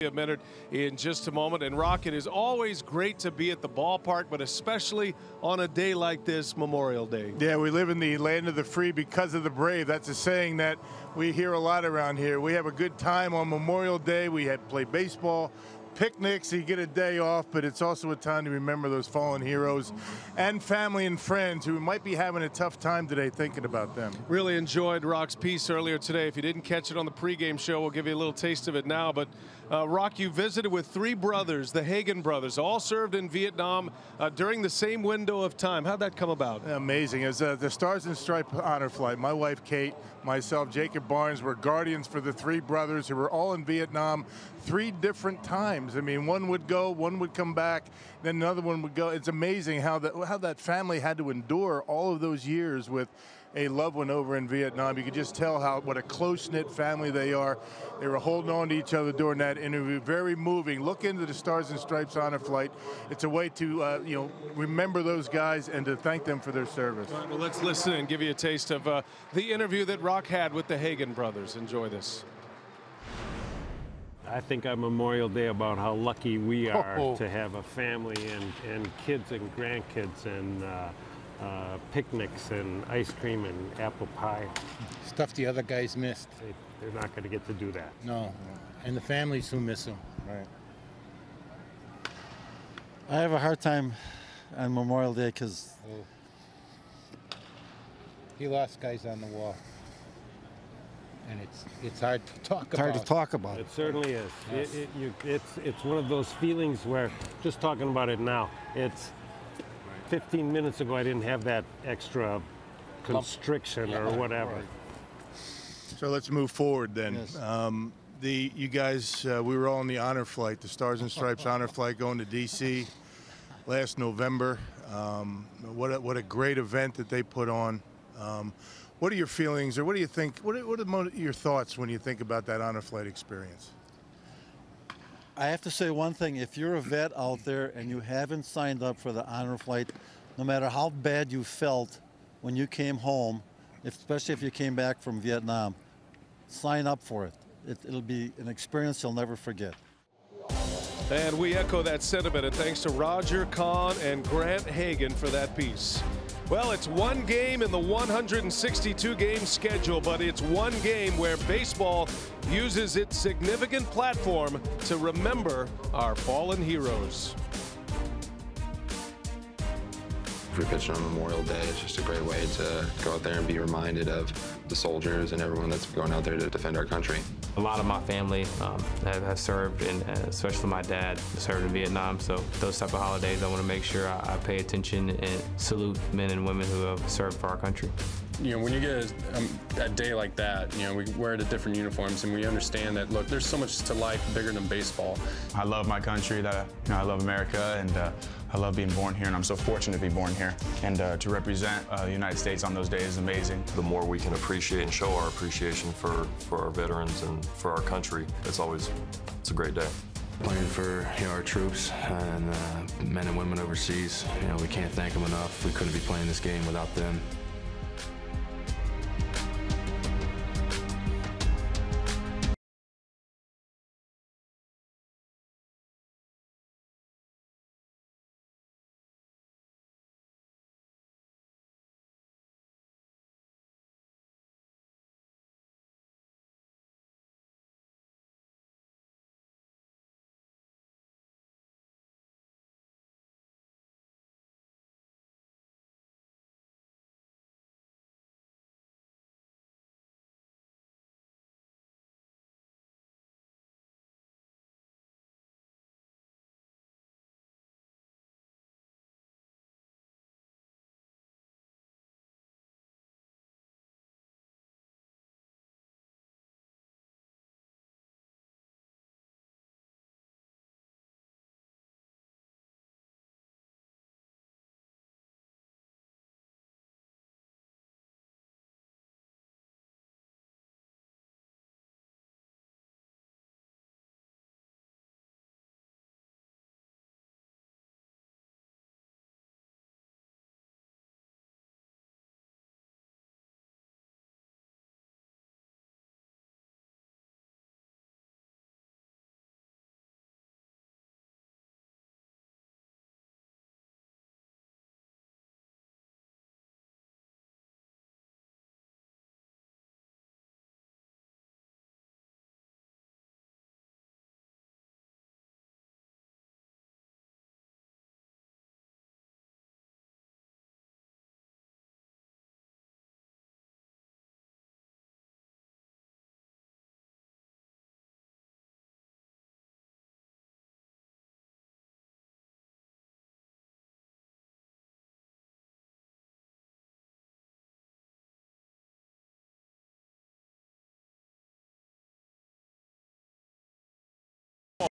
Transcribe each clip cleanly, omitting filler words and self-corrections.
A minute in just a moment. And Rock, it is always great to be at the ballpark, but especially on a day like this, Memorial Day. Yeah, we live in the land of the free because of the brave. That's a saying that we hear a lot around here. We have a good time on Memorial Day. We play baseball, picnics, you get a day off, but it's also a time to remember those fallen heroes and family and friends who might be having a tough time today thinking about them. Really enjoyed Rock's piece earlier today. If you didn't catch it on the pregame show, we'll give you a little taste of it now. But Rock, you visited with three brothers, the Hagen brothers, all served in Vietnam during the same window of time. How'd that come about? Amazing. It was the Stars and Stripes honor flight. My wife, Kate, myself, Jacob Barnes, were guardians for the three brothers who were all in Vietnam 3 different times. I mean, one would go, one would come back, then another one would go. It's amazing how that family had to endure all of those years with a loved one over in Vietnam. You could just tell what a close-knit family they are. They were holding on to each other during that interview. Very moving. Look into the Stars and Stripes honor flight. It's a way to remember those guys and to thank them for their service. All right, well, let's listen and give you a taste of the interview that Rock had with the Hagen brothers. Enjoy this. I think on Memorial Day about how lucky we are to have a family and kids and grandkids and picnics and ice cream and apple pie. Stuff the other guys missed. They're not going to get to do that. No, and the families who miss them. Right. I have a hard time on Memorial Day because he lost guys on the wall. And it's hard to talk about. it's hard to talk about. It certainly is. Yes. It's one of those feelings where, just talking about it now, it's 15 minutes ago I didn't have that extra constriction or whatever. Right. So let's move forward then. Yes. You guys, we were all on the honor flight, the Stars and Stripes honor flight going to D.C. last November. What a great event that they put on. What are your feelings, or what do you think? What are your thoughts when you think about that honor flight experience? I have to say one thing. If you're a vet out there and you haven't signed up for the honor flight, no matter how bad you felt when you came home, especially if you came back from Vietnam, sign up for it. It'll be an experience you'll never forget. And we echo that sentiment, and thanks to Roger Kahn and Grant Hagen for that piece. Well, it's one game in the 162-game schedule, but it's one game where baseball uses its significant platform to remember our fallen heroes. Free pitching on Memorial Day is just a great way to go out there and be reminded of the soldiers and everyone that's going out there to defend our country. A lot of my family have served, and especially my dad served in Vietnam, so those type of holidays I want to make sure I pay attention and salute men and women who have served for our country. You know, when you get a day like that, you know, we wear the different uniforms and we understand that, look, there's so much to life bigger than baseball. I love my country, I love America, and I love being born here, and I'm so fortunate to be born here. And to represent the United States on those days is amazing. The more we can appreciate and show our appreciation for our veterans and for our country, it's a great day. Playing for our troops and men and women overseas, we can't thank them enough. We couldn't be playing this game without them.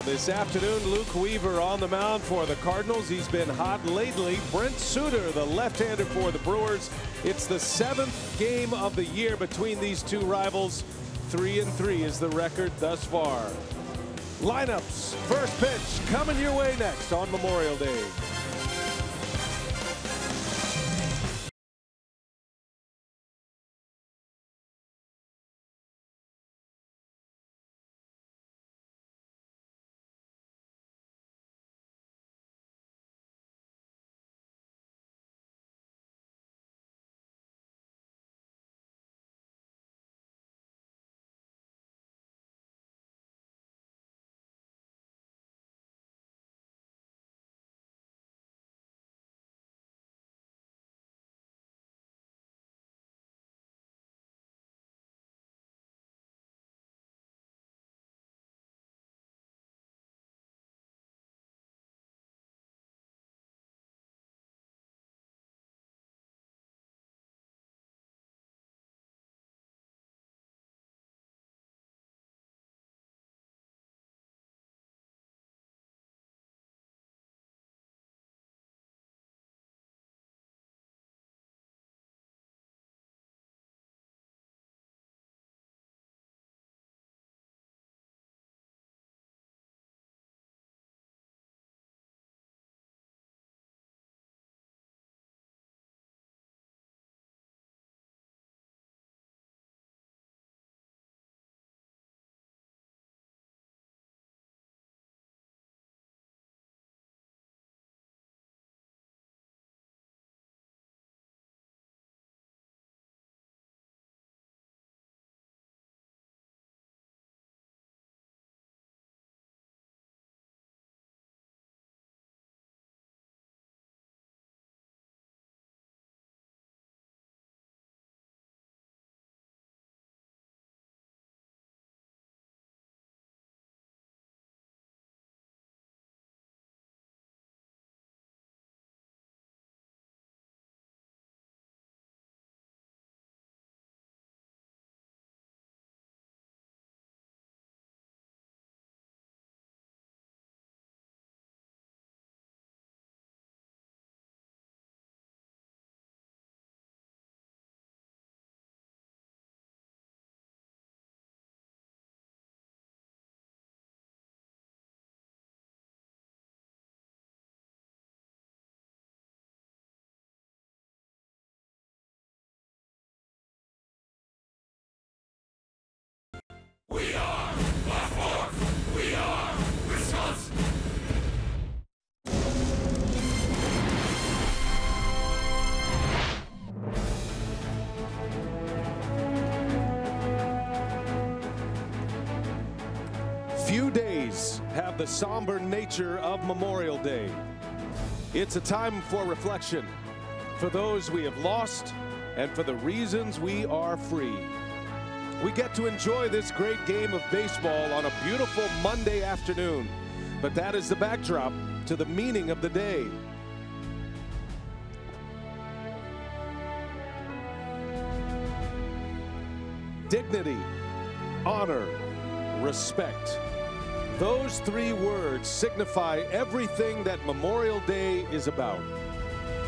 This afternoon, Luke Weaver on the mound for the Cardinals. He's been hot lately. Brent Suter, the left-hander for the Brewers. It's the 7th game of the year between these two rivals. 3-3 is the record thus far. Lineups, first pitch coming your way next on Memorial Day. We are Black Fork. We are Wisconsin. Few days have the somber nature of Memorial Day. It's a time for reflection, for those we have lost and for the reasons we are free. We get to enjoy this great game of baseball on a beautiful Monday afternoon, but that is the backdrop to the meaning of the day. Dignity, honor, respect. Those three words signify everything that Memorial Day is about.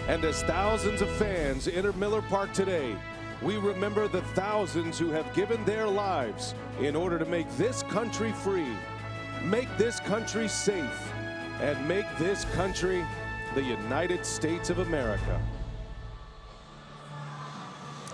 And as thousands of fans enter Miller Park today, we remember the thousands who have given their lives in order to make this country free, make this country safe, and make this country the United States of America.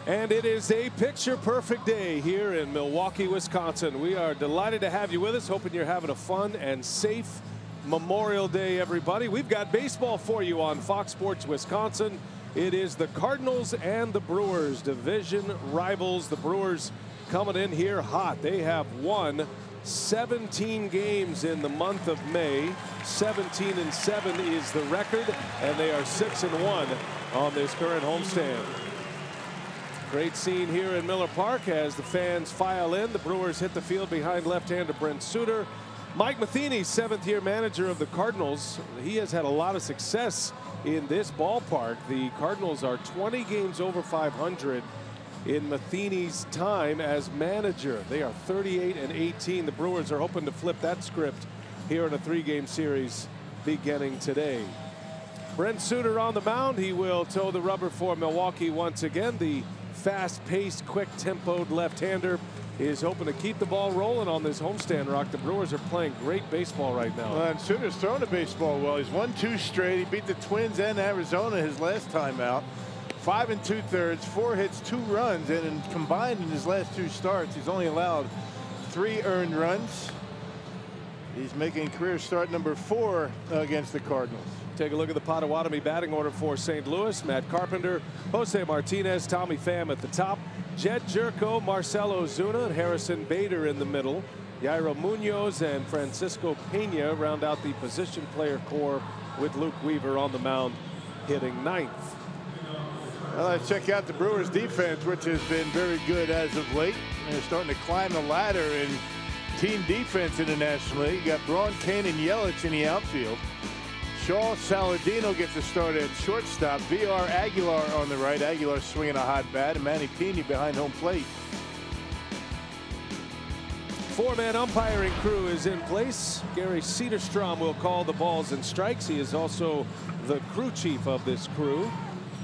And it is a picture-perfect day here in Milwaukee, Wisconsin. We are delighted to have you with us, hoping you're having a fun and safe Memorial Day, everybody. We've got baseball for you on Fox Sports Wisconsin. It is the Cardinals and the Brewers, division rivals. The Brewers coming in here hot. They have won 17 games in the month of May. 17-7 is the record, and they are 6-1 on this current homestand. Great scene here in Miller Park as the fans file in. The Brewers hit the field behind left-hander Brent Suter. Mike Matheny, 7th-year manager of the Cardinals. He has had a lot of success in this ballpark. The Cardinals are 20 games over 500 in Matheny's time as manager. They are 38-18. The Brewers are hoping to flip that script here in a 3-game series beginning today. Brent Suter on the mound. He will toe the rubber for Milwaukee once again. The fast-paced, quick-tempoed left-hander is hoping to keep the ball rolling on this homestand, Rock. The Brewers are playing great baseball right now. Well, and Suter's throwing the baseball well. He's won 2 straight. He beat the Twins and Arizona his last time out. 5 2/3, 4 hits, 2 runs, and combined in his last 2 starts, he's only allowed 3 earned runs. He's making career start number 4 against the Cardinals. Take a look at the Potawatomi batting order for St. Louis. Matt Carpenter, Jose Martinez, Tommy Pham at the top. Jed Jerko, Marcelo Zuna, and Harrison Bader in the middle. Yairo Munoz and Francisco Pena round out the position player core with Luke Weaver on the mound hitting 9th. Well, let's check out the Brewers defense, which has been very good as of late. They're starting to climb the ladder in team defense in the National League. You got Braun, Kane, and Yelich in the outfield. Shaw Saladino gets a start at shortstop. VR Aguilar on the right. Aguilar swinging a hot bat, and Manny Pena behind home plate. 4-man umpiring crew is in place. Gary Cederstrom will call the balls and strikes. He is also the crew chief of this crew.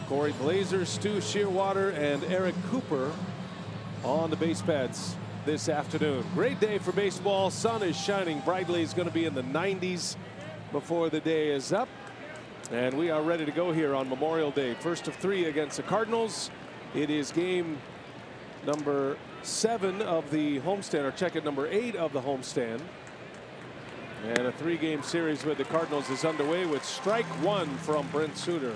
Corey Blazer, Stu Shearwater, and Eric Cooper on the base pads this afternoon. Great day for baseball. Sun is shining brightly. It's going to be in the 90s before the day is up. And we are ready to go here on Memorial Day. First of 3 against the Cardinals. It is game number 7 of the homestand, or check it, number 8 of the homestand. And a 3-game series with the Cardinals is underway with strike 1 from Brent Suter.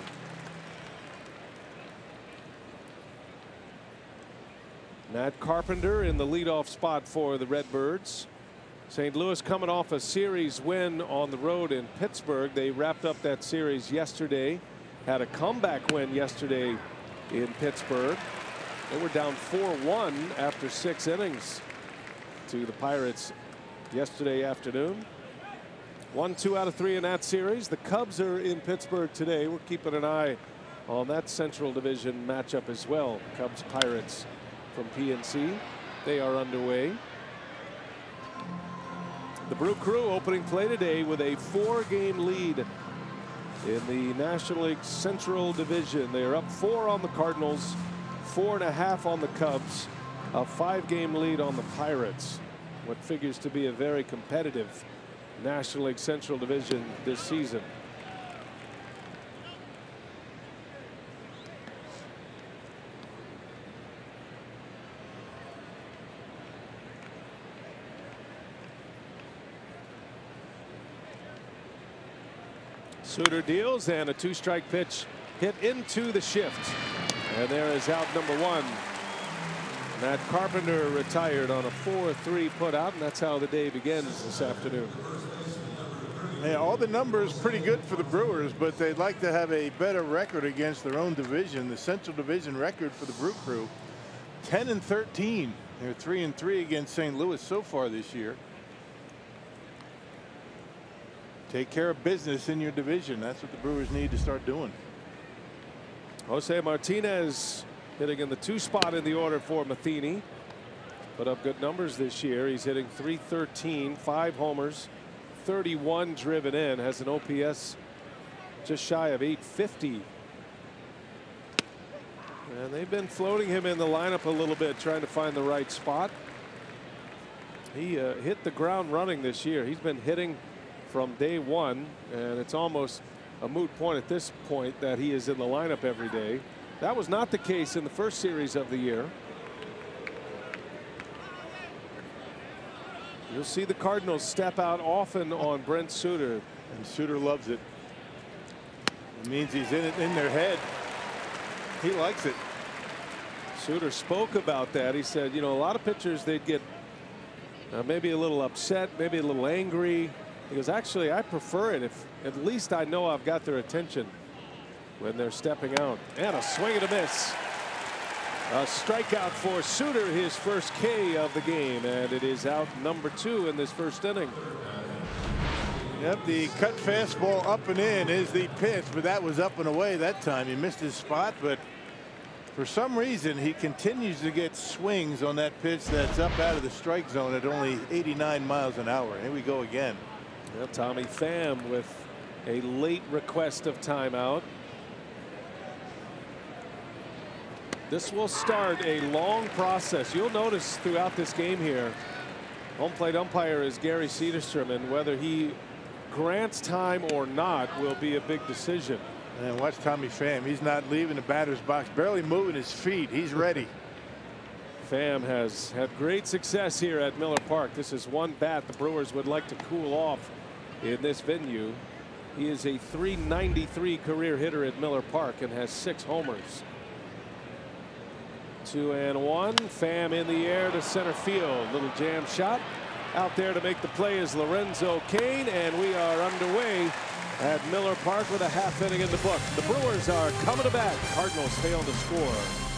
Matt Carpenter in the leadoff spot for the Redbirds. St. Louis coming off a series win on the road in Pittsburgh. They wrapped up that series yesterday. Had a comeback win yesterday in Pittsburgh. They were down 4-1 after 6 innings to the Pirates yesterday afternoon. 1, 2 out of 3 in that series. The Cubs are in Pittsburgh today. We're keeping an eye on that Central Division matchup as well. Cubs Pirates from PNC. They are underway. The Brew Crew opening play today with a 4-game lead in the National League Central Division. They are up 4 on the Cardinals, 4.5 on the Cubs, a 5-game lead on the Pirates. What figures to be a very competitive National League Central Division this season. Suter deals, and a 2-strike pitch hit into the shift. And there is out number 1. Matt Carpenter retired on a 4-3 put out, and that's how the day begins this afternoon. Yeah, all the numbers pretty good for the Brewers, but they'd like to have a better record against their own division. The Central Division record for the Brew Crew, 10-13. They're 3-3 against St. Louis so far this year. Take care of business in your division. That's what the Brewers need to start doing. Jose Martinez hitting in the 2 spot in the order for Matheny. Put up good numbers this year. He's hitting .313, 5 homers, 31 driven in, has an OPS just shy of .850. And they've been floating him in the lineup a little bit, trying to find the right spot. He hit the ground running this year. He's been hitting from day 1, and it's almost a moot point at this point that he is in the lineup every day. That was not the case in the first series of the year. You'll see the Cardinals step out often on Brent Suter, and Suter loves it. It means he's in their head. He likes it. Suter spoke about that. He said, you know, a lot of pitchers, they'd get maybe a little upset, maybe a little angry. He goes, actually, I prefer it if at least I know I've got their attention when they're stepping out. And a swing and a miss. A strikeout for Suter, his first K of the game, and it is out number 2 in this first inning. Yep, the cut fastball up and in is the pitch, but that was up and away that time. He missed his spot, but for some reason he continues to get swings on that pitch that's up out of the strike zone at only 89 miles an hour. Here we go again. Well, Tommy Pham with a late request of timeout. This will start a long process. You'll notice throughout this game here, home plate umpire is Gary Cederstrom, and whether he grants time or not will be a big decision. And watch Tommy Pham. He's not leaving the batter's box, barely moving his feet. He's ready. Pham has had great success here at Miller Park. This is one bat the Brewers would like to cool off in this venue. He is a .393 career hitter at Miller Park and has 6 homers. 2-1. Pham in the air to center field. Little jam shot. Out there to make the play is Lorenzo Cain, and we are underway at Miller Park with a half inning in the book. The Brewers are coming to bat. Cardinals fail to score.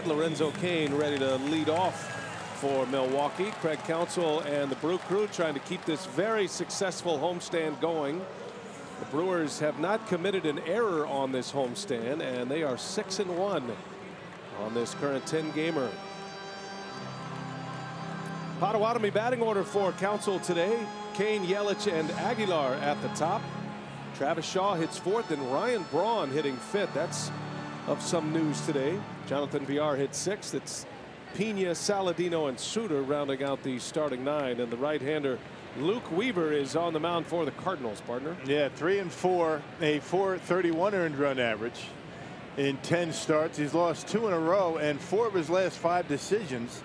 Lorenzo Cain ready to lead off for Milwaukee. Craig Counsell and the Brew Crew trying to keep this very successful homestand going. The Brewers have not committed an error on this homestand, and they are 6-1 on this current 10-gamer. Potawatomi batting order for Counsell today. Cain, Yelich, and Aguilar at the top. Travis Shaw hits 4th, and Ryan Braun hitting 5th. That's of some news today. Jonathan Villar hit 6th. It's Pena, Saladino, and Suter rounding out the starting 9. And the right-hander Luke Weaver is on the mound for the Cardinals, partner. Yeah, 3-4, a .431 earned run average in 10 starts. He's lost 2 in a row and 4 of his last 5 decisions,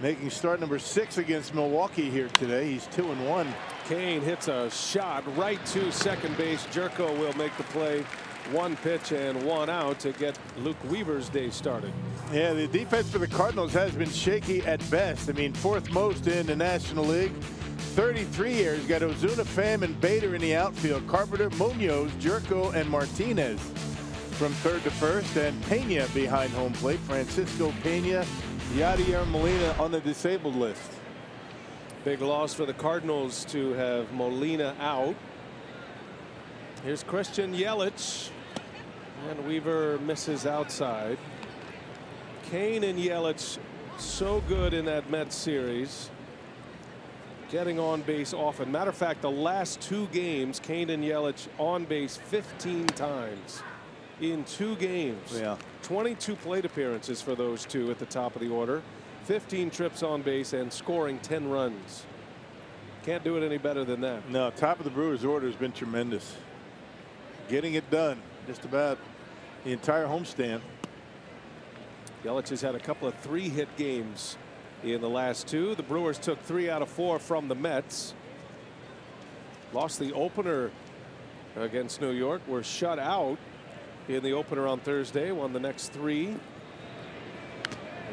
making start number 6 against Milwaukee here today. He's 2-1. Cain hits a shot right to second base. Jerko will make the play. 1 pitch and 1 out to get Luke Weaver's day started. Yeah, the defense for the Cardinals has been shaky at best. I mean, 4th most in the National League. 33 here. He's got Ozuna, Pham, and Bader in the outfield. Carpenter, Munoz, Jerko, and Martinez from 3rd to 1st, and Pena behind home plate. Francisco Pena, Yadier Molina on the disabled list. Big loss for the Cardinals to have Molina out. Here's Christian Yelich, and Weaver misses outside. Cain and Yelich so good in that Mets series, getting on base often. Matter of fact, the last 2 games, Cain and Yelich on base 15 times in 2 games. Yeah. 22 plate appearances for those 2 at the top of the order. 15 trips on base and scoring 10 runs. Can't do it any better than that. No, top of the Brewers order has been tremendous. Getting it done just about the entire homestand. Yelich has had a couple of 3-hit games in the last 2. The Brewers took 3 out of 4 from the Mets. Lost the opener against New York. Were shut out in the opener on Thursday. Won the next 3.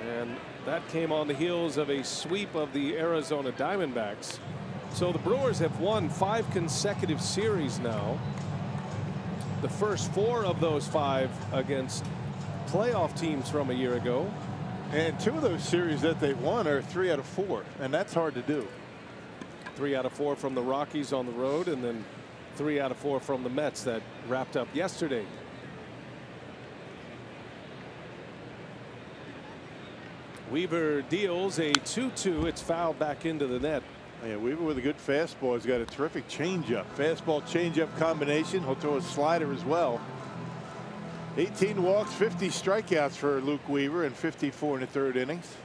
And that came on the heels of a sweep of the Arizona Diamondbacks. So the Brewers have won 5 consecutive series now. the first 4 of those 5 against playoff teams from a year ago. And 2 of those series that they've won are 3 out of 4, and that's hard to do. 3 out of 4 from the Rockies on the road, and then 3 out of 4 from the Mets that wrapped up yesterday. Weaver deals a 2-2. It's fouled back into the net. Yeah, Weaver with a good fastball. He's got a terrific changeup. Fastball changeup combination. He'll throw a slider as well. 18 walks, 50 strikeouts for Luke Weaver, and 54 in the 3rd innings.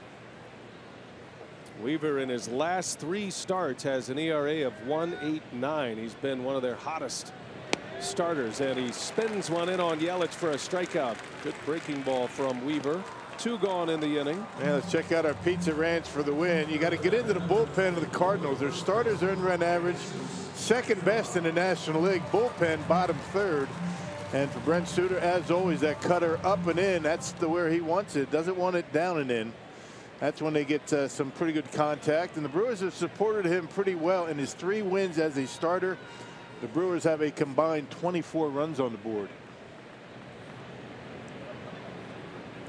Weaver in his last 3 starts has an ERA of 1.89. He's been one of their hottest starters, and he spins one in on Yelich for a strikeout. Good breaking ball from Weaver. 2 gone in the inning. Yeah, let's check out our Pizza Ranch for the win. You got to get into the bullpen of the Cardinals. Their starters earned run average 2nd best in the National League. Bullpen bottom 3rd. And for Brent Suter, as always, that cutter up and in, that's where he wants it. Doesn't want it down and in. That's when they get some pretty good contact. And the Brewers have supported him pretty well in his 3 wins as a starter. The Brewers have a combined 24 runs on the board.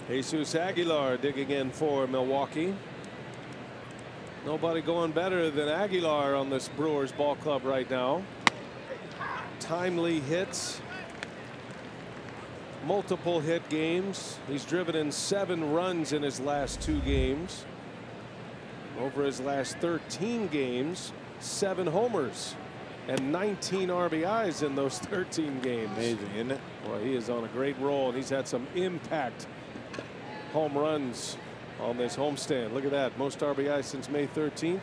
Jesus Aguilar digging in for Milwaukee. Nobody going better than Aguilar on this Brewers ball club right now. Timely hits. Multiple hit games. He's driven in 7 runs in his last 2 games. Over his last 13 games, 7 homers and 19 RBIs in those 13 games. Amazing, isn't it? Boy, he is on a great roll, and he's had some impact home runs on this homestand. Look at that. Most RBIs since May 13th.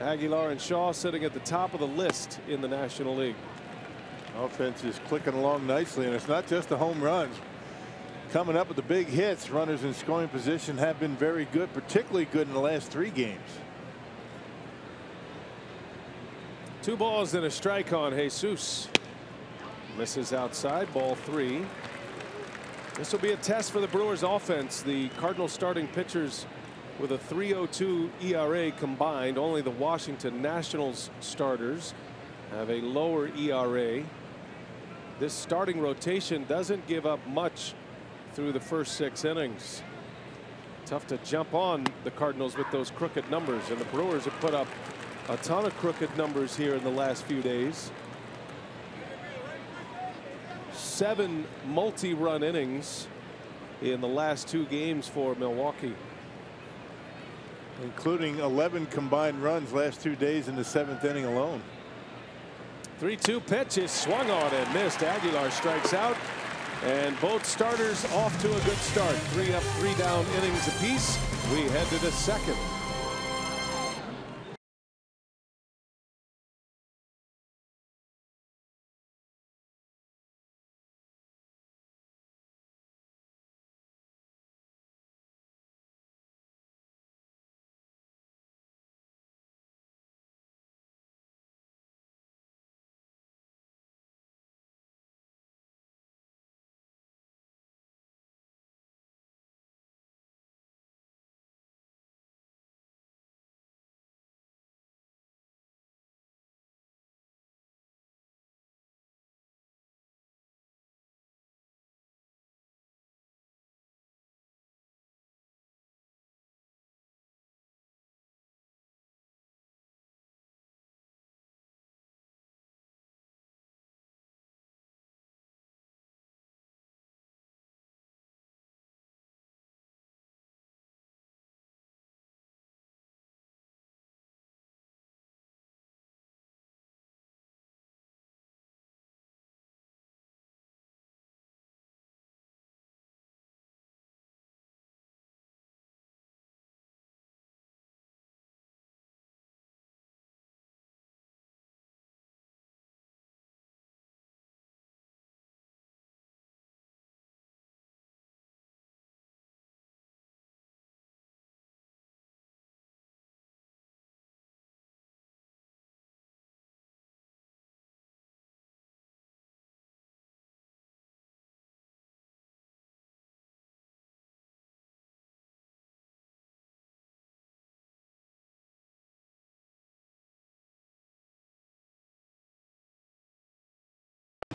Aguilar and Shaw sitting at the top of the list in the National League. Offense is clicking along nicely, and it's not just the home runs. Coming up with the big hits, runners in scoring position have been very good, particularly good in the last 3 games. 2 balls and a strike on Jesus. Misses outside, ball 3. This will be a test for the Brewers offense. The Cardinals starting pitchers with a 3.02 ERA combined. Only the Washington Nationals starters have a lower ERA. This starting rotation doesn't give up much through the first 6 innings. Tough to jump on the Cardinals with those crooked numbers, and the Brewers have put up a ton of crooked numbers here in the last few days. 7 multi-run innings in the last 2 games for Milwaukee, including 11 combined runs last 2 days in the 7th inning alone. 3-2 pitch is swung on and missed. Aguilar strikes out, and both starters off to a good start. 3 up, 3 down innings apiece. We head to the 2nd.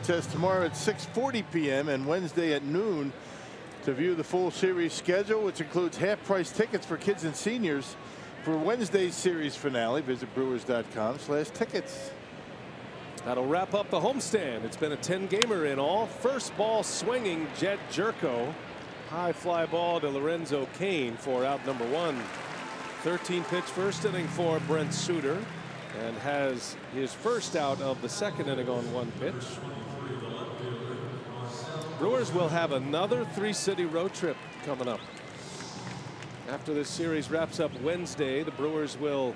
Test tomorrow at 6:40 p.m. and Wednesday at noon. To view the full series schedule, which includes half-price tickets for kids and seniors for Wednesday's series finale, visit brewers.com/tickets. That'll wrap up the homestand. It's been a 10-gamer in all. First ball swinging, Jet Jerko. High fly ball to Lorenzo Cain for out number 1. 13-pitch first inning for Brent Suter, and has his first out of the second inning on 1 pitch. Brewers will have another 3-city road trip coming up. After this series wraps up Wednesday, the Brewers will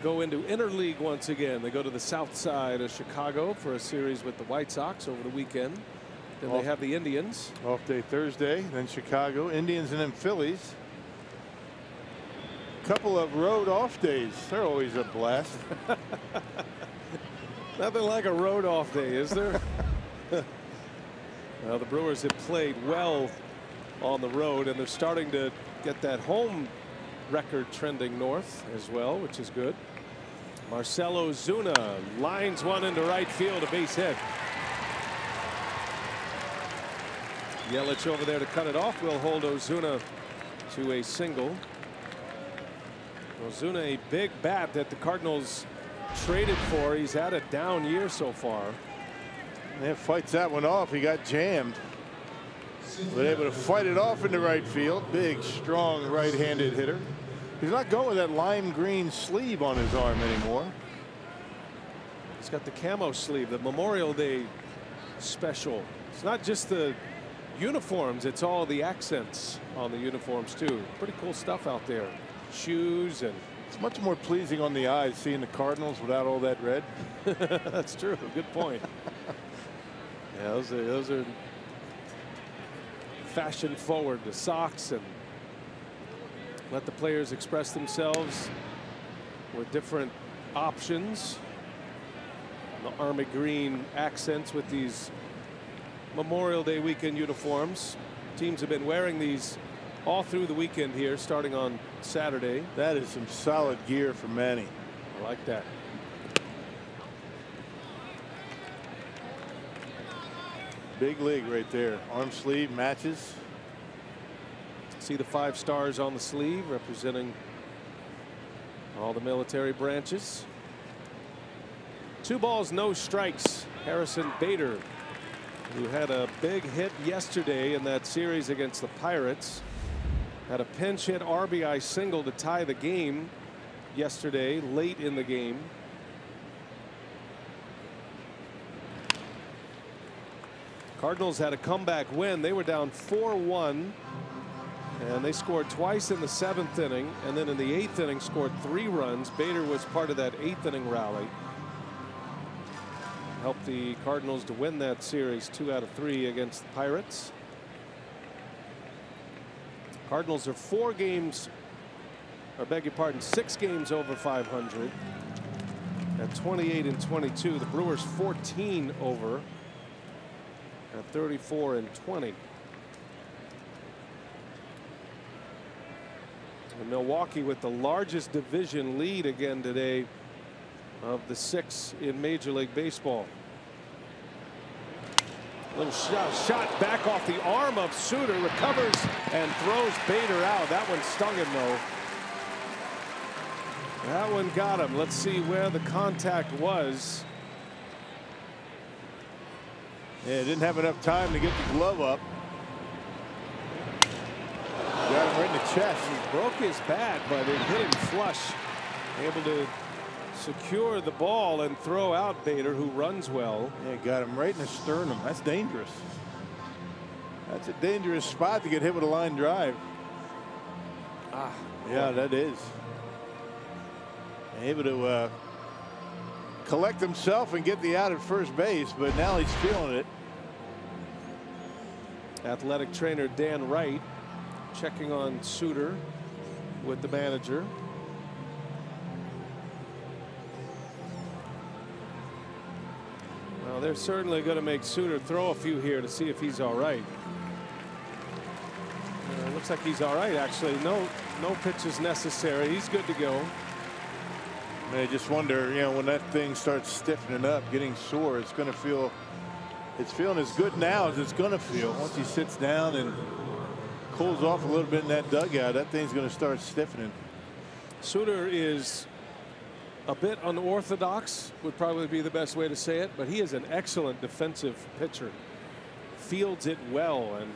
go into interleague once again. They go to the south side of Chicago for a series with the White Sox over the weekend. Then they have the Indians. Off day Thursday, then Chicago, Indians, and then Phillies. Couple of road off days. They're always a blast. Nothing like a road off day, is there? Well, the Brewers have played well on the road, and they're starting to get that home record trending north as well, which is good. Marcelo Zuna lines one into right field, a base hit. Yelich over there to cut it off will hold Ozuna to a single. Ozuna, a big bat that the Cardinals traded for. He's had a down year so far. Yeah, fights that one off. He got jammed, but able to fight it off into right field. Big, strong right-handed hitter. He's not going with that lime green sleeve on his arm anymore. He's got the camo sleeve, the Memorial Day special. It's not just the uniforms, it's all the accents on the uniforms too. Pretty cool stuff out there. Shoes, and it's much more pleasing on the eyes seeing the Cardinals without all that red. That's true. Good point. Yeah, those are fashion forward, the socks, and let the players express themselves with different options. The army green accents with these Memorial Day weekend uniforms. Teams have been wearing these all through the weekend here, starting on Saturday. That is some solid gear for Manny. I like that. Big league right there. Arm sleeve matches. See the 5 stars on the sleeve representing all the military branches. 2 balls, no strikes. Harrison Bader, who had a big hit yesterday in that series against the Pirates, had a pinch hit RBI single to tie the game yesterday late in the game. Cardinals had a comeback win. They were down 4-1, and they scored twice in the 7th inning, and then in the 8th inning scored 3 runs. Bader was part of that 8th inning rally. Helped the Cardinals to win that series 2 out of 3 against the Pirates. Cardinals are 4 games, or beg your pardon, 6 games over 500 at 28-22. The Brewers 14 over at 34-20. And Milwaukee with the largest division lead again today of the 6 in Major League Baseball. Little shot back off the arm of Suter, recovers and throws Bader out. That one stung him though. That one got him. Let's see where the contact was. Yeah, didn't have enough time to get the glove up. Got him right in the chest. He broke his bat, but it hit him flush. Able to secure the ball and throw out Bader, who runs well. Yeah, got him right in the sternum. That's dangerous. That's a dangerous spot to get hit with a line drive. Yeah, that is. Able to collect himself and get the out at first base, but now he's feeling it. Athletic trainer Dan Wright checking on Suter with the manager. Well, they're certainly going to make Suter throw a few here to see if he's all right. Looks like he's all right, actually. No pitches necessary. He's good to go. I just wonder, you know, when that thing starts stiffening up, getting sore, it's going to feel It's feeling as good now as it's going to feel. Once he sits down and cools off a little bit in that dugout, that thing's going to start stiffening. Suter is a bit unorthodox, would probably be the best way to say it, but he is an excellent defensive pitcher. Fields it well, and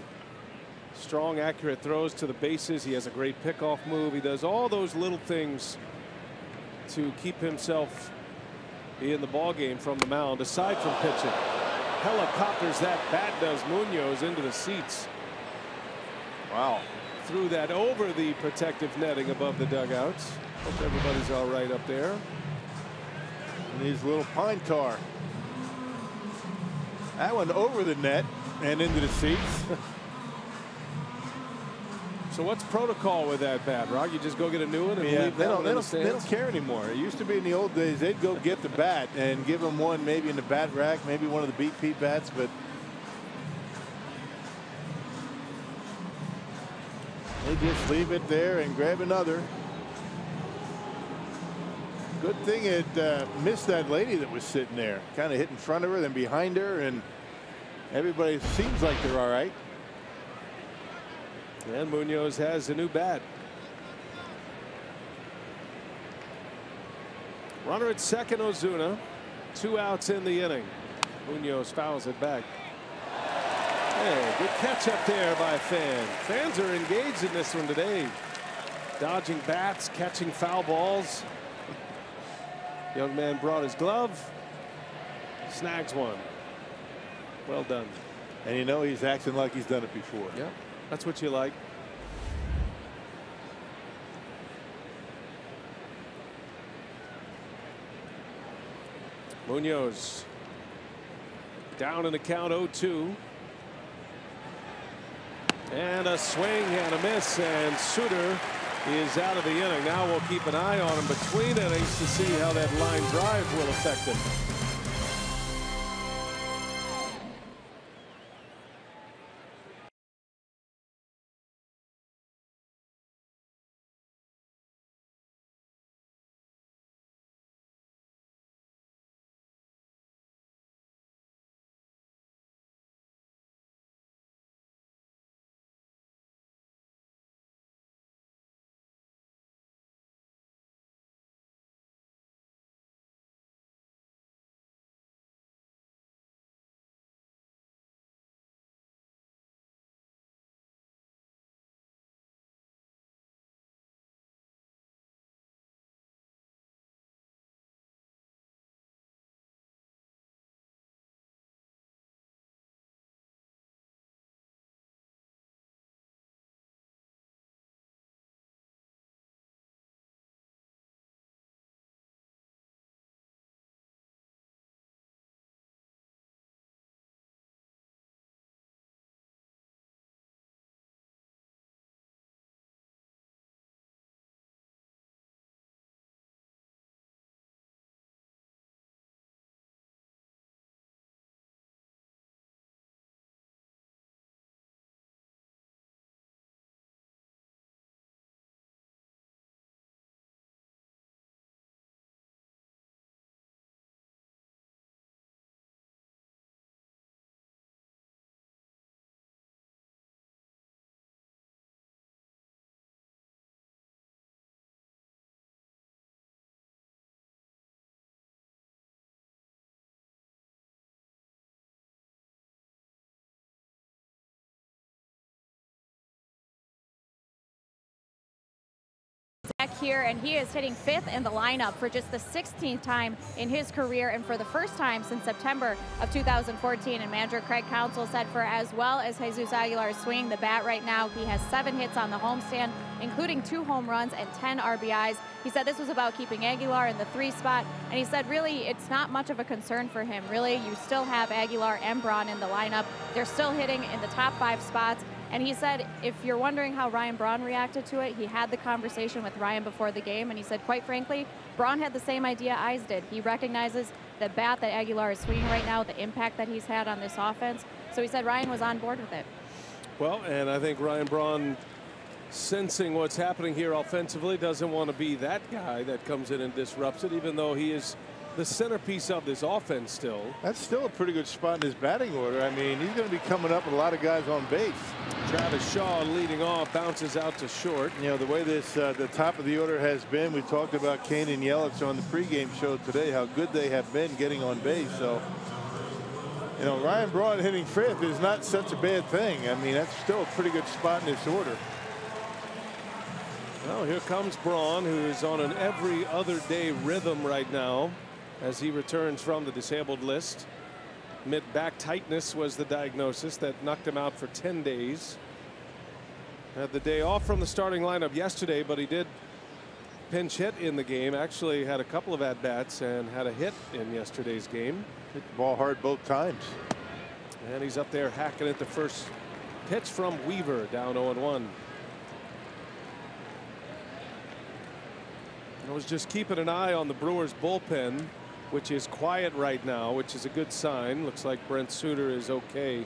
strong, accurate throws to the bases. He has a great pickoff move. He does all those little things to keep himself in the ball game from the mound, aside from pitching. Helicopters that bat does Munoz into the seats. Wow. Threw that over the protective netting above the dugouts. Hope everybody's all right up there. And these little pine tar. That one over the net and into the seats. So what's protocol with that bat, Rock? You just go get a new one and leave they that one in the don't stands? care anymore. It used to be in the old days, they'd go get the bat and give them one maybe in the bat rack, maybe one of the BP bats, but they just leave it there and grab another. Good thing it missed that lady that was sitting there. Kind of hit in front of her, then behind her, and everybody seems like they're all right. And Munoz has a new bat. Runner at second, Ozuna. 2 outs in the inning. Munoz fouls it back. Hey, good catch up there by Fan. Fans are engaged in this one today. Dodging bats, catching foul balls. Young man brought his glove. Snags one. Well done. And you know he's acting like he's done it before. Yeah. That's what you like. Munoz down in the count 0-2. And a swing and a miss, and Suter is out of the inning. Now we'll keep an eye on him between innings to see how that line drive will affect him. Back here, and he is hitting 5th in the lineup for just the 16th time in his career and for the first time since September of 2014. And manager Craig Counsell said for as well as Jesus Aguilar's swinging the bat right now, he has 7 hits on the homestand, including 2 home runs and 10 RBIs. He said this was about keeping Aguilar in the 3 spot, and he said really it's not much of a concern for him. Really, you still have Aguilar and Braun in the lineup. They're still hitting in the top 5 spots. And he said, if you're wondering how Ryan Braun reacted to it, he had the conversation with Ryan before the game, and he said, quite frankly, Braun had the same idea I did. He recognizes the bat that Aguilar is swinging right now, the impact that he's had on this offense. So he said Ryan was on board with it. Well, and I think Ryan Braun, sensing what's happening here offensively, doesn't want to be that guy that comes in and disrupts it, even though he is the centerpiece of this offense still. That's still a pretty good spot in his batting order. I mean, he's going to be coming up with a lot of guys on base. Travis Shaw leading off, bounces out to short. You know, the way this the top of the order has been, we talked about Kane and Yelich on the pregame show today, how good they have been getting on base. So, you know, Ryan Braun hitting 5th is not such a bad thing. I mean, that's still a pretty good spot in this order. Well, here comes Braun, who is on an every other day rhythm right now as he returns from the disabled list. Mid-back tightness was the diagnosis that knocked him out for 10 days. Had the day off from the starting lineup yesterday, but he did pinch hit in the game. Actually had a couple of at-bats and had a hit in yesterday's game. Hit the ball hard both times. And he's up there hacking at the first pitch from Weaver, down 0-1. I was just keeping an eye on the Brewers bullpen, which is quiet right now, which is a good sign. Looks like Brent Suter is okay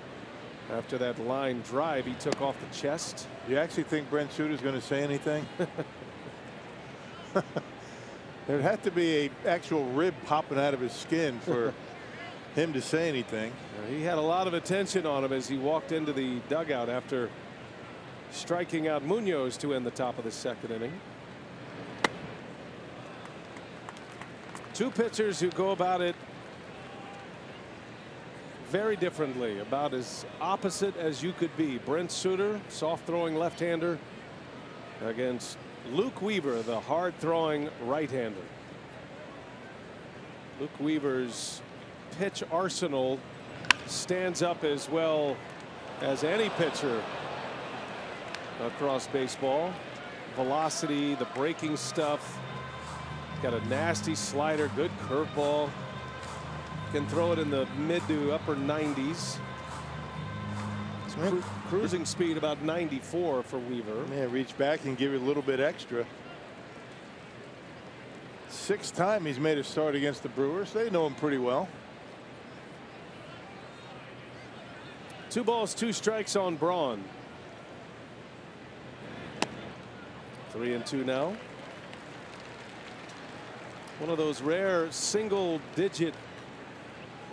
after that line drive he took off the chest. You actually think Brent Suter is going to say anything? There'd have to be an actual rib popping out of his skin for him to say anything. He had a lot of attention on him as he walked into the dugout after striking out Munoz to end the top of the 2nd inning. Two pitchers who go about it very differently, about as opposite as you could be. Brent Suter, soft throwing left-hander, against Luke Weaver, the hard throwing right-hander. Luke Weaver's pitch arsenal stands up as well as any pitcher across baseball. Velocity, the breaking stuff. Got a nasty slider, good curveball. Can throw it in the mid to upper 90s. Cruising speed about 94 for Weaver. Yeah, reach back and give it a little bit extra. 6th time he's made a start against the Brewers. They know him pretty well. 2 balls, 2 strikes on Braun. 3-2 now. One of those rare single-digit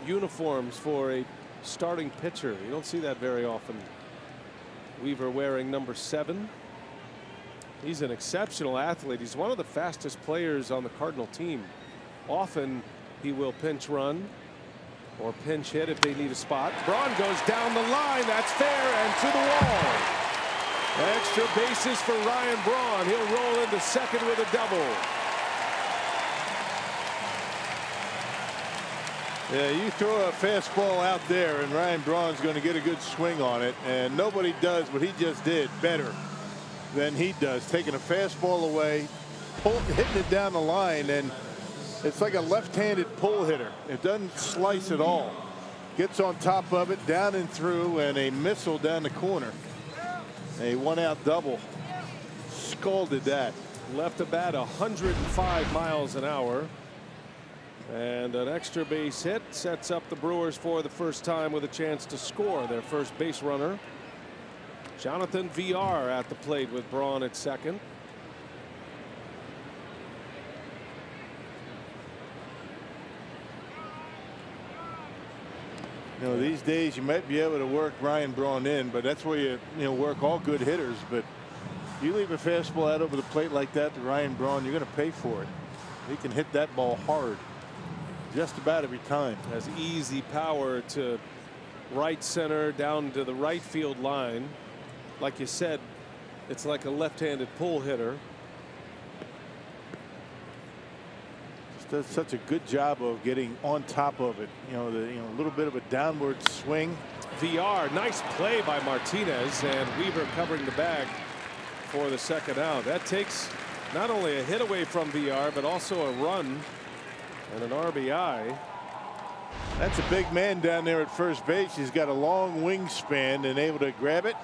uniforms for a starting pitcher. You don't see that very often. Weaver wearing number 7. He's an exceptional athlete. He's one of the fastest players on the Cardinal team. Often he will pinch run or pinch hit if they need a spot. Braun goes down the line. That's fair and to the wall. Extra bases for Ryan Braun. He'll roll into 2nd with a double. Yeah, you throw a fastball out there and Ryan Braun's going to get a good swing on it, and nobody does what he just did better than he does, taking a fastball away, hitting it down the line, and it's like a left-handed pull hitter. It doesn't slice at all. Gets on top of it, down and through, and a missile down the corner. A 1-out double. Scalded that. Left the bat 105 miles an hour. And an extra base hit sets up the Brewers for the first time with a chance to score their first base runner. Jonathan VR at the plate with Braun at 2nd. You know, these days you might be able to work Ryan Braun in, but that's where you work all good hitters. But you leave a fastball out over the plate like that to Ryan Braun, you're going to pay for it. He can hit that ball hard just about every time. Has easy power to right center, down to the right field line. Like you said, it's like a left-handed pull hitter. Just does such a good job of getting on top of it. A little bit of a downward swing. VR, nice play by Martinez, and Weaver covering the bag for the 2nd out. That takes not only a hit away from VR, but also a run and an RBI. That's a big man down there at first base. He's got a long wingspan and able to grab it.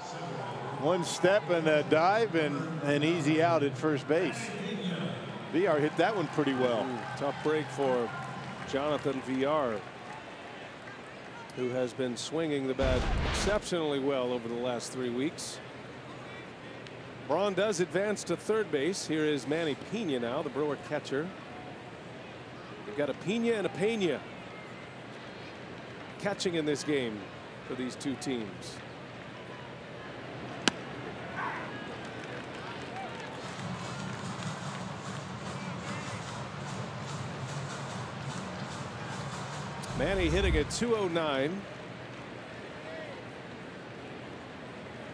One step and a dive and an easy out at first base. VR hit that one pretty well. Tough break for Jonathan VR, who has been swinging the bat exceptionally well over the last 3 weeks. Braun does advance to 3rd base. Here is Manny Pena now, the Brewer catcher. got a Pena and a Pena catching in this game for these two teams. Manny hitting at 209.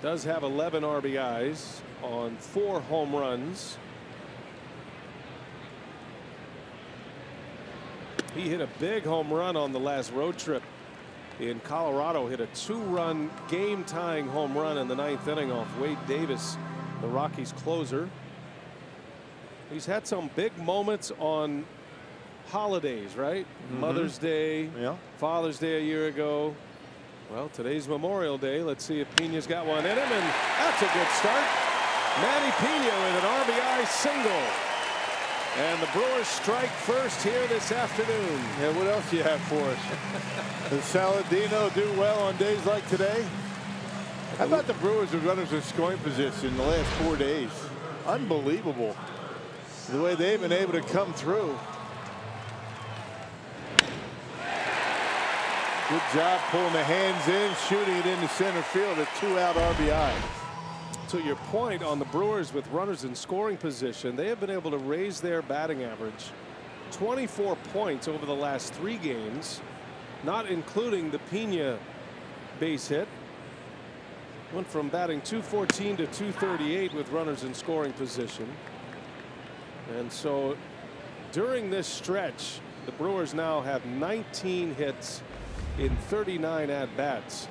Does have 11 RBIs on 4 home runs. He hit a big home run on the last road trip in Colorado. Hit a 2-run game-tying home run in the 9th inning off Wade Davis, the Rockies closer. He's had some big moments on holidays, right? Mother's Day, Father's Day a year ago. Well, today's Memorial Day. Let's see if Pena's got one in him, and that's a good start. Manny Pena with an RBI single. And the Brewers strike first here this afternoon. Yeah, what else do you have for us? Does Saladino do well on days like today? How about the Brewers with runners in scoring position in the last 4 days? Unbelievable. The way they've been able to come through. Good job pulling the hands in, shooting it into center field, a 2-out RBI. To your point on the Brewers with runners in scoring position, they have been able to raise their batting average 24 points over the last 3 games, not including the Pena base hit. Went from batting .214 to .238 with runners in scoring position. And so during this stretch, the Brewers now have 19 hits in 39 at-bats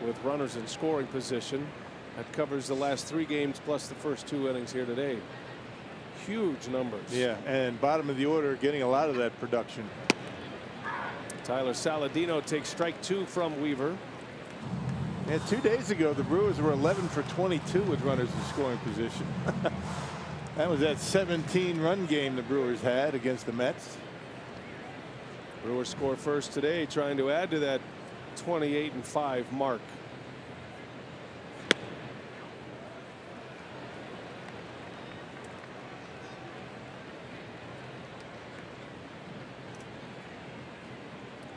with runners in scoring position. That covers the last 3 games plus the first 2 innings here today. Huge numbers. Yeah, and bottom of the order getting a lot of that production. Tyler Saladino takes strike 2 from Weaver. And 2 days ago, the Brewers were 11 for 22 with runners in scoring position. That was that 17-run game the Brewers had against the Mets. Brewers score first today, trying to add to that 28-5 mark.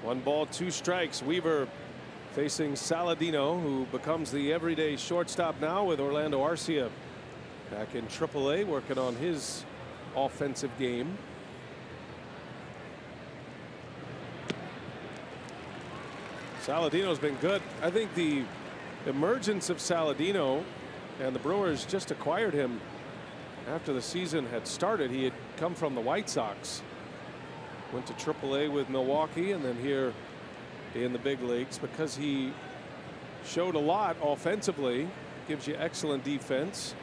One ball, 2 strikes. Weaver facing Saladino, who becomes the everyday shortstop now with Orlando Arcia back in AAA, working on his offensive game. Saladino's been good. I think the emergence of Saladino, and the Brewers just acquired him after the season had started. He had come from the White Sox, went to AAA with Milwaukee, and then here in the big leagues because he showed a lot offensively, gives you excellent defense.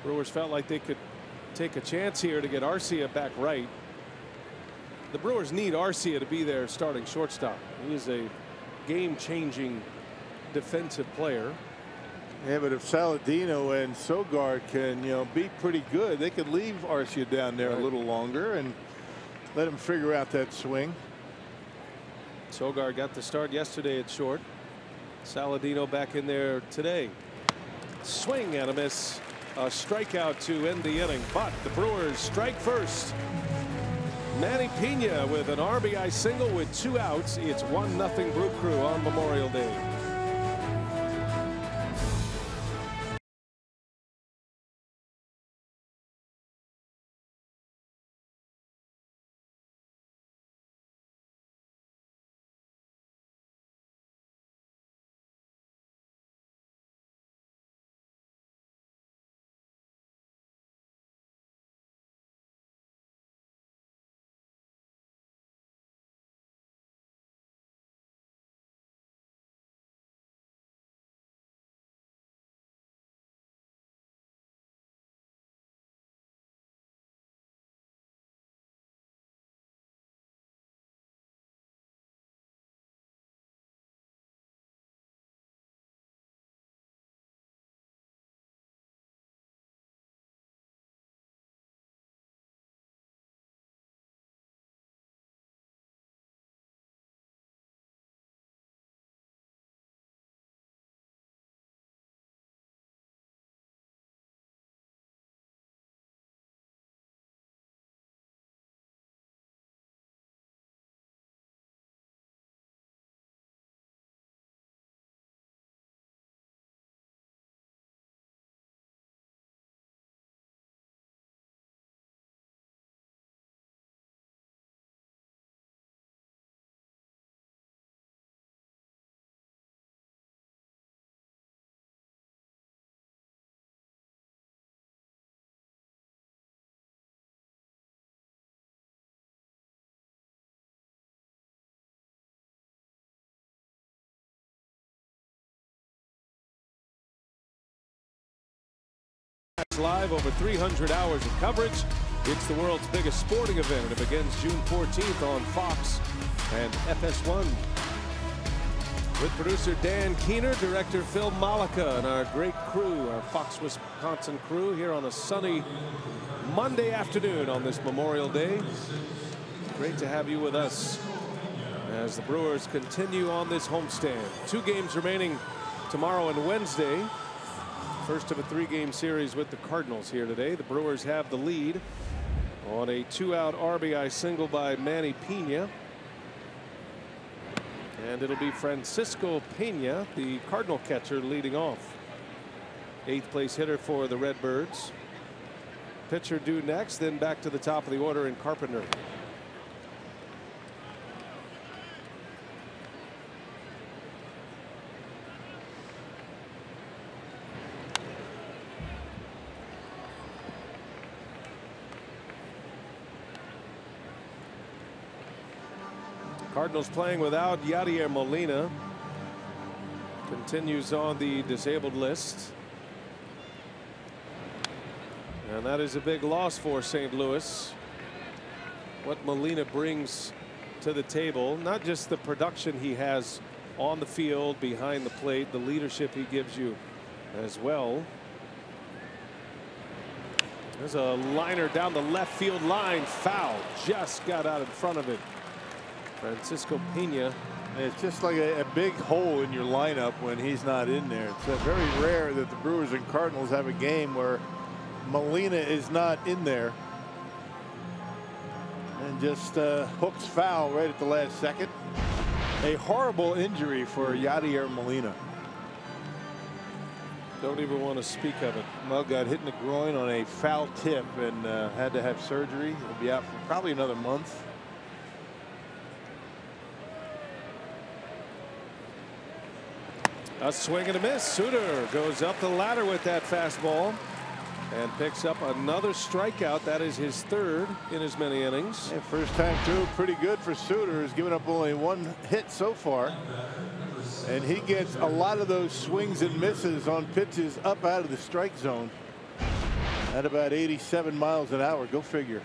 Brewers felt like they could take a chance here to get Arcia back right. The Brewers need Arcia to be their starting shortstop. He is a game-changing defensive player. Yeah, but if Saladino and Sogard can, be pretty good, they could leave Arcia down there a little longer and let him figure out that swing. Sogard got the start yesterday at short. Saladino back in there today. Swing and a miss. A strikeout to end the inning, but the Brewers strike first. Manny Pena with an RBI single with 2 outs. It's 1-0 Brew Crew on Memorial Day. Live, over 300 hours of coverage. It's the world's biggest sporting event. It begins June 14th on Fox and FS1. With producer Dan Keener, director Phil Malika, and our great crew, our Fox Wisconsin crew, here on a sunny Monday afternoon on this Memorial Day. Great to have you with us as the Brewers continue on this homestand. 2 games remaining tomorrow and Wednesday. First of a 3-game series with the Cardinals here today. The Brewers have the lead on a 2-out RBI single by Manny Pena. And it'll be Francisco Pena, the Cardinal catcher, leading off. 8th place hitter for the Redbirds. Pitcher due next, then back to the top of the order in Carpenter. Cardinals playing without Yadier Molina. Continues on the disabled list. And that is a big loss for St. Louis. What Molina brings to the table, not just the production he has on the field, behind the plate, the leadership he gives you as well. There's a liner down the left field line, foul, just got out in front of it. Francisco Pena. It's just like a big hole in your lineup when he's not in there. It's very rare that the Brewers and Cardinals have a game where Molina is not in there and just hooks foul right at the last second. A horrible injury for Yadier Molina. Don't even want to speak of it. Well, got hit in the groin on a foul tip and had to have surgery. He'll be out for probably another month. A swing and a miss. Suter goes up the ladder with that fastball and picks up another strikeout. That is his 3rd in as many innings. Yeah, first time through, pretty good for Suter. He's given up only 1 hit so far. And he gets a lot of those swings and misses on pitches up out of the strike zone at about 87 miles an hour. Go figure.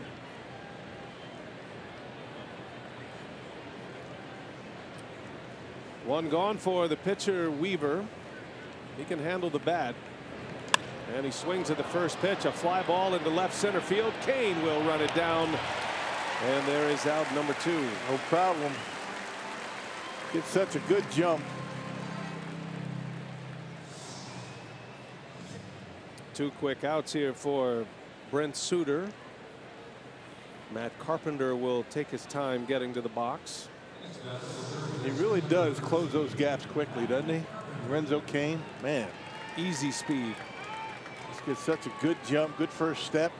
One gone for the pitcher Weaver. He can handle the bat. And he swings at the first pitch. A fly ball into left center field. Kane will run it down. And there is out number 2. No problem. Gets such a good jump. 2 quick outs here for Brent Suter. Matt Carpenter will take his time getting to the box. He really does close those gaps quickly, doesn't he? Lorenzo Cain, man. Easy speed. Just gets such a good jump, good first step.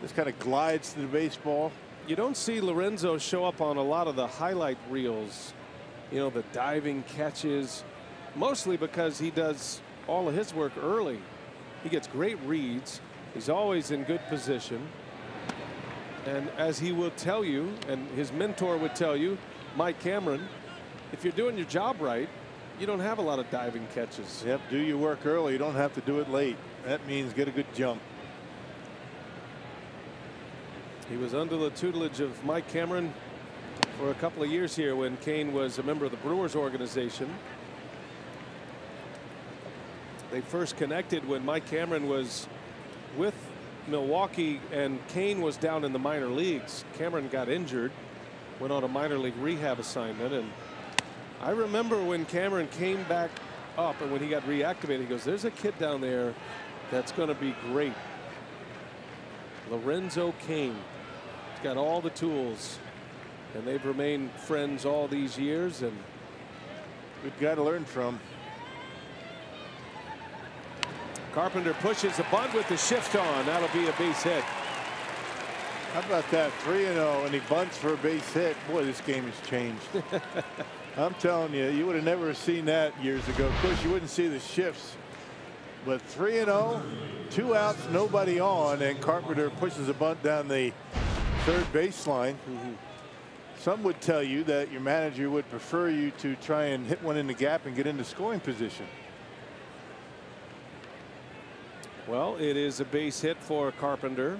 Just kind of glides to the baseball. You don't see Lorenzo show up on a lot of the highlight reels. You know, the diving catches, mostly because he does all of his work early. He gets great reads. He's always in good position. And as he will tell you, and his mentor would tell you, Mike Cameron, if you're doing your job right, you don't have a lot of diving catches. Yep, do your work early. You don't have to do it late. That means get a good jump. He was under the tutelage of Mike Cameron for a couple of years here when Kane was a member of the Brewers organization. They first connected when Mike Cameron was with Milwaukee and Kane was down in the minor leagues. Cameron got injured, went on a minor league rehab assignment, and I remember when Cameron came back up and when he got reactivated, he goes, there's a kid down there that's going to be great. Lorenzo Cain. He's got all the tools, and they've remained friends all these years, and good guy to learn from. Carpenter pushes a bunt with the shift on. That'll be a base hit. How about that? 3-0 and he bunts for a base hit. Boy, this game has changed. I'm telling you, you would have never seen that years ago. Of course, you wouldn't see the shifts. But 3-0, 2 outs, nobody on, and Carpenter pushes a bunt down the third baseline. Some would tell you that your manager would prefer you to try and hit one in the gap and get into scoring position. Well, it is a base hit for Carpenter,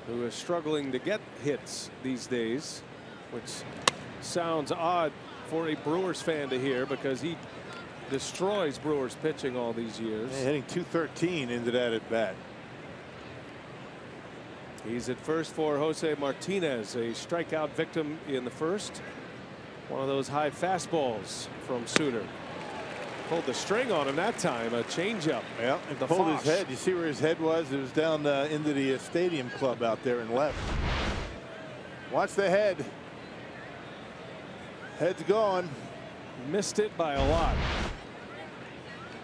who is struggling to get hits these days, which sounds odd for a Brewers fan to hear because he destroys Brewers pitching all these years. Yeah, hitting .213 into that at bat. He's at first for Jose Martinez, a strikeout victim in the first. One of those high fastballs from Suter. Pulled the string on him that time. A changeup. Yeah, and pulled his head. You see where his head was? It was down into the stadium club out there and left. Watch the head. Head's gone. Missed it by a lot.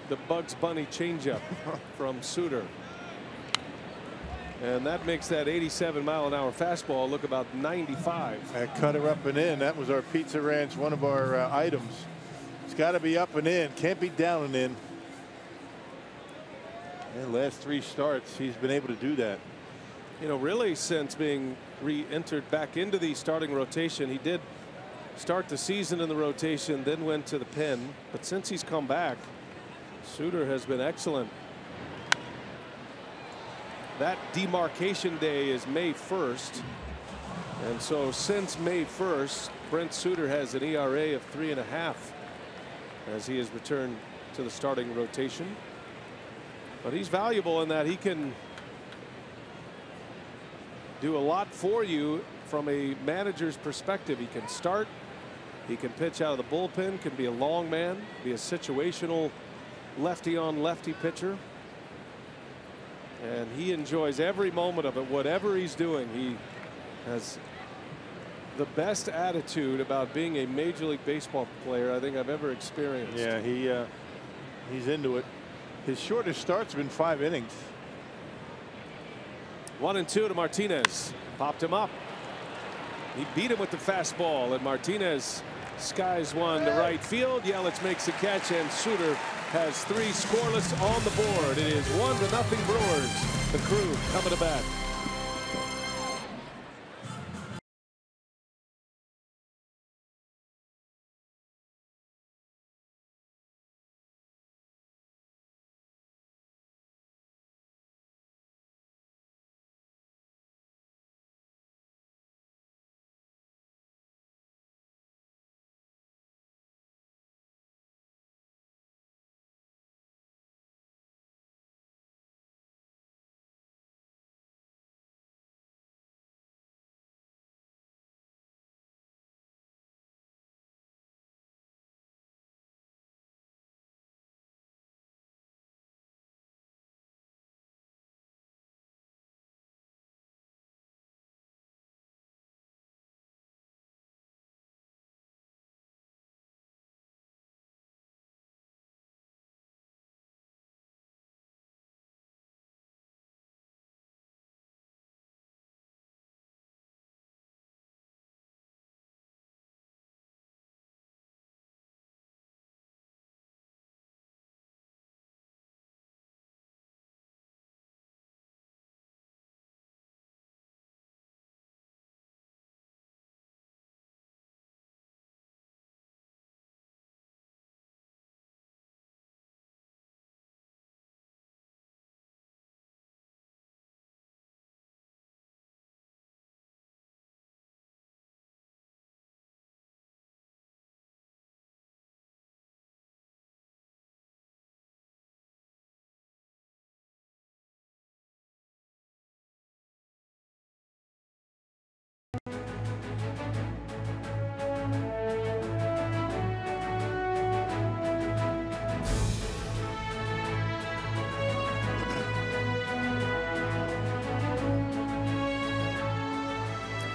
The Bugs Bunny changeup from Suter. And that makes that 87-mile-an-hour fastball look about 95. That cutter up and in. That was our Pizza Ranch, one of our items. It's got to be up and in. Can't be down and in. And last 3 starts, he's been able to do that. You know, really, since being re-entered back into the starting rotation, he did start the season in the rotation, then went to the pen. But since he's come back, Suter has been excellent. That demarcation day is May 1st. And so since May 1st, Brent Suter has an ERA of 3.5 as he has returned to the starting rotation. But he's valuable in that he can do a lot for you from a manager's perspective. He can start, he can pitch out of the bullpen, can be a long man, be a situational lefty on lefty pitcher. And he enjoys every moment of it. Whatever he's doing, he has the best attitude about being a Major League Baseball player I think I've ever experienced. Yeah, he's into it. His shortest starts have been 5 innings. 1-2 to Martinez. Popped him up. He beat him with the fastball, and Martinez skies one to right field. Yelich makes the catch, and Suter has 3 scoreless on the board. It is 1-0 Brewers. The Crew coming to bat.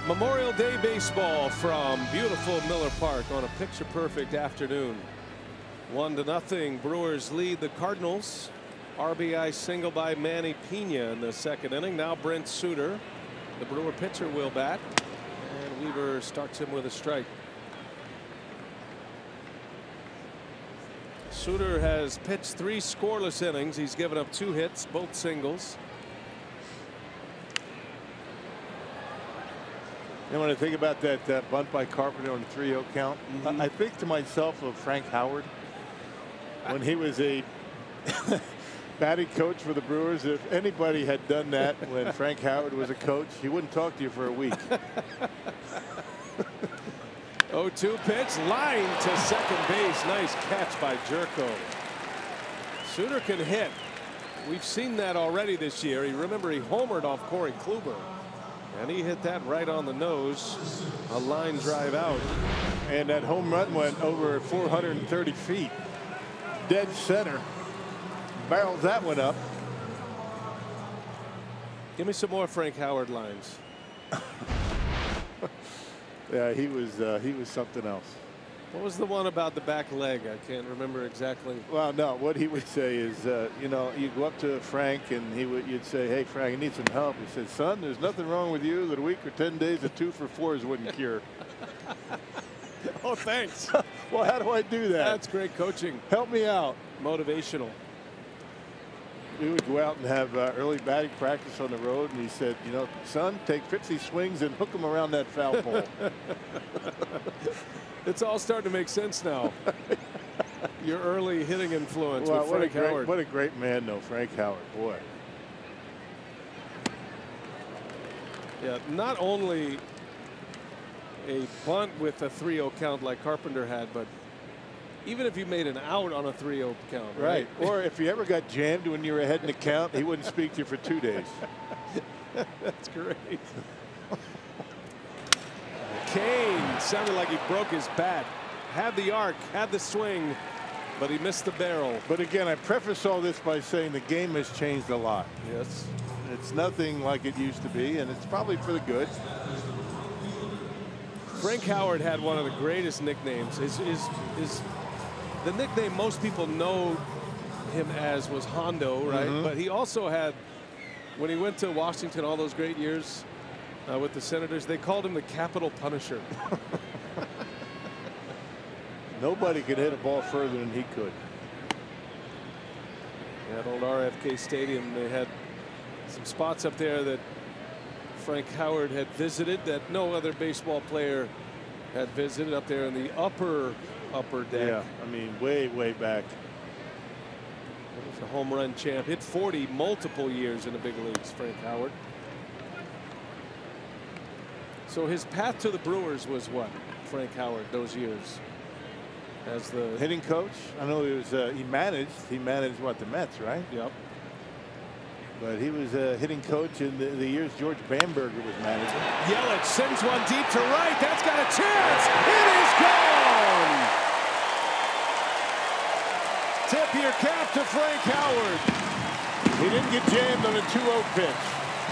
Memorial Day baseball from beautiful Miller Park on a picture-perfect afternoon. 1-0. Brewers lead the Cardinals. RBI single by Manny Pena in the second inning. Now Brent Suter, the Brewer pitcher, will bat, and Weaver starts him with a strike. Suter has pitched 3 scoreless innings. He's given up 2 hits, both singles. You know, when I think about that bunt by Carpenter on the 3-0 count, I think to myself of Frank Howard when he was a batting coach for the Brewers. If anybody had done that when Frank Howard was a coach, he wouldn't talk to you for a week. 0-2 pitch, line to second base. Nice catch by Jerko. Suter can hit. We've seen that already this year. Remember, he homered off Corey Kluber, and he hit that right on the nose. A line drive out. And that home run went over 430 feet. Dead center. Barrels that one up. Give me some more Frank Howard lines. Yeah, he was something else. What was the one about the back leg? I can't remember exactly. Well, no, what he would say is, you know, you go up to Frank and you'd say, hey, Frank, I need some help. He said, son, there's nothing wrong with you that a week or 10 days of 2 for 4s wouldn't cure. Oh, thanks. Well, how do I do that? That's great coaching. Help me out. Motivational. We would go out and have early batting practice on the road, and he said, you know, son, take 50 swings and hook them around that foul pole. It's all starting to make sense now. Your early hitting influence with Frank Howard. What a great man, though, Frank Howard. Boy. Yeah, not only a bunt with a 3-0 count like Carpenter had, but even if you made an out on a 3-0 count. Right. Or if you ever got jammed when you were ahead in the count, he wouldn't speak to you for 2 days. That's great. Kane sounded like he broke his bat. Had the arc, had the swing, but he missed the barrel. But again, I preface all this by saying the game has changed a lot. Yes. It's nothing like it used to be, and it's probably for the good. Frank Howard had one of the greatest nicknames. The nickname most people know him as was Hondo, right? Mm-hmm. But he also had, when he went to Washington all those great years with the Senators, they called him the Capital Punisher. Nobody could hit a ball further than he could. At old RFK Stadium, they had some spots up there that Frank Howard had visited that no other baseball player had visited, up there in the upper deck. Yeah, I mean, way back. He was a home run champ. Hit 40 multiple years in the big leagues, Frank Howard. So his path to the Brewers was what, Frank Howard, those years? As the hitting coach? I know he was. He managed what, the Mets, right? Yep. But he was a hitting coach in the years George Bamberger was manager. Yelich sends one deep to right. That's got a chance. It is gone. Tip your cap to Frank Howard. He didn't get jammed on a 2-0 pitch.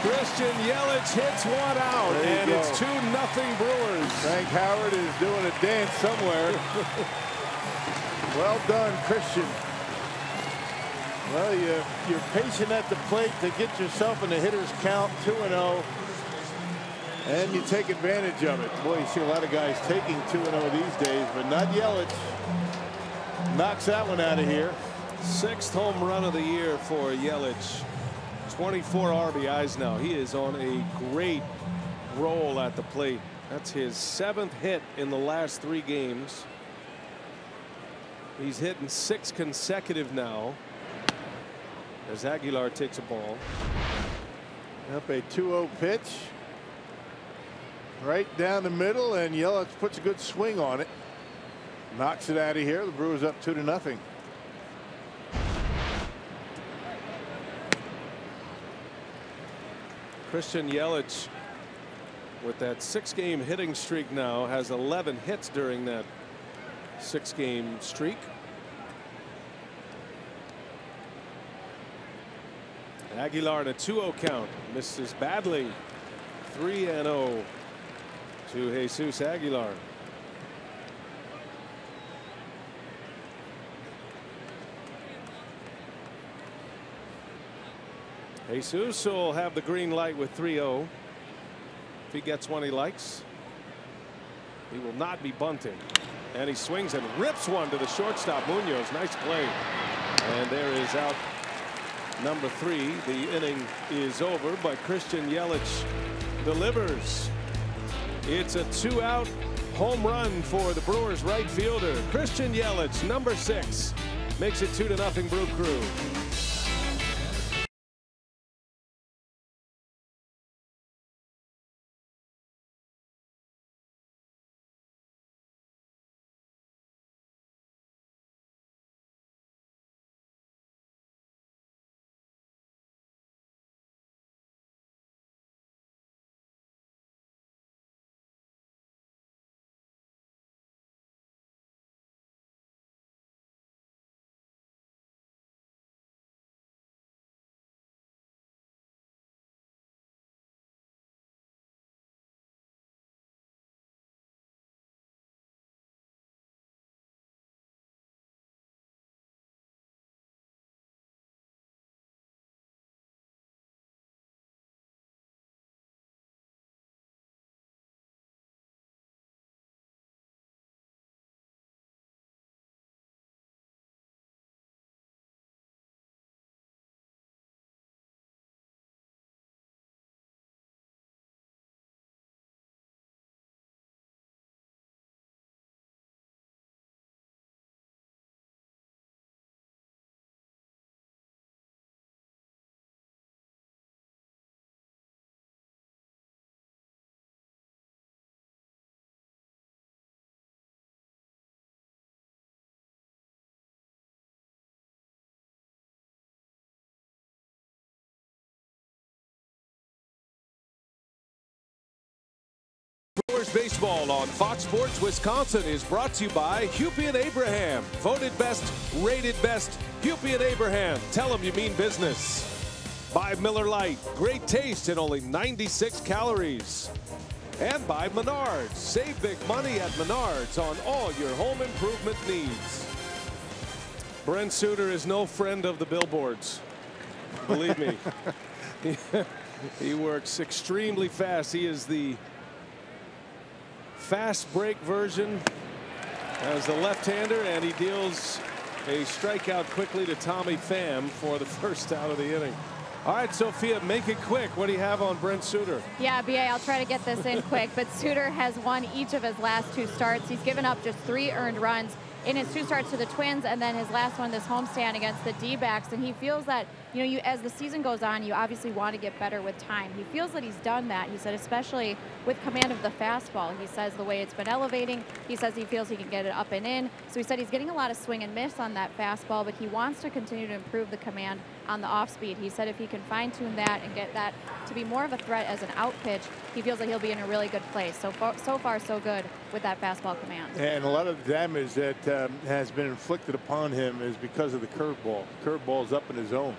Christian Yelich hits one out, and it's 2-0 Brewers. Frank Howard is doing a dance somewhere. Well done, Christian. Well, you're patient at the plate to get yourself in the hitter's count, 2-0, and you take advantage of it. Boy, you see a lot of guys taking 2-0 these days, but not Yelich. Knocks that one out of here. 6th home run of the year for Yelich. 24 RBIs now. He is on a great roll at the plate. That's his 7th hit in the last 3 games. He's hitting 6 consecutive now. As Aguilar takes a ball. Up a 2-0 pitch. Right down the middle, and Yelich puts a good swing on it. Knocks it out of here. The Brewers up 2-0. Christian Yelich, with that 6-game hitting streak now, has 11 hits during that 6-game streak. Aguilar in a 2-0 count, misses badly. 3-0 to Jesus Aguilar. Jesus will have the green light with 3-0. If he gets one he likes, he will not be bunting. And he swings and rips one to the shortstop, Munoz. Nice play. And there is out number 3. The inning is over, but Christian Yelich delivers. It's a 2-out home run for the Brewers right fielder. Christian Yelich, number 6, makes it 2-0 Brew Crew. Sooners baseball on Fox Sports Wisconsin is brought to you by Hupy and Abraham. Voted best, rated best, Hupy and Abraham. Tell them you mean business. By Miller Lite, great taste and only 96 calories. And by Menards, save big money at Menards on all your home improvement needs. Brent Suter is no friend of the billboards. Believe me. He works extremely fast. He is the fast break version as the left-hander, and he deals a strikeout quickly to Tommy Pham for the first out of the inning. All right, Sophia, make it quick. What do you have on Brent Suter? Yeah, BA, I'll try to get this in quick, but Suter has won each of his last 2 starts. He's given up just 3 earned runs in his 2 starts to the Twins, and then his last one, this homestand against the D-backs. And he feels that, you know, as the season goes on, you obviously want to get better with time. He feels that he's done that. He said, especially with command of the fastball. He says the way it's been elevating, he says he feels he can get it up and in. So he said he's getting a lot of swing and miss on that fastball, but he wants to continue to improve the command on the off speed. He said if he can fine-tune that and get that to be more of a threat as an out pitch, he feels like he'll be in a really good place. So far, so good with that fastball command. And a lot of the damage that has been inflicted upon him is because of the curveball. Curveball's up in his zone.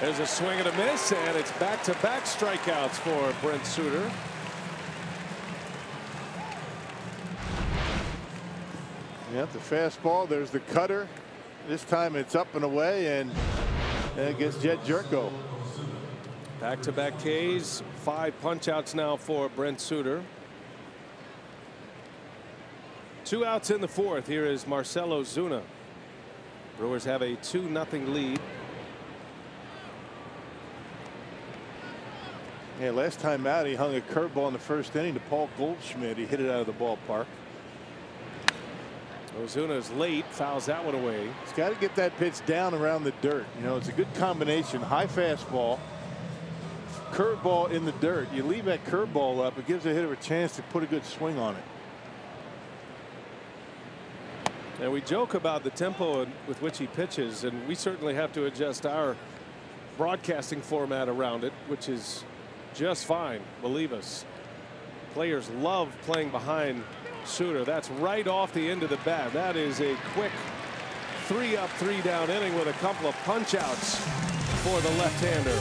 There's a swing and a miss, and it's back-to-back strikeouts for Brent Suter. Yep, the fastball. There's the cutter. This time it's up and away, and it gets Jet Jerko. Back-to-back Ks, 5 punch-outs now for Brent Suter. 2 outs in the 4th. Here is Marcelo Zuna. Brewers have a 2-0 lead. Yeah, last time out he hung a curveball in the 1st inning to Paul Goldschmidt. He hit it out of the ballpark. Ozuna's late, fouls that one away. He's got to get that pitch down around the dirt. You know, it's a good combination. High fastball, curveball in the dirt. You leave that curveball up, it gives a hitter a chance to put a good swing on it. And we joke about the tempo with which he pitches, and we certainly have to adjust our broadcasting format around it, which is just fine, believe us. Players love playing behind Suter. That's right off the end of the bat. That is a quick 3-up, 3-down inning with a couple of punch-outs for the left-hander.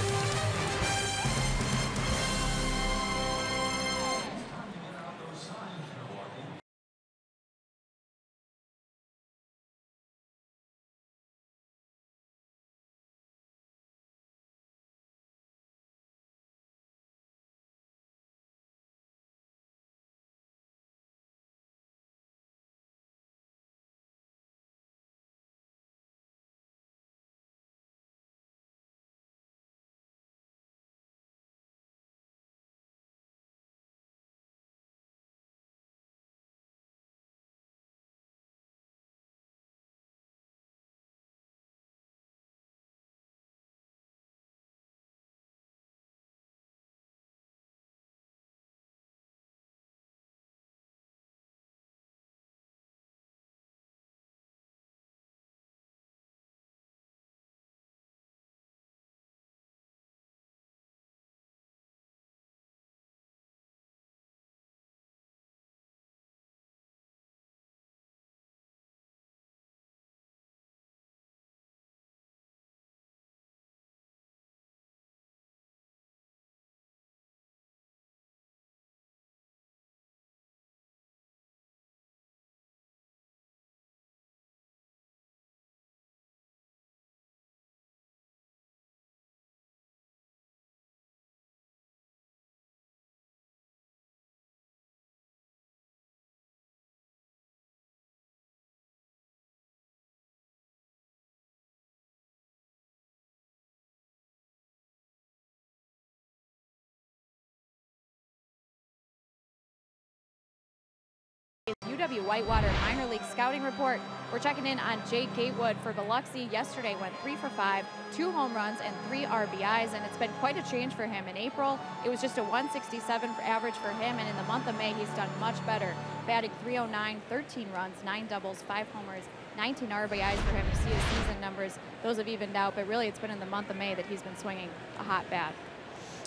UW Whitewater minor league scouting report. We're checking in on Jake Gatewood for Biloxi. Yesterday went 3 for 5, 2 home runs and 3 RBIs, and it's been quite a change for him. In April, it was just a 167 average for him, and in the month of May, he's done much better. Batting .309, 13 runs, 9 doubles, 5 homers, 19 RBIs for him. You see his season numbers; those have evened out, but really, it's been in the month of May that he's been swinging a hot bat.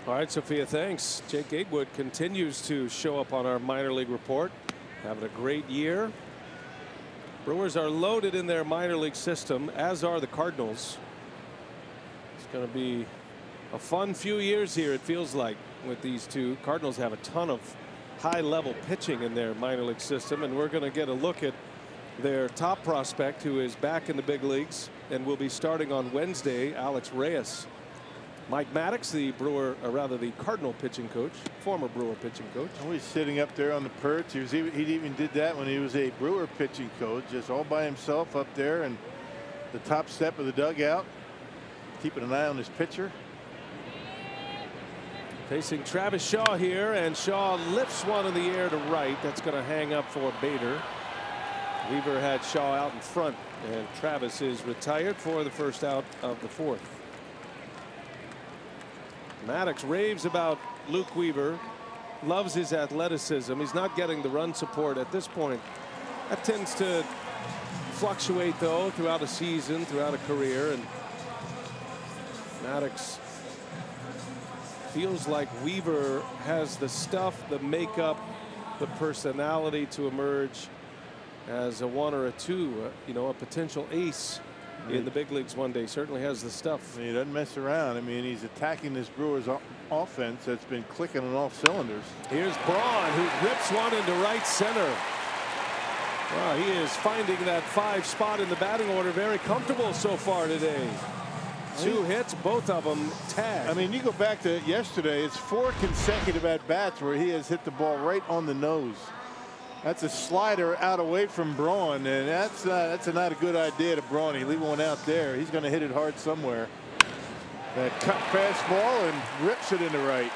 All right, Sophia, thanks. Jake Gatewood continues to show up on our minor league report, having a great year. Brewers are loaded in their minor league system, as are the Cardinals. It's going to be a fun few years here, it feels like, with these two. Cardinals have a ton of high-level pitching in their minor league system, and we're going to get a look at their top prospect, who is back in the big leagues and will be starting on Wednesday, Alex Reyes. Mike Maddox, the the Cardinal pitching coach, former Brewer pitching coach. Oh, he's sitting up there on the perch. He even did that when he was a Brewer pitching coach, just all by himself up there and the top step of the dugout, keeping an eye on his pitcher. Facing Travis Shaw here, and Shaw lifts one in the air to right. That's going to hang up for Bader. Weaver had Shaw out in front, and Travis is retired for the first out of the fourth. Maddox raves about Luke Weaver, loves his athleticism. He's not getting the run support at this point. That tends to fluctuate, though, throughout a season, throughout a career. And Maddox feels like Weaver has the stuff, the makeup, the personality to emerge as a 1 or a 2, you know, a potential ace in the big leagues one day. Certainly has the stuff. He doesn't mess around. I mean, he's attacking this Brewers offense that's been clicking on all cylinders. Here's Braun, who rips one into right center. Well, he is finding that 5 spot in the batting order very comfortable so far today. 2 hits, both of them tagged. I mean, you go back to yesterday, it's 4 consecutive at-bats where he has hit the ball right on the nose. That's a slider out away from Braun, and that's not a good idea to Braun. He leave one out there. He's going to hit it hard somewhere. That cut fastball and rips it into right.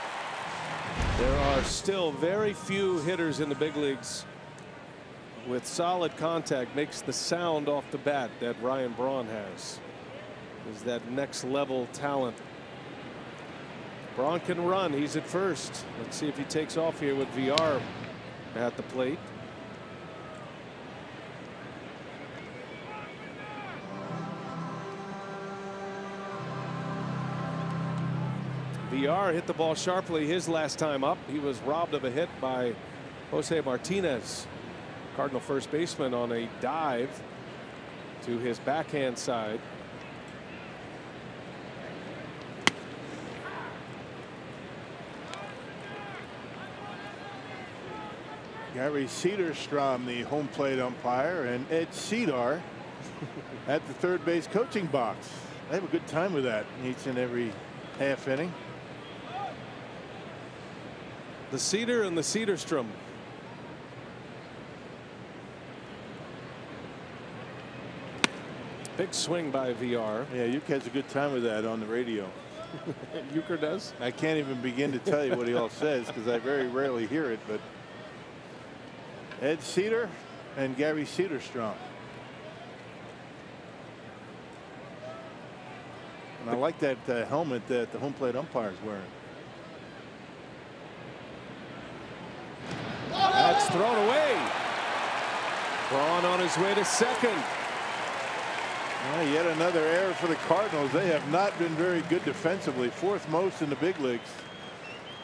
There are still very few hitters in the big leagues with solid contact, makes the sound off the bat that Ryan Braun has. Is that next level talent. Braun can run. He's at first. Let's see if he takes off here with VR at the plate. VR hit the ball sharply his last time up. He was robbed of a hit by Jose Martinez, Cardinal first baseman, on a dive to his backhand side. Gary Cederstrom, the home plate umpire, and Ed Cedar at the third base coaching box. They have a good time with that each and every half inning. The Cedar and the Cederstrom. Big swing by VR. Yeah, Uke has a good time with that on the radio. Euchre does? I can't even begin to tell you what he all says because I very rarely hear it, but Ed Cedar and Gary Cederstrom. And I like that helmet that the home plate umpire is wearing. That's thrown away. Braun on his way to second. Yet another error for the Cardinals. They have not been very good defensively. 4th most in the big leagues.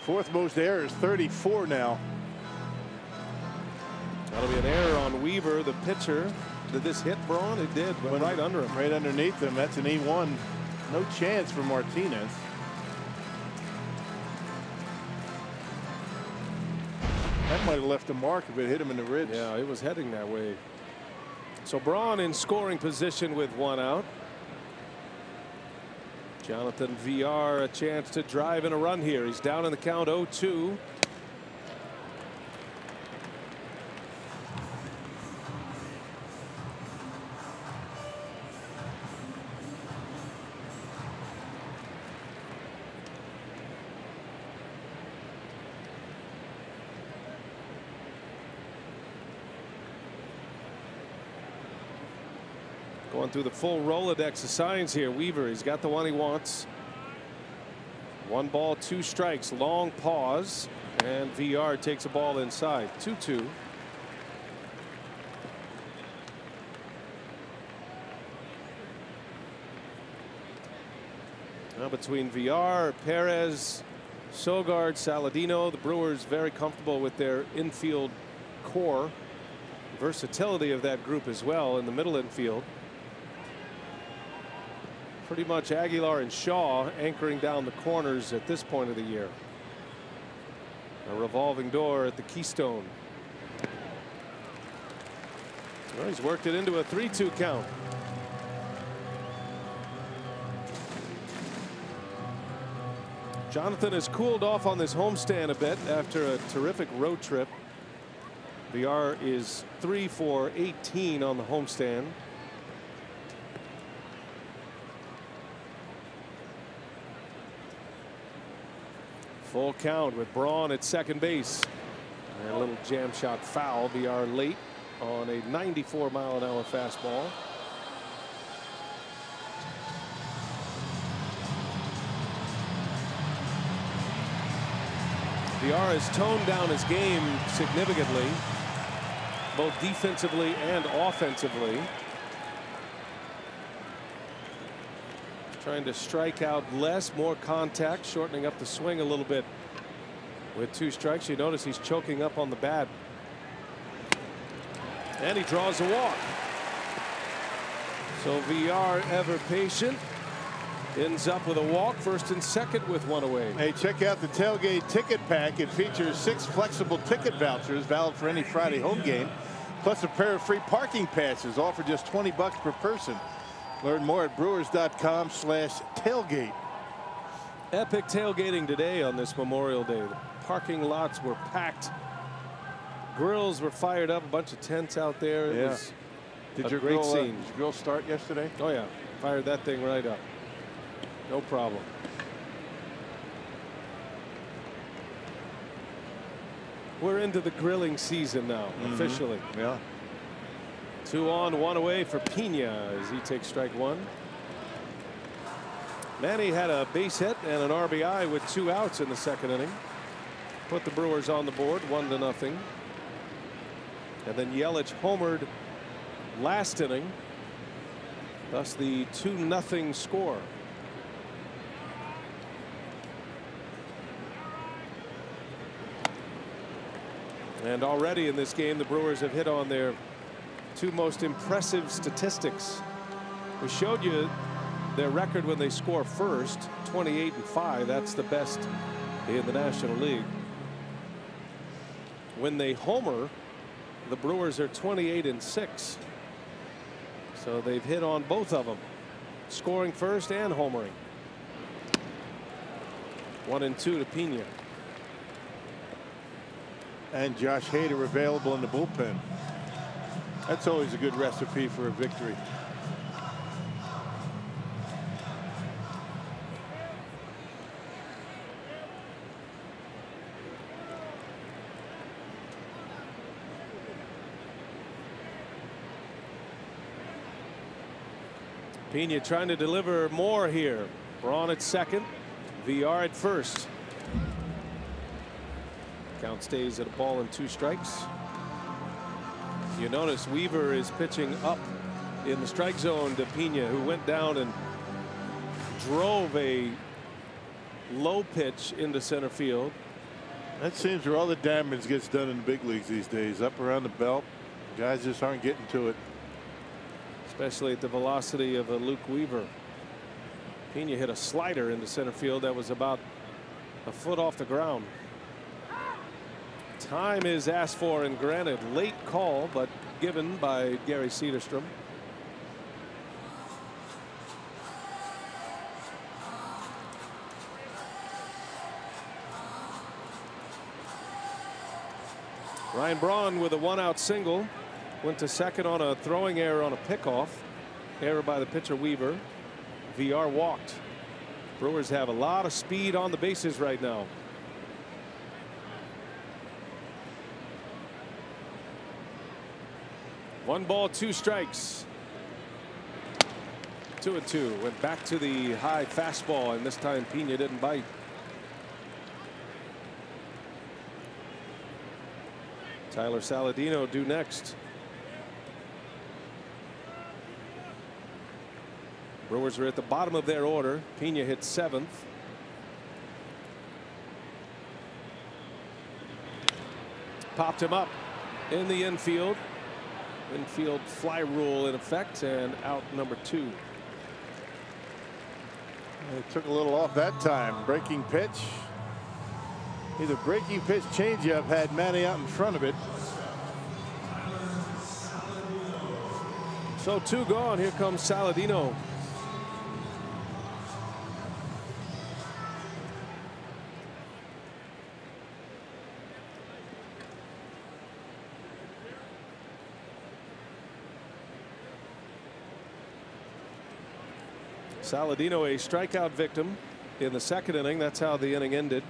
4th most errors, 34 now. That'll be an error on Weaver, the pitcher. Did this hit Braun? It did. Went right under him. Right underneath him. That's an E1. No chance for Martinez. That might have left a mark if it hit him in the ribs. Yeah, it was heading that way. So Braun in scoring position with 1 out. Jonathan VR a chance to drive in a run here. He's down in the count 0-2. Going through the full Rolodex of signs here. Weaver, he's got the one he wants. 1 ball, 2 strikes. Long pause, and VR takes a ball inside. 2-2. Now between VR, Perez, Sogard, Saladino. The Brewers very comfortable with their infield core. Versatility of that group as well in the middle infield. Pretty much Aguilar and Shaw anchoring down the corners at this point of the year. A revolving door at the Keystone. Well, he's worked it into a 3-2 count. Jonathan has cooled off on this homestand a bit after a terrific road trip. VR is 3 for 18 on the homestand. Full count with Braun at second base. And a little jam shot foul. VR late on a 94-mile-an-hour fastball. VR has toned down his game significantly, both defensively and offensively. Trying to strike out less, more contact, shortening up the swing a little bit. With 2 strikes, you notice he's choking up on the bat. And he draws a walk. So VR, ever patient, ends up with a walk, first and second with 1 away. Hey, check out the tailgate ticket pack. It features 6 flexible ticket vouchers valid for any Friday home game, plus a pair of free parking passes offered just $20 per person. Learn more at brewers.com/tailgate. Epic tailgating today on this Memorial Day. The parking lots were packed. Grills were fired up. A bunch of tents out there. It was Did a your great grill, scene. did your grill start yesterday? Oh yeah, fired that thing right up. No problem. We're into the grilling season now, officially. Yeah. 2 on, 1 away for Pena as he takes strike 1. Manny had a base hit and an RBI with 2 outs in the second inning. Put the Brewers on the board 1-0. And then Yelich homered last inning. Thus the 2-0 score. And already in this game, the Brewers have hit on their 2 most impressive statistics. We showed you their record when they score first, 28-5. That's the best in the National League. When they homer, the Brewers are 28-6. So they've hit on both of them, scoring first and homering. 1-2 to Pena. And Josh Hader available in the bullpen. That's always a good recipe for a victory. Pena trying to deliver more here. Braun at second, VR at first. Count stays at a ball and 2 strikes. You notice Weaver is pitching up in the strike zone to Pena, who went down and drove a low pitch into center field. That seems where all the damage gets done in the big leagues these days. Up around the belt, guys just aren't getting to it. Especially at the velocity of a Luke Weaver. Pena hit a slider into center field that was about a foot off the ground. Time is asked for and granted. Late call, but given by Gary Cederstrom. Ryan Braun with a 1-out single. Went to second on a throwing error on a pickoff. Error by the pitcher Weaver. VR walked. Brewers have a lot of speed on the bases right now. One ball, 2 strikes. 2-2. Went back to the high fastball, and this time Pena didn't bite. Tyler Saladino due next. Brewers are at the bottom of their order. Pena hit 7th. popped him up in the infield. Infield fly rule in effect, and out number 2. It took a little off that time. Breaking pitch. Either breaking pitch changeup had Manny out in front of it. So 2 gone. Here comes Saladino. Saladino, a strikeout victim in the 2nd inning. That's how the inning ended.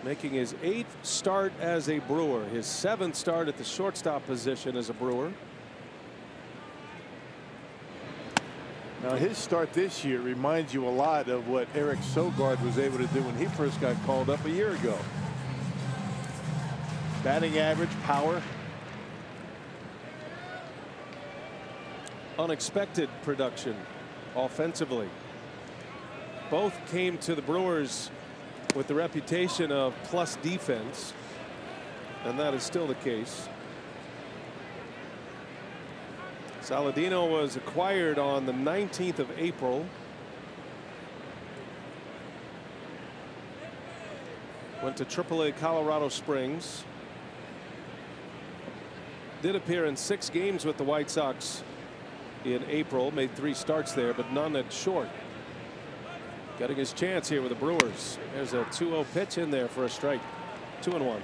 Making his 8th start as a Brewer, his 7th start at the shortstop position as a Brewer. Now his start this year reminds you a lot of what Eric Sogard was able to do when he first got called up a year ago. Batting average, power. Unexpected production offensively. Both came to the Brewers with the reputation of plus defense, and that is still the case. Saladino was acquired on the 19th of April. Went to AAA Colorado Springs. Did appear in 6 games with the White Sox in April. Made 3 starts there, but none at short. Getting his chance here with the Brewers. There's a 2-0 pitch in there for a strike. 2-1.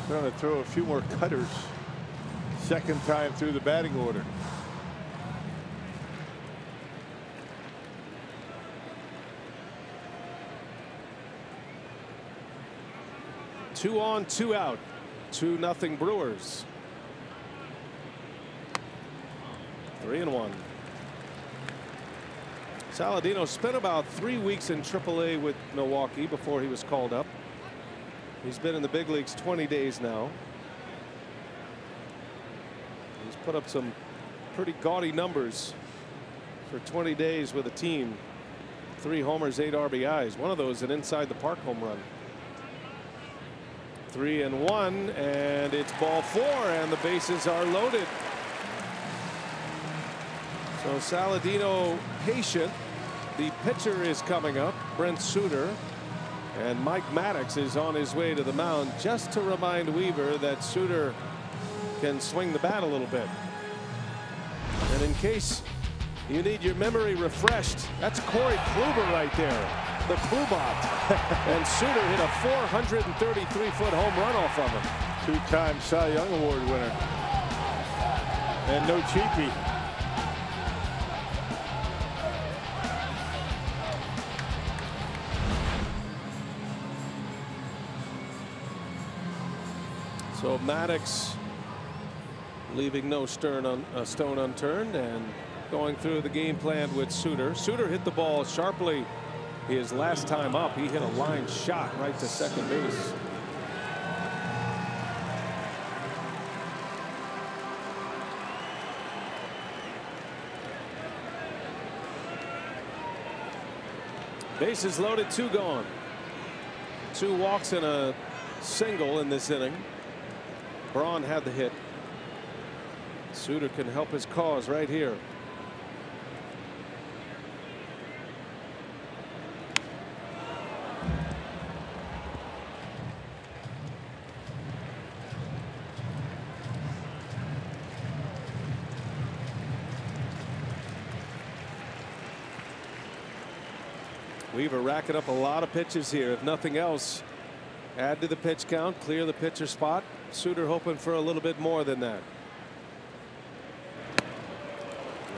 Trying to throw a few more cutters. 2nd time through the batting order. Two on, 2 out. 2-0 Brewers. 3-1. Saladino spent about 3 weeks in AAA with Milwaukee before he was called up. He's been in the big leagues 20 days now. He's put up some pretty gaudy numbers for 20 days with a team. 3 homers, 8 RBIs. One of those an inside the park home run. 3-1, and it's ball 4, and the bases are loaded. So Saladino patient. The pitcher is coming up, Brent Suter, and Mike Maddox is on his way to the mound, just to remind Weaver that Suter can swing the bat a little bit. And in case you need your memory refreshed, that's Corey Kluber right there, the Klubot. And Suter hit a 433-foot home run off of him. 2-time Cy Young Award winner. And no cheapie. So Maddox leaving no stone unturned and going through the game plan with Suter. Suter hit the ball sharply his last time up. He hit a line shot right to second base. Bases loaded, 2 gone. 2 walks and a single in this inning. Braun had the hit. Suter can help his cause right here. Weaver racking up a lot of pitches here. If nothing else, add to the pitch count, clear the pitcher spot. Suter hoping for a little bit more than that.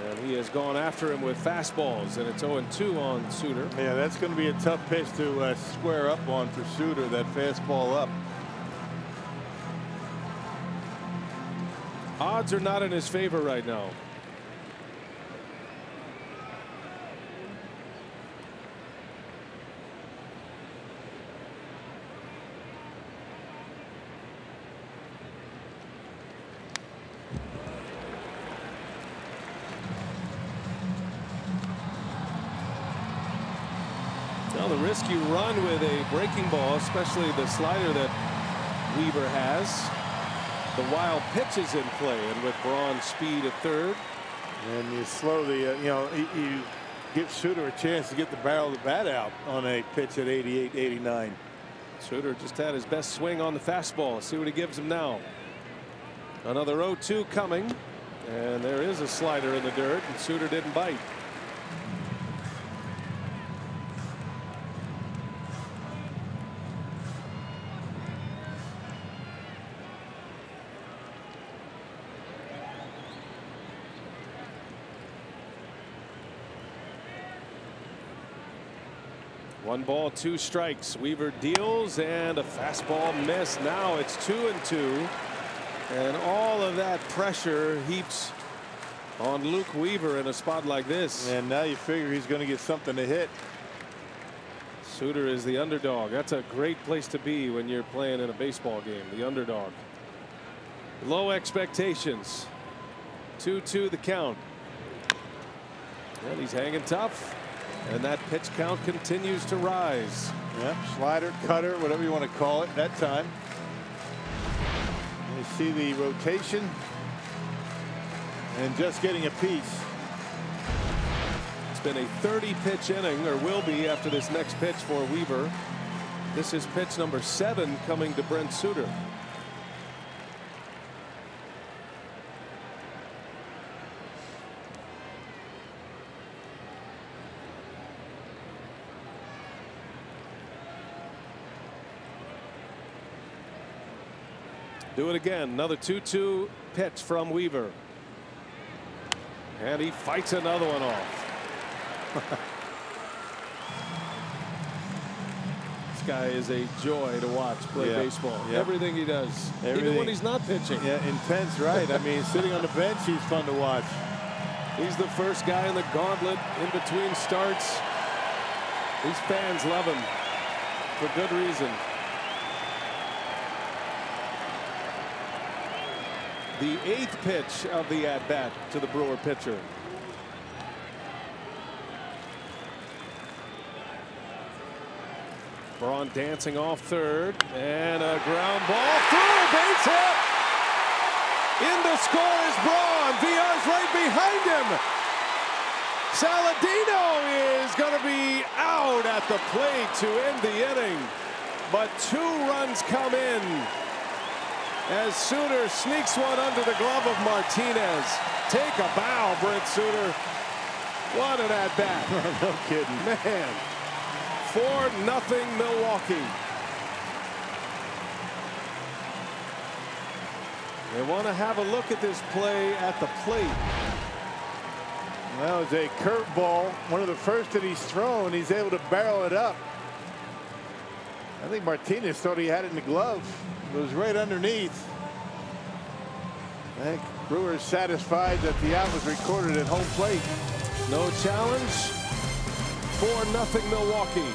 And he has gone after him with fastballs, and it's 0-2 on Suter. Yeah, that's going to be a tough pitch to square up on for Suter, that fastball up. Odds are not in his favor right now. Well, the risk you run with a breaking ball, especially the slider that Weaver has. The wild pitch is in play, and with Braun's speed at third. And you slow the, you give Suter a chance to get the barrel of the bat out on a pitch at 88, 89. Suter just had his best swing on the fastball. See what he gives him now. Another 0-2 coming, and there is a slider in the dirt, and Suter didn't bite. One ball, two strikes. Weaver deals, and a fastball miss. Now it's 2-2. And all of that pressure heaps on Luke Weaver in a spot like this. And now you figure he's going to get something to hit. Suter is the underdog. That's a great place to be when you're playing in a baseball game. The underdog. Low expectations. 2-2 the count. And he's hanging tough. And that pitch count continues to rise. Yep, slider, cutter, whatever you want to call it that time. You see the rotation and just getting a piece. It's been a 30-pitch inning, or will be after this next pitch for Weaver. This is pitch number 7 coming to Brent Suter. Do it again. Another 2-2 pitch from Weaver. And he fights another one off. This guy is a joy to watch play baseball. Yep. Everything he does. Even when he's not pitching. Yeah, intense, right? I mean, sitting on the bench, he's fun to watch. He's the first guy in the gauntlet in between starts. These fans love him for good reason. The 8th pitch of the at-bat to the Brewer pitcher. Braun dancing off third, and a ground ball through, base hit. In to score is Braun. VR's right behind him. Saladino is going to be out at the plate to end the inning, but 2 runs come in as Suter sneaks one under the glove of Martinez. Take a bow, Brent Suter. What an at-bat. No kidding. Man. 4-0 Milwaukee. They want to have a look at this play at the plate. That was a curveball, one of the first that he's thrown. He's able to barrel it up. I think Martinez thought he had it in the glove. It was right underneath. I think Brewer's satisfied that the out was recorded at home plate. No challenge. 4-0 Milwaukee.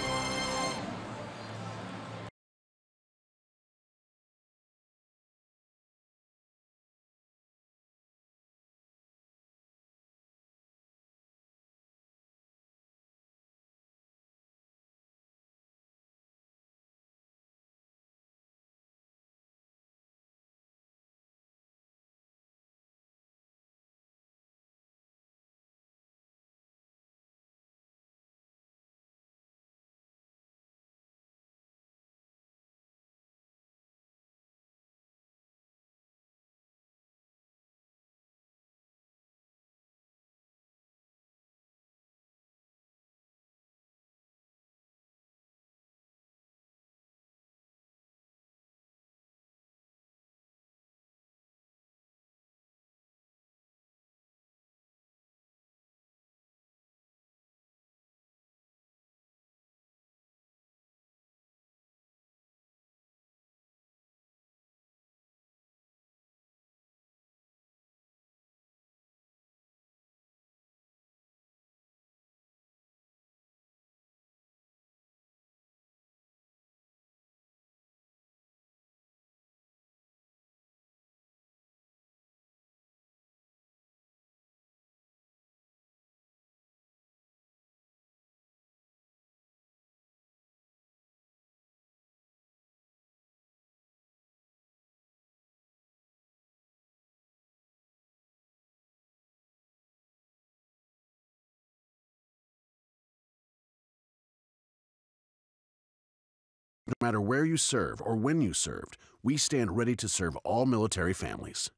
No matter where you serve or when you served, we stand ready to serve all military families.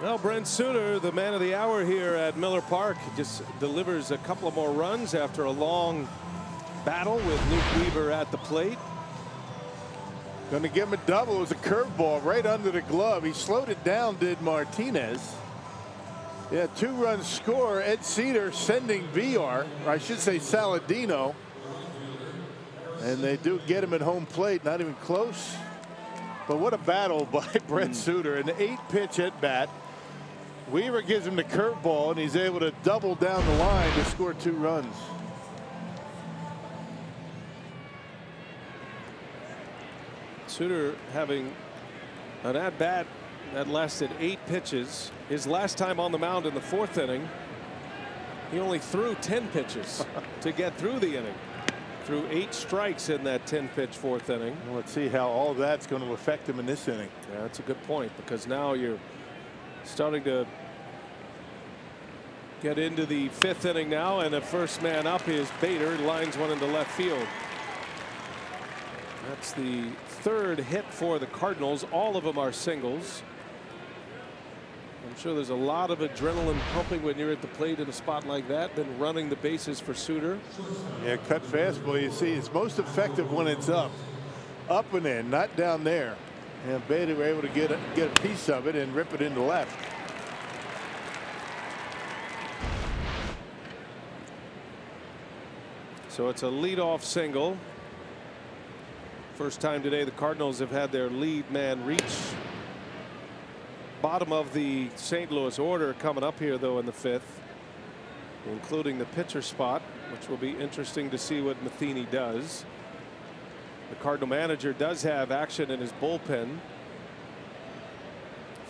Well, Brent Suter, the man of the hour here at Miller Park, just delivers a couple of more runs after a long battle with Luke Weaver at the plate. Going to give him a double. It was a curveball right under the glove. He slowed it down, did Martinez. Yeah, 2-run score. Ed Cedar sending VR, or I should say Saladino. And they do get him at home plate, not even close. But what a battle by Brent Suter. An 8-pitch at bat. Weaver gives him the curveball, and he's able to double down the line to score 2 runs. Suter having an at-bat that lasted 8 pitches. His last time on the mound in the 4th inning, he only threw 10 pitches to get through the inning. Threw 8 strikes in that 10-pitch 4th inning. Well, let's see how all that's going to affect him in this inning. Yeah, that's a good point, because now you're starting to get into the 5th inning now, and the first man up is Bader. Lines one into left field. That's the 3rd hit for the Cardinals. All of them are singles. I'm sure there's a lot of adrenaline pumping when you're at the plate in a spot like that, then running the bases for Suter. Yeah, cut fastball. You see, it's most effective when it's up and in, not down there. And Bader were able to get a piece of it and rip it into left. So it's a leadoff single. First time today the Cardinals have had their lead man reach. Bottom of the St. Louis order coming up here, though, in the 5th, including the pitcher spot, which will be interesting to see what Matheny does. The Cardinal manager does have action in his bullpen.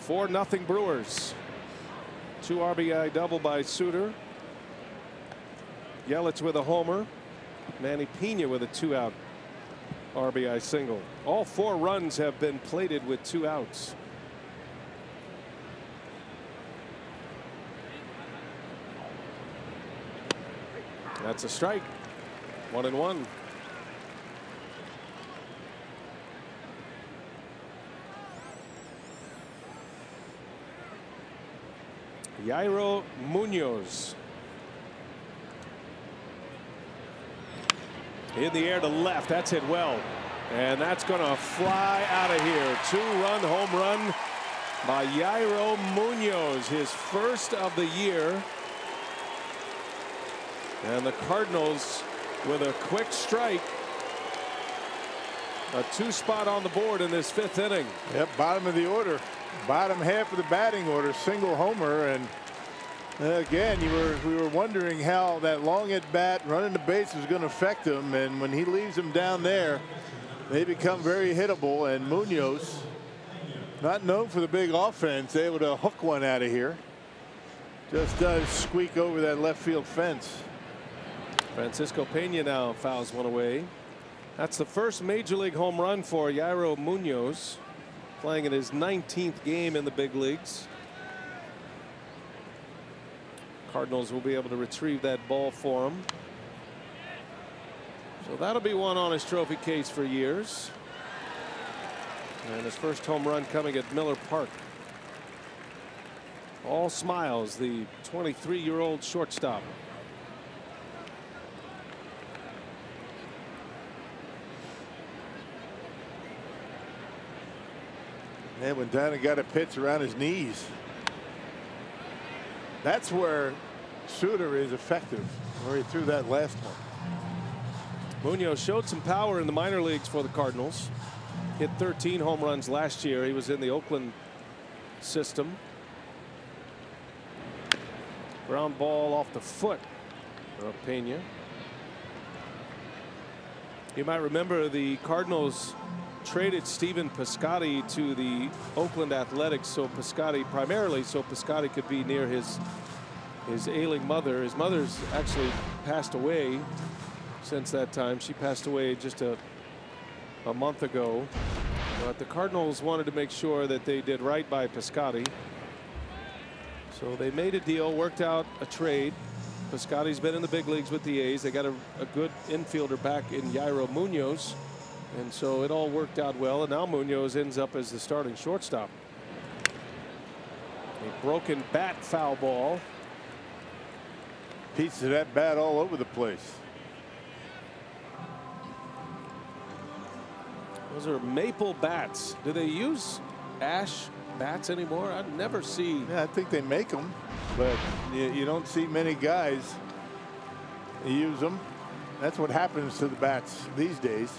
4-0 Brewers. 2 RBI double by Suter. Yelich with a homer. Manny Pena with a 2-out RBI single. All 4 runs have been plated with 2 outs. That's a strike. 1-1. Yairo Munoz. In the air to left. That's hit well. And that's going to fly out of here. 2-run home run by Yairo Munoz. His first of the year. And the Cardinals with a quick strike. A 2-spot on the board in this 5th inning. Yep, bottom of the order. Bottom half of the batting order. Single homer. And again, we were wondering how that long at bat running the base was going to affect him. And when he leaves them down there, they become very hittable. And Munoz, not known for the big offense, able to hook one out of here. Just does squeak over that left field fence. Francisco Pena now fouls one away. That's the first major league home run for Yairo Munoz, playing in his 19th game in the big leagues. Cardinals will be able to retrieve that ball for him. So that'll be one on his trophy case for years. And his first home run coming at Miller Park. All smiles, the 23-year-old shortstop. And when Dana got a pitch around his knees, that's where Suter is effective, where he threw that last one. Munoz showed some power in the minor leagues for the Cardinals. Hit 13 home runs last year. He was in the Oakland system. Ground ball off the foot of Pena. You might remember the Cardinals traded Stephen Piscotty to the Oakland Athletics, so Piscotty could be near his ailing mother. His mother's actually passed away since that time. She passed away just a month ago. But the Cardinals wanted to make sure that they did right by Piscotty. So they made a deal, worked out a trade. Piscotty's been in the big leagues with the A's. They got a good infielder back in Yairo Munoz, and so it all worked out well. And now Munoz ends up as the starting shortstop. A broken bat foul ball. Pieces of that bat all over the place. Those are maple bats. Do they use ash bats anymore? I never see. Yeah, I think they make them, but you don't see many guys use them. That's what happens to the bats these days.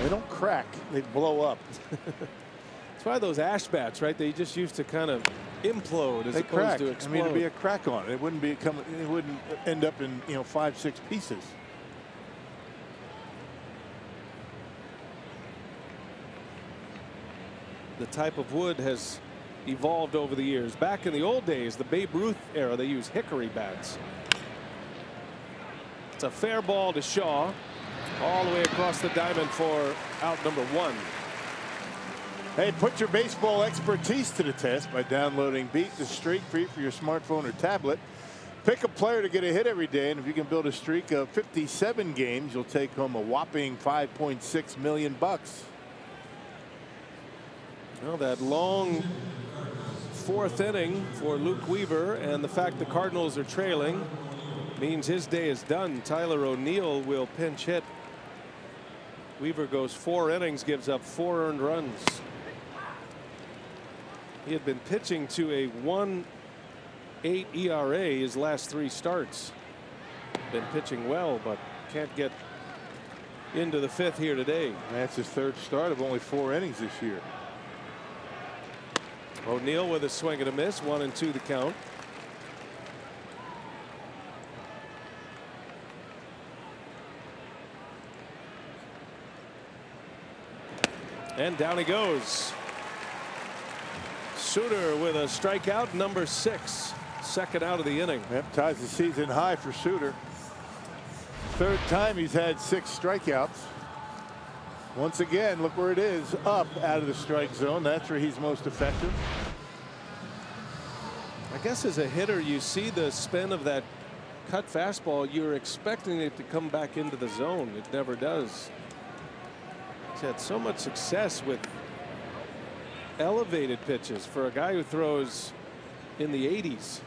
They don't crack, they blow up. That's why those ash bats, right? They just used to kind of implode as They opposed crack. to I explode. mean, it'd be a crack on it. It wouldn't be coming. It wouldn't end up in 5-6 pieces. The type of wood has evolved over the years. Back in the old days, the Babe Ruth era, they used hickory bats. It's a fair ball to Shaw, all the way across the diamond for out number 1. Hey, put your baseball expertise to the test by downloading Beat the Streak free for your smartphone or tablet. Pick a player to get a hit every day, and if you can build a streak of 57 games, you'll take home a whopping $5.6 million. Well, that long 4th inning for Luke Weaver, and the fact the Cardinals are trailing means his day is done. Tyler O'Neill will pinch hit. Weaver goes 4 innings, gives up 4 earned runs. He had been pitching to a 1.8 ERA his last 3 starts. Been pitching well, but can't get into the 5th here today. That's his 3rd start of only 4 innings this year. O'Neill with a swing and a miss, 1-2 the count. And down he goes. Suter with a strikeout, number 6, 2nd out of the inning. Yep, ties the season high for Suter. 3rd time he's had 6 strikeouts. Once again, look where it is, up out of the strike zone. That's where he's most effective. I guess as a hitter, you see the spin of that cut fastball. You're expecting it to come back into the zone. It never does. He's had so much success with elevated pitches for a guy who throws in the 80s.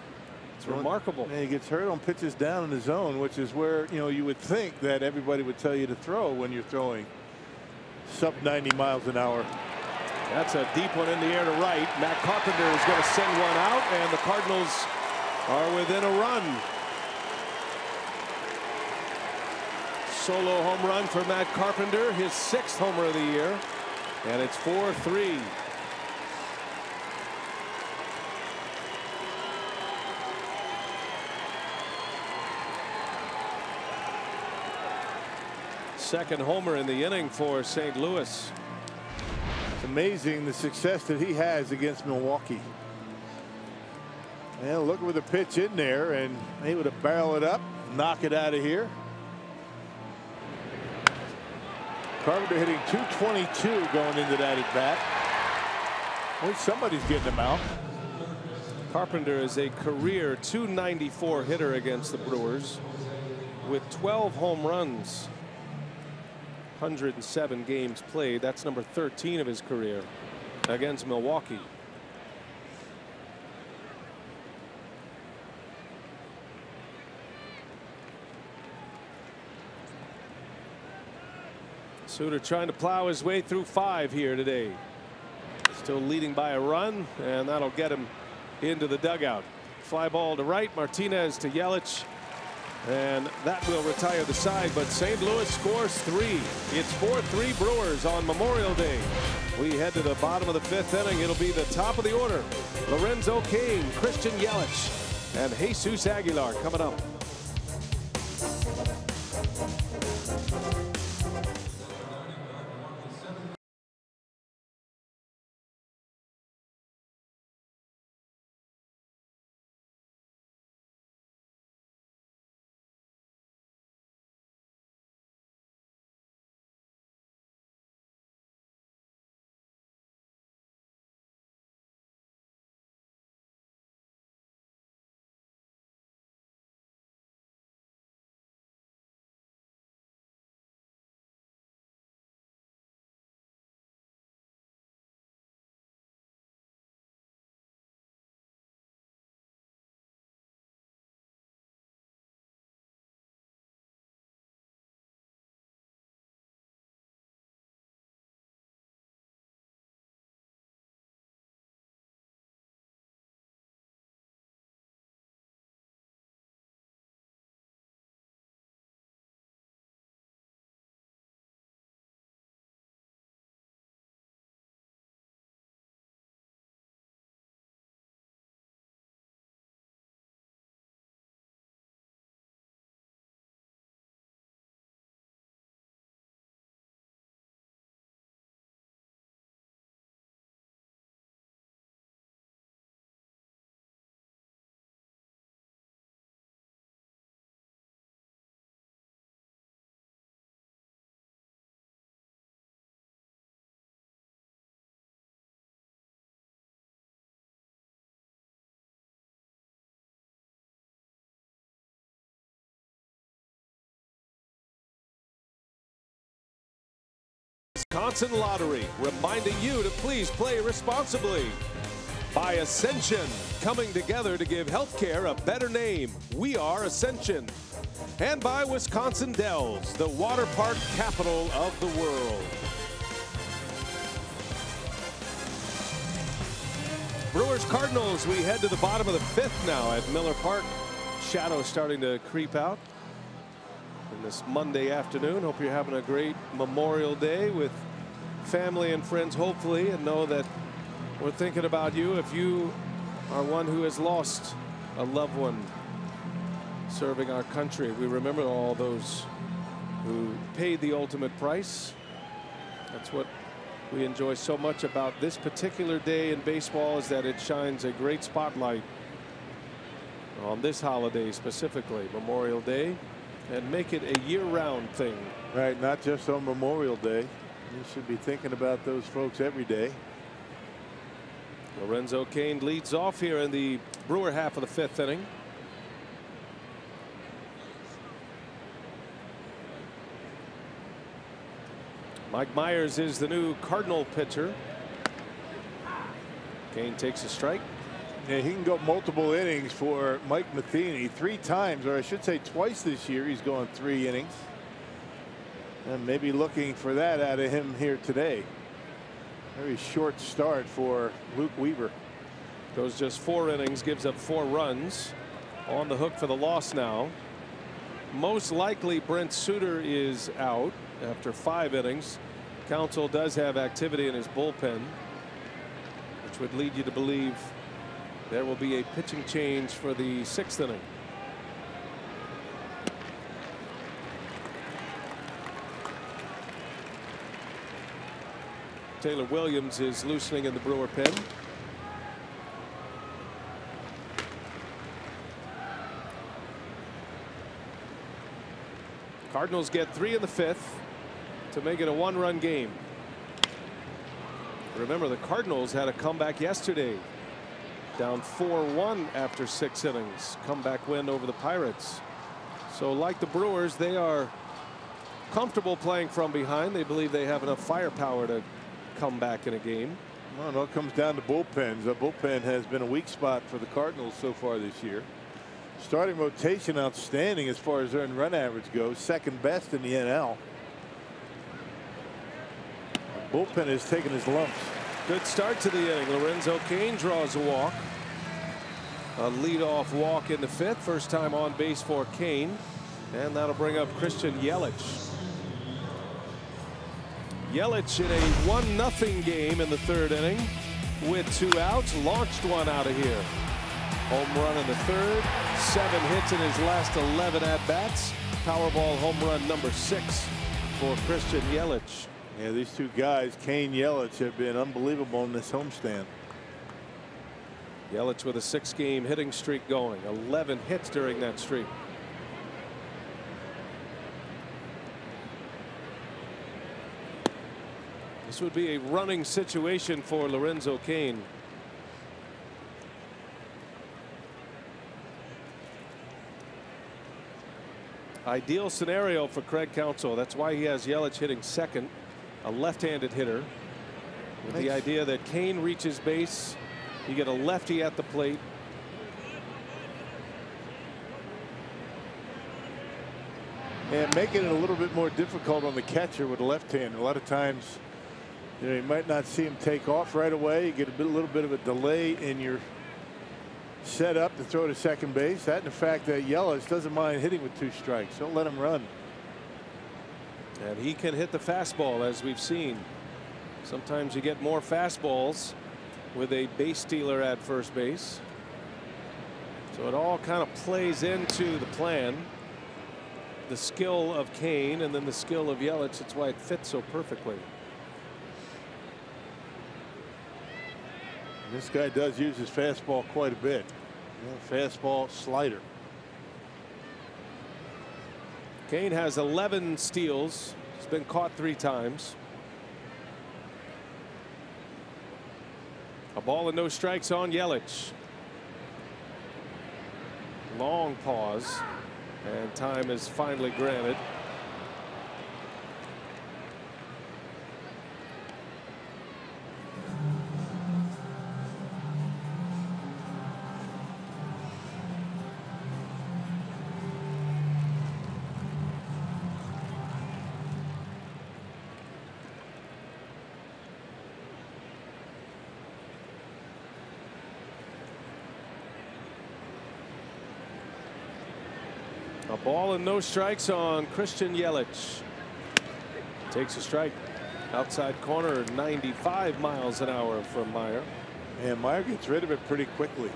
It's remarkable. And he gets hurt on pitches down in the zone, which is where you would think that everybody would tell you to throw when you're throwing sub 90 miles an hour. That's a deep one in the air to right. Matt Carpenter is going to send one out, and the Cardinals are within a run. Solo home run for Matt Carpenter, his 6th homer of the year, and it's 4-3. Second homer in the inning for St. Louis. It's amazing the success that he has against Milwaukee. And look with the pitch in there, and able to barrel it up, knock it out of here. Carpenter hitting .222 going into that at bat. Well, somebody's getting him out. Carpenter is a career .294 hitter against the Brewers with 12 home runs. 107 games played. That's number 13 of his career against Milwaukee. Suter trying to plow his way through 5 here today. Still leading by a run, and that'll get him into the dugout. Fly ball to right, Martinez to Yelich. And that will retire the side, but St. Louis scores 3. It's 4-3 Brewers on Memorial Day. We head to the bottom of the 5th inning. It'll be the top of the order. Lorenzo Cain, Christian Yelich, and Jesus Aguilar coming up. Wisconsin Lottery, reminding you to please play responsibly. By Ascension, coming together to give healthcare a better name. We are Ascension. And by Wisconsin Dells, the water park capital of the world. Brewers Cardinals, we head to the bottom of the 5th now at Miller Park. Shadows starting to creep out in this Monday afternoon. Hope you're having a great Memorial Day with family and friends, hopefully, and know that we're thinking about you if you are one who has lost a loved one serving our country. We remember all those who paid the ultimate price. That's what we enjoy so much about this particular day in baseball, is that it shines a great spotlight on this holiday, specifically Memorial Day, and make it a year-round thing. Right, not just on Memorial Day. You should be thinking about those folks every day. Lorenzo Cain leads off here in the Brewer half of the 5th inning. Mike Myers is the new Cardinal pitcher. Cain takes a strike. Yeah, he can go multiple innings for Mike Matheny. 3 times, or I should say twice this year, he's going 3 innings. And maybe looking for that out of him here today. Very short start for Luke Weaver. Goes just 4 innings, gives up 4 runs. On the hook for the loss now. Most likely Brent Suter is out after 5 innings. Counsell does have activity in his bullpen, which would lead you to believe there will be a pitching change for the 6th inning. Taylor Williams is loosening in the Brewer pen. Cardinals get 3 in the 5th to make it a 1-run game. Remember, the Cardinals had a comeback yesterday, down 4-1 after 6 innings. Comeback win over the Pirates. So like the Brewers, they are comfortable playing from behind. They believe they have enough firepower to come back in a game. Well, it all comes down to bullpens. The bullpen has been a weak spot for the Cardinals so far this year. Starting rotation outstanding as far as earned run average goes, 2nd best in the NL. The bullpen has taken his lumps. Good start to the inning. Lorenzo Cain draws a walk. A leadoff walk in the 5th. First time on base for Cain. And that'll bring up Christian Yelich. Yelich in a 1-0 game in the 3rd inning with 2 outs. Launched one out of here. Home run in the 3rd. 7 hits in his last 11 at-bats. Powerball home run number 6 for Christian Yelich. Yeah, these 2 guys, Cain, Yelich, have been unbelievable in this homestand. Yelich with a 6-game hitting streak going. 11 hits during that streak. This would be a running situation for Lorenzo Cain. Ideal scenario for Craig Counsell. That's why he has Yelich hitting 2nd, a left-handed hitter, with the idea that Cain reaches base, you get a lefty at the plate. And making it a little bit more difficult on the catcher with a left hand. A lot of times, you know, you might not see him take off right away. You get a little bit of a delay in your set up to throw to second base. That and the fact that Yelich doesn't mind hitting with 2 strikes. Don't let him run. And he can hit the fastball, as we've seen. Sometimes you get more fastballs with a base stealer at first base. So it all kind of plays into the plan. The skill of Cain and then the skill of Yelich. That's why it fits so perfectly. This guy does use his fastball quite a bit. You know, fastball, slider. Cain has 11 steals. He's been caught 3 times. A ball and no strikes on Yelich. Long pause, and time is finally granted. A ball and no strikes on Christian Yelich. Takes a strike. Outside corner, 95 miles an hour from Meyer. And Meyer gets rid of it pretty quickly.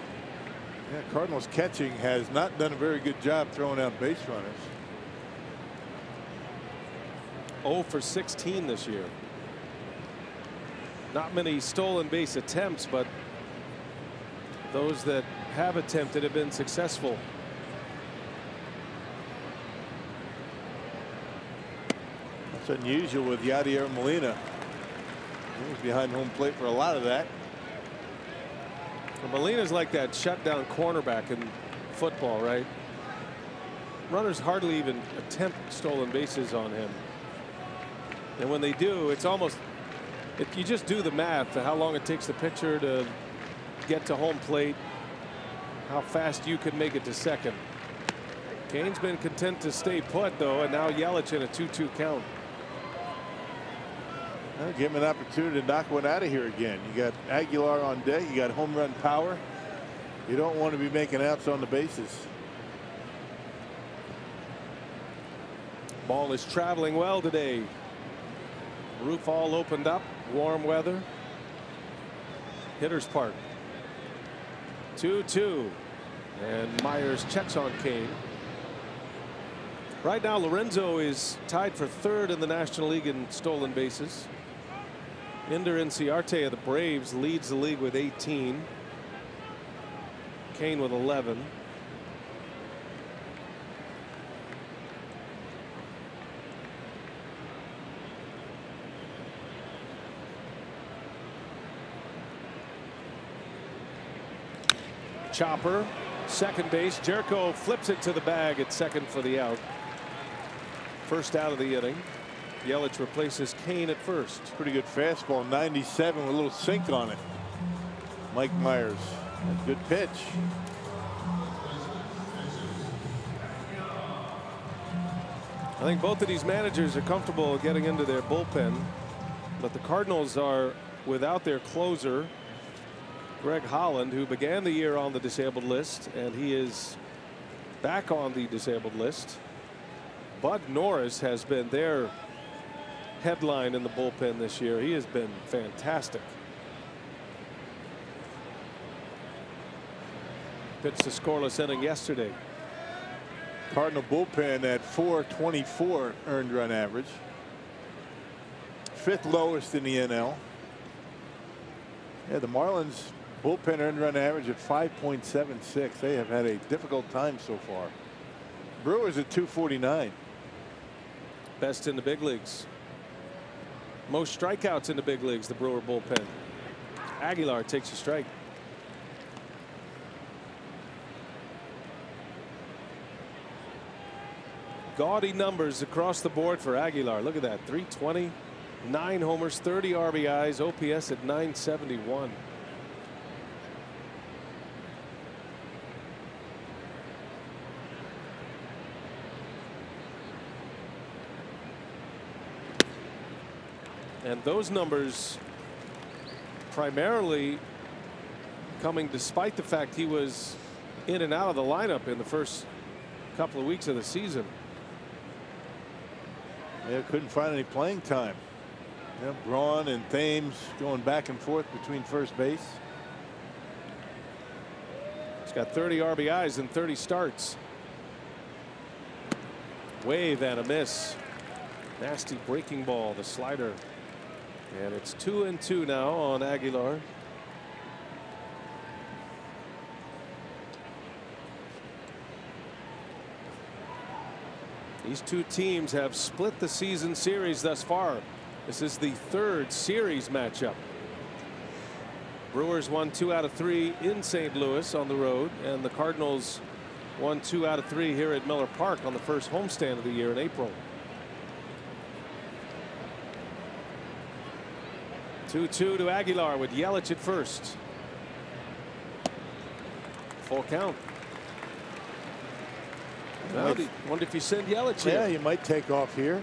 Yeah, Cardinals catching has not done a very good job throwing out base runners. 0 for 16 this year. Not many stolen base attempts, but those that have attempted have been successful. That's unusual with Yadier Molina. He was behind home plate for a lot of that. Well, Molina's like that shutdown cornerback in football, right? Runners hardly even attempt stolen bases on him. And when they do, it's almost, you just do the math of how long it takes the pitcher to get to home plate, how fast you can make it to second. Kane's been content to stay put, though, and now Yelich in a 2-2 count. Well, give him an opportunity to knock one out of here again. You got Aguilar on deck. You got home run power. You don't want to be making outs on the bases. Ball is traveling well today. Roof all opened up. Warm weather. Hitter's Park. 2-2. And Myers checks on Kane. Right now, Lorenzo is tied for third in the National League in stolen bases. Ender Inciarte of the Braves leads the league with 18. Kane with 11. Chopper, second base. Jericho flips it to the bag at second for the out. First out of the inning. Yelich replaces Kane at first. Pretty good fastball, 97 with a little sink on it. Mike Myers. That's a good pitch. I think both of these managers are comfortable getting into their bullpen, but the Cardinals are without their closer, Greg Holland, who began the year on the disabled list, and he is back on the disabled list. Bud Norris has been their headline in the bullpen this year. He has been fantastic. Pitched a scoreless inning yesterday. Cardinal bullpen at .424 earned run average. 5th lowest in the NL. Yeah, the Marlins bullpen earned run average at 5.76. They have had a difficult time so far. Brewers at .249. Best in the big leagues. Most strikeouts in the big leagues, the Brewer bullpen. Aguilar takes a strike. Gaudy numbers across the board for Aguilar. Look at that. 320, 9 homers, 30 RBIs, OPS at 971. And those numbers primarily coming despite the fact he was in and out of the lineup in the first couple of weeks of the season. Yeah, couldn't find any playing time. Yeah, Braun and Thames going back and forth between first base. He's got 30 RBIs and 30 starts. Wave and a miss. Nasty breaking ball, the slider. And it's 2-2 now on Aguilar. These two teams have split the season series thus far. This is the 3rd series matchup. Brewers won 2 out of 3 in St. Louis on the road, and the Cardinals won 2 out of 3 here at Miller Park on the first homestand of the year in April. 2-2 to Aguilar with Yelich at first. Full count. Well, wonder if you send Yelich here. Yeah, you might take off here.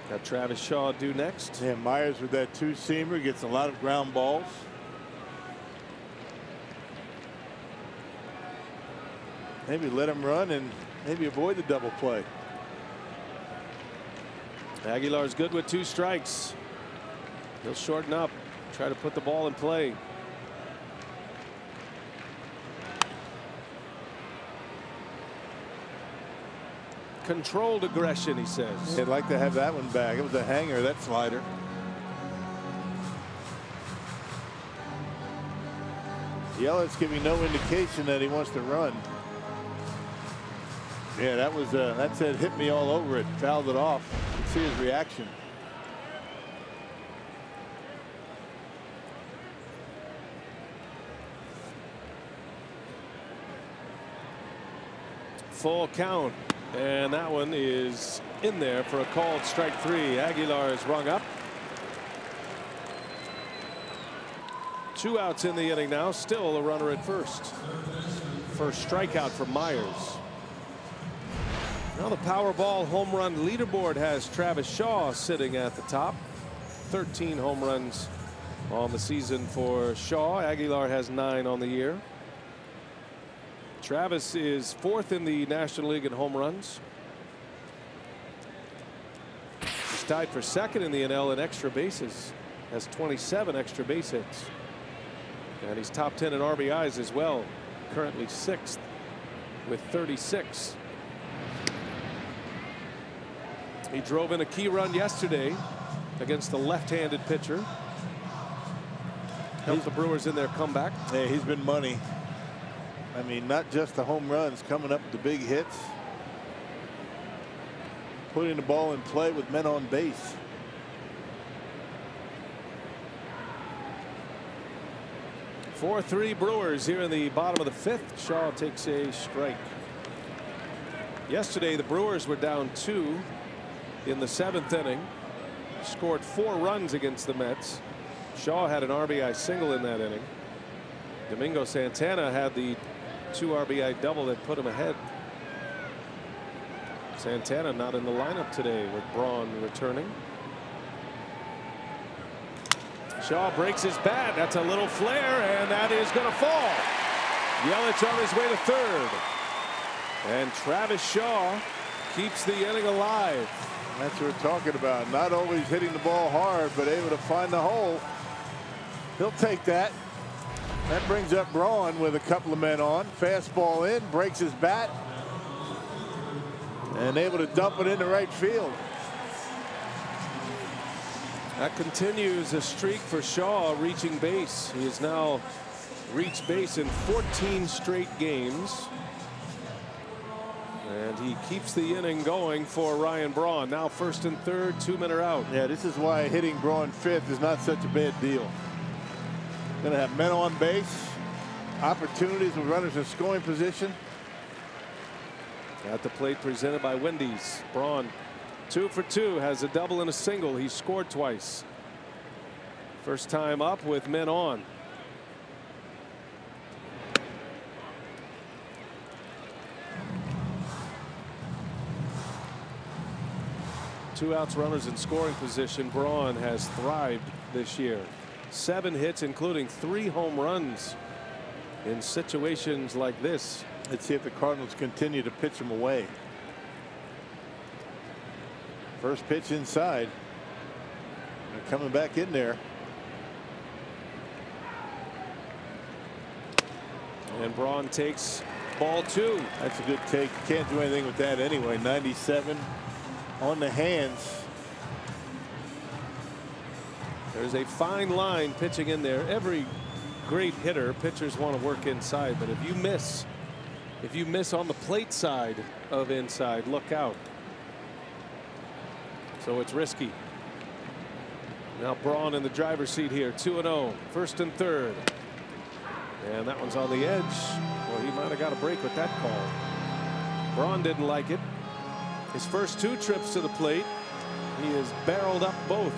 Got Travis Shaw due next. Yeah, Myers with that 2-seamer gets a lot of ground balls. Maybe let him run and Maybe avoid the double play. Aguilar's good with 2 strikes. He'll shorten up, try to put the ball in play. Controlled aggression, he says. They'd like to have that one back. It was a hanger, that slider. Yellett's giving no indication that he wants to run. Yeah, that was that said hit me all over it, fouled it off. You can see his reaction. Full count, and that one is in there for a called strike 3. Aguilar is rung up. 2 outs in the inning now, still a runner at first. First strikeout for Myers. Now the Powerball home run leaderboard has Travis Shaw sitting at the top. 13 home runs on the season for Shaw. Aguilar has 9 on the year. Travis is 4th in the National League in home runs. He's tied for 2nd in the NL in extra bases. Has 27 extra base hits. And he's top 10 in RBIs as well. Currently 6th with 36. He drove in a key run yesterday against the left-handed pitcher. Helped the Brewers in their comeback. Hey, he's been money. I mean, not just the home runs, coming up with the big hits. Putting the ball in play with men on base. Four 3 Brewers here in the bottom of the 5th. Shaw takes a strike. Yesterday the Brewers were down 2 in the 7th inning. Scored 4 runs against the Mets. Shaw had an RBI single in that inning. Domingo Santana had the 2 RBI double that put him ahead. Santana not in the lineup today with Braun returning. Shaw breaks his bat. That's a little flare, and that is going to fall. Yelich on his way to 3rd. And Travis Shaw keeps the inning alive. That's what we're talking about. Not always hitting the ball hard, but able to find the hole. He'll take that. That brings up Braun with a couple of men on. Fastball in, breaks his bat, and able to dump it into right field. That continues a streak for Shaw reaching base. He has now reached base in 14 straight games. And he keeps the inning going for Ryan Braun. Now 1st and 3rd, 2 men are out. Yeah, this is why hitting Braun 5th is not such a bad deal. Going to have men on base, opportunities with runners in scoring position. At the plate presented by Wendy's. Braun 2 for 2, has a double and a single. He scored twice. First time up with men on. Two outs, runners in scoring position. Braun has thrived this year. 7 hits, including 3 home runs in situations like this. Let's see if the Cardinals continue to pitch him away. First pitch inside. They're coming back in there. And Braun takes ball 2. That's a good take. Can't do anything with that anyway. 97 on the hands. There's a fine line pitching in there. Every great hitter, pitchers want to work inside, but if you miss on the plate side of inside, look out. So it's risky. Now Braun in the driver's seat here, 2-0, 1st and 3rd. And that one's on the edge. Well, he might have got a break with that call. Braun didn't like it. His first 2 trips to the plate, he has barreled up both.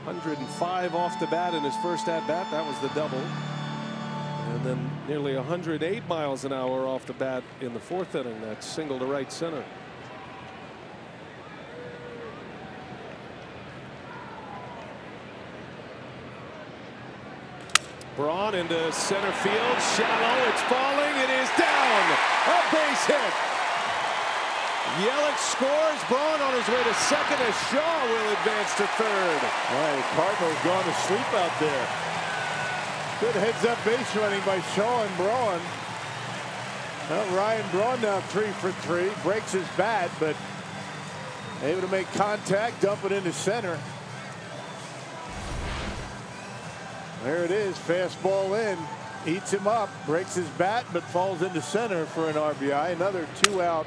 105 off the bat in his first at bat. That was the double. And then nearly 108 miles an hour off the bat in the 4th inning. That single to right center. Braun into center field. Shallow. It's falling. It is down. A base hit. Yelich scores. Braun on his way to second as Shaw will advance to third. All right, Cardinals gone to sleep out there. Good heads-up base running by Shaw and Braun. Well, Ryan Braun now 3 for 3. Breaks his bat, but able to make contact, dump it into center. There it is, fastball in. Eats him up, breaks his bat, but falls into center for an RBI. Another 2-out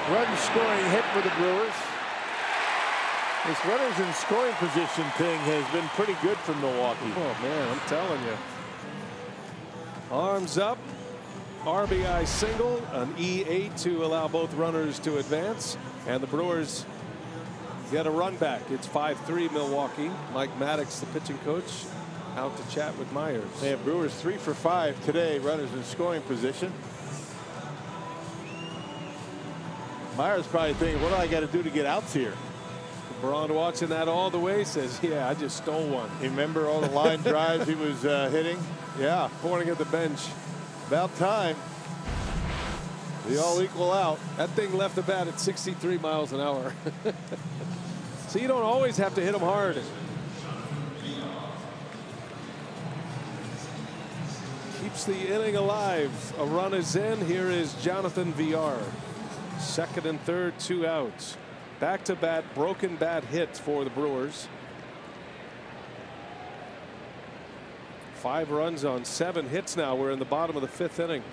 run-scoring hit for the Brewers. This runners in scoring position thing has been pretty good for Milwaukee. Oh, man, I'm telling you. Arms up, RBI single, an E8 to allow both runners to advance, and the Brewers get a run back. It's 5-3 Milwaukee. Mike Maddox, the pitching coach, out to chat with Myers. Yeah, Brewers 3 for 5 today, runners in scoring position. Myers probably thinking, what do I got to do to get outs here? Braun watching that all the way says, yeah, I just stole one. You remember all the line drives he was hitting? Yeah. Pointing at the bench. About time. They all equal out. That thing left the bat at 63 miles an hour. So you don't always have to hit them hard. Keeps the inning alive. A run is in. Here is Jonathan Villar. Second and third, 2 outs. Back-to-back broken bat hits for the Brewers. 5 runs on 7 hits now. We're in the bottom of the 5th inning.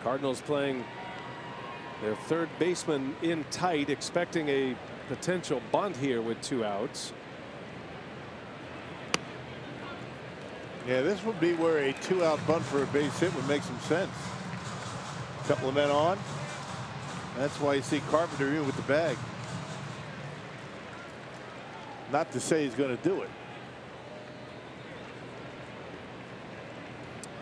Cardinals playing their third baseman in tight, expecting a potential bunt here with 2 outs. Yeah, this would be where a 2-out bunt for a base hit would make some sense. A couple of men on. That's why you see Carpenter in with the bag. Not to say he's going to do it.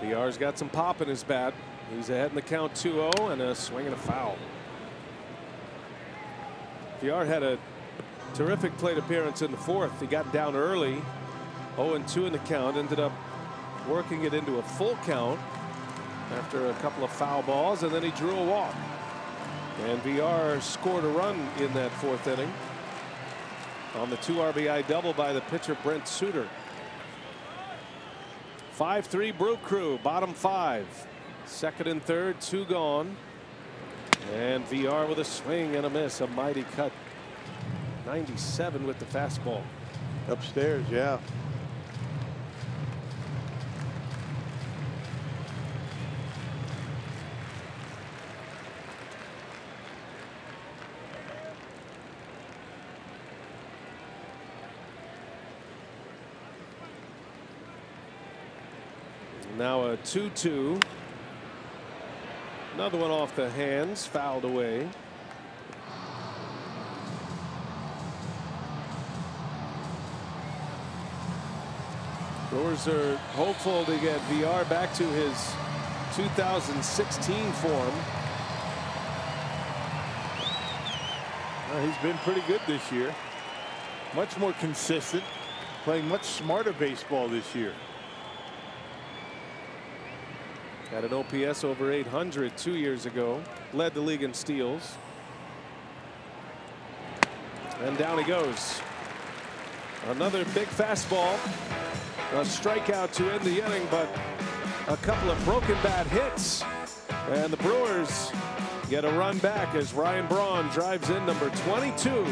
Villar's got some pop in his bat. He's ahead in the count 2-0 and a swing and a foul. Villar had a terrific plate appearance in the 4th. He got down early, 0-2 in the count, ended up working it into a full count after a couple of foul balls, and then he drew a walk. And Villar scored a run in that 4th inning on the 2 RBI double by the pitcher Brent Suter. 5-3 Brew Crew, bottom 5. Second and third, 2 gone. And Villar with a swing and a miss. A mighty cut. 97 with the fastball. Upstairs, yeah. Now a 2-2. Another one off the hands, fouled away. Brewers are hopeful to get Villar back to his 2016 form. Well, he's been pretty good this year. Much more consistent. Playing much smarter baseball this year. Had an OPS over 800 2 years ago. Led the league in steals. And down he goes. Another big fastball. A strikeout to end the inning, but a couple of broken bat hits. And the Brewers get a run back as Ryan Braun drives in number 22.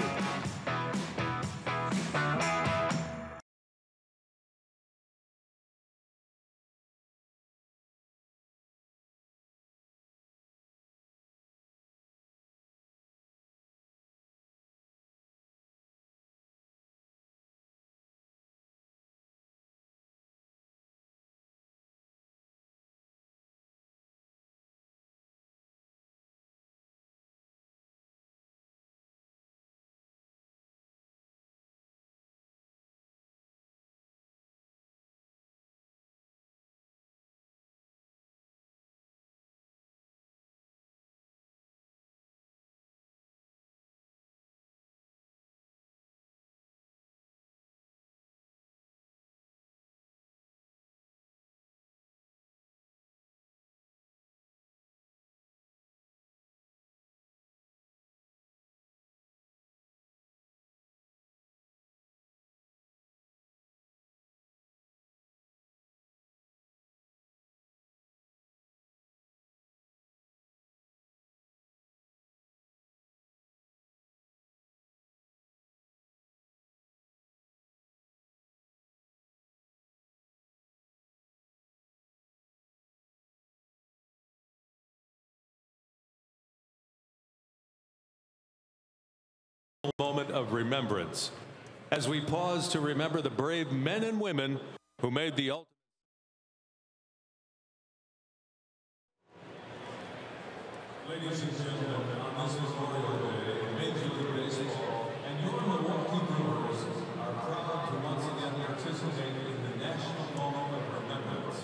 Moment of remembrance, as we pause to remember the brave men and women who made the ultimate. Ladies and gentlemen, on this Memorial Day, Major League Baseball and your Milwaukee Brewers are proud to once again participate in the National Moment of Remembrance,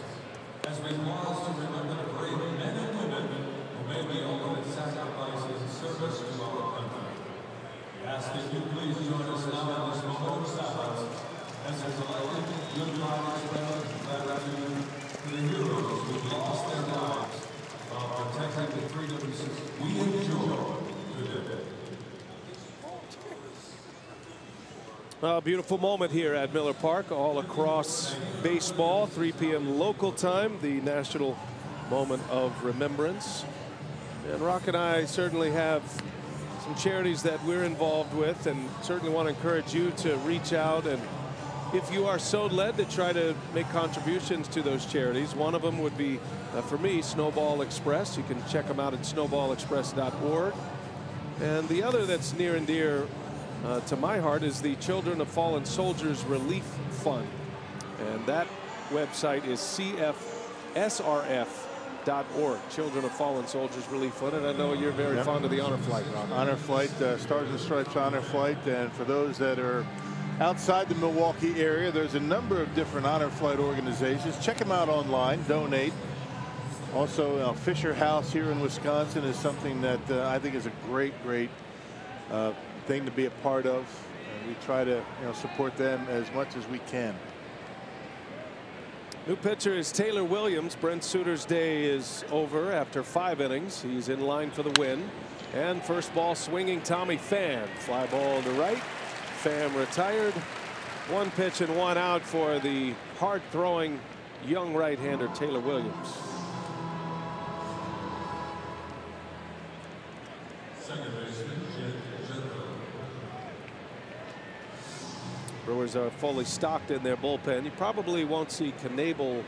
as we pause to remember the brave men and women who made the ultimate sacrifice in service to our country. We ask that you please join us now in this moment of silence as a collective good vibes and gratitude to the heroes who lost their lives while protecting the freedoms we enjoy today. A beautiful moment here at Miller Park, all across baseball. 3 p.m. local time, the National Moment of Remembrance. And Rock and I certainly have some charities that we're involved with, and certainly want to encourage you to reach out, and if you are so led, to try to make contributions to those charities. One of them would be, for me, Snowball Express. You can check them out at snowballexpress.org. And the other that's near and dear to my heart is the Children of Fallen Soldiers Relief Fund. And that website is cfsrf.org, Children of Fallen Soldiers Relief Fund. And I know you're very fond of the Honor Flight, Ron. Honor Flight, Stars and Stripes Honor Flight. And for those that are outside the Milwaukee area, there's a number of different Honor Flight organizations. Check them out online, donate. Also, Fisher House here in Wisconsin is something that I think is a great thing to be a part of. And we try to support them as much as we can. New pitcher is Taylor Williams. Brent Suter's day is over after 5 innings. He's in line for the win. And first ball swinging Tommy Pham. Fly ball to right. Pham retired. 1 pitch and 1 out for the hard-throwing young right-hander Taylor Williams. Brewers are fully stocked in their bullpen. You probably won't see Knebel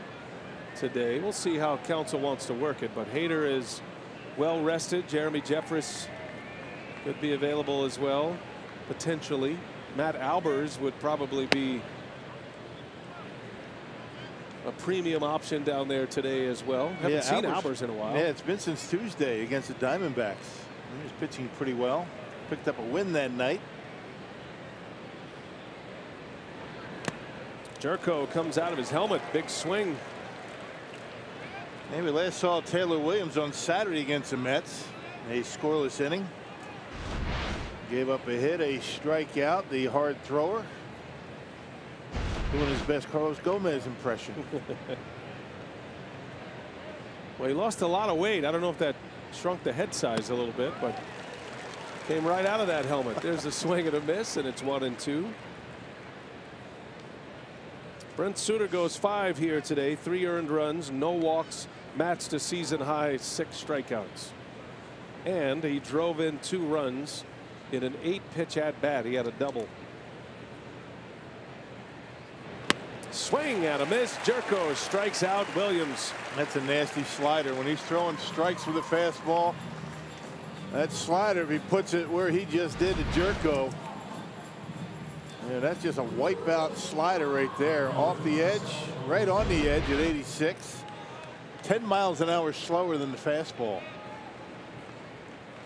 today. We'll see how council wants to work it, but Hader is well rested. Jeremy Jeffress could be available as well, potentially. Matt Albers would probably be a premium option down there today as well. Haven't seen Albers in a while. Yeah, it's been since Tuesday against the Diamondbacks. He was pitching pretty well. Picked up a win that night. Jerko comes out of his helmet. Big swing. And we last saw Taylor Williams on Saturday against the Mets. A scoreless inning. Gave up a hit, a strikeout. The hard thrower doing his best Carlos Gomez impression. Well, he lost a lot of weight. I don't know if that shrunk the head size a little bit, but came right out of that helmet. There's a swing and a miss, and it's 1-2. Brent Suter goes 5 here today. 3 earned runs, no walks, matched a season high 6 strikeouts. And he drove in 2 runs in an 8-pitch at bat. He had a double. Swing and a miss. Jerko strikes out Williams. That's a nasty slider. When he's throwing strikes with a fastball, that slider, if he puts it where he just did to Jerko, yeah, that's just a wipeout slider right there, off the edge, right on the edge at 86. 10 miles an hour slower than the fastball.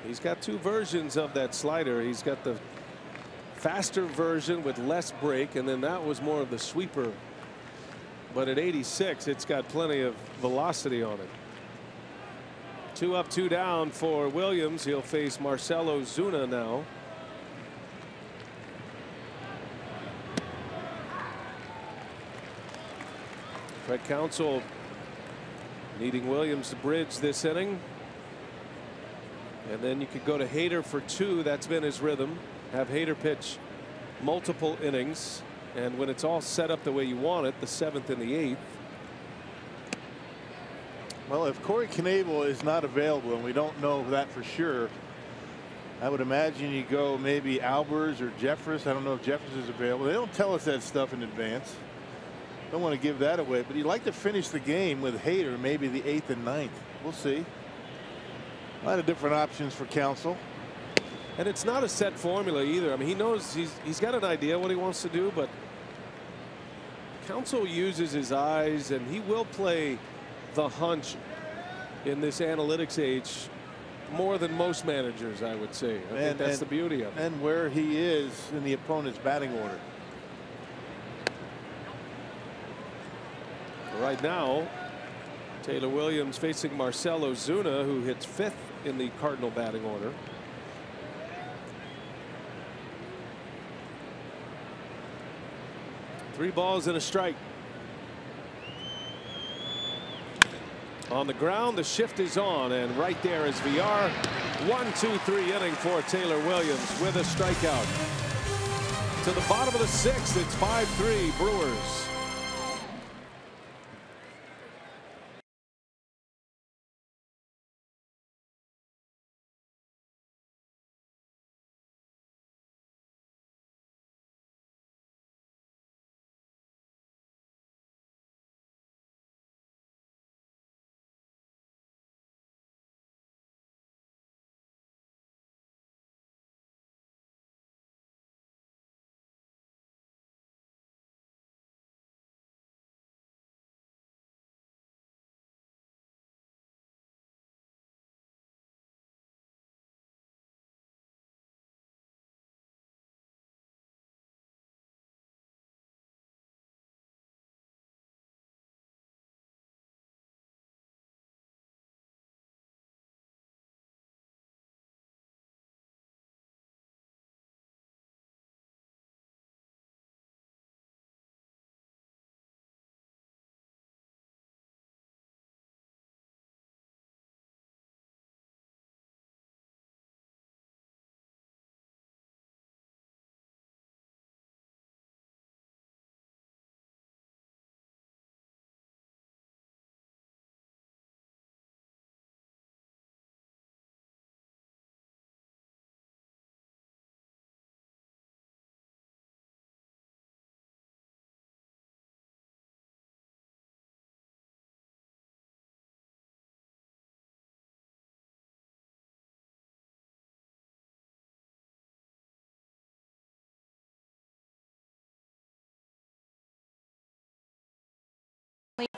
He's got 2 versions of that slider. He's got the faster version with less break, and then that was more of the sweeper. But at 86, it's got plenty of velocity on it. 2 up, 2 down for Williams. He'll face Marcelo Zuna now. Craig Counsell needing Williams to bridge this inning. And then you could go to Hader for 2. That's been his rhythm. Have Hader pitch multiple innings. And when it's all set up the way you want it, the 7th and the 8th. Well, if Corey Knebel is not available, and we don't know that for sure, I would imagine you go maybe Albers or Jeffress. I don't know if Jeffress is available. They don't tell us that stuff in advance. Don't want to give that away, but you'd like to finish the game with Hader, maybe the 8th and 9th. We'll see. A lot of different options for Counsell. And it's not a set formula either. I mean, he knows he's got an idea what he wants to do, but Counsell uses his eyes, and he will play the hunch in this analytics age more than most managers, I would say. I think that's the beauty of it. And where he is in the opponent's batting order. Right now, Taylor Williams facing Marcell Ozuna, who hits 5th in the Cardinal batting order. Three balls and a strike. On the ground, the shift is on, and right there is VR. 1-2-3 inning for Taylor Williams with a strikeout. To the bottom of the 6th, it's 5-3 Brewers.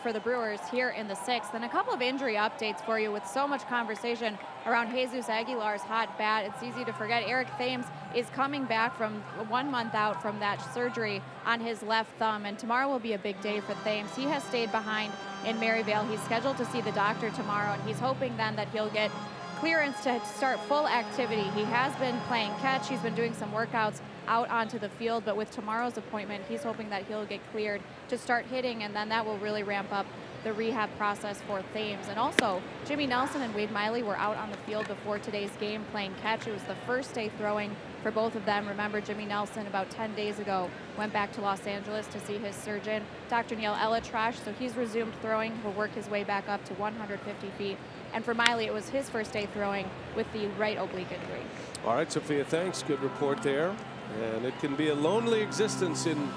For the Brewers here in the 6th, and a couple of injury updates for you with so much conversation around Jesus Aguilar's hot bat. It's easy to forget Eric Thames is coming back from 1 month out from that surgery on his left thumb, and tomorrow will be a big day for Thames. He has stayed behind in Maryvale. He's scheduled to see the doctor tomorrow, and he's hoping then that he'll get clearance to start full activity. He has been playing catch. He's been doing some workouts out onto the field, but with tomorrow's appointment, he's hoping that he'll get cleared to start hitting, and then that will really ramp up the rehab process for Thames. And also, Jimmy Nelson and Wade Miley were out on the field before today's game playing catch. It was the first day throwing for both of them. Remember, Jimmy Nelson about 10 days ago went back to Los Angeles to see his surgeon, Dr. Neil Elatrash, so he's resumed throwing. He'll work his way back up to 150 feet. And for Miley, it was his first day throwing with the right oblique injury. All right, Sophia, thanks. Good report there. And it can be a lonely existence in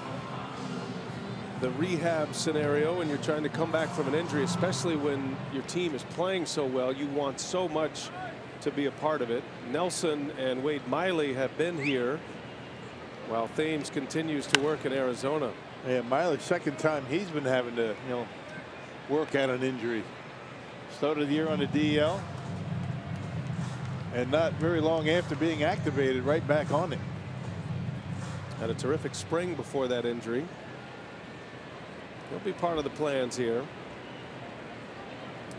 the rehab scenario when you're trying to come back from an injury, especially when your team is playing so well. You want so much to be a part of it. Nelson and Wade Miley have been here while Thames continues to work in Arizona. Yeah, Miley's second time he's been having to, work out an injury. Started the year on the DL, and not very long after being activated, right back on it. Had a terrific spring before that injury. He'll be part of the plans here.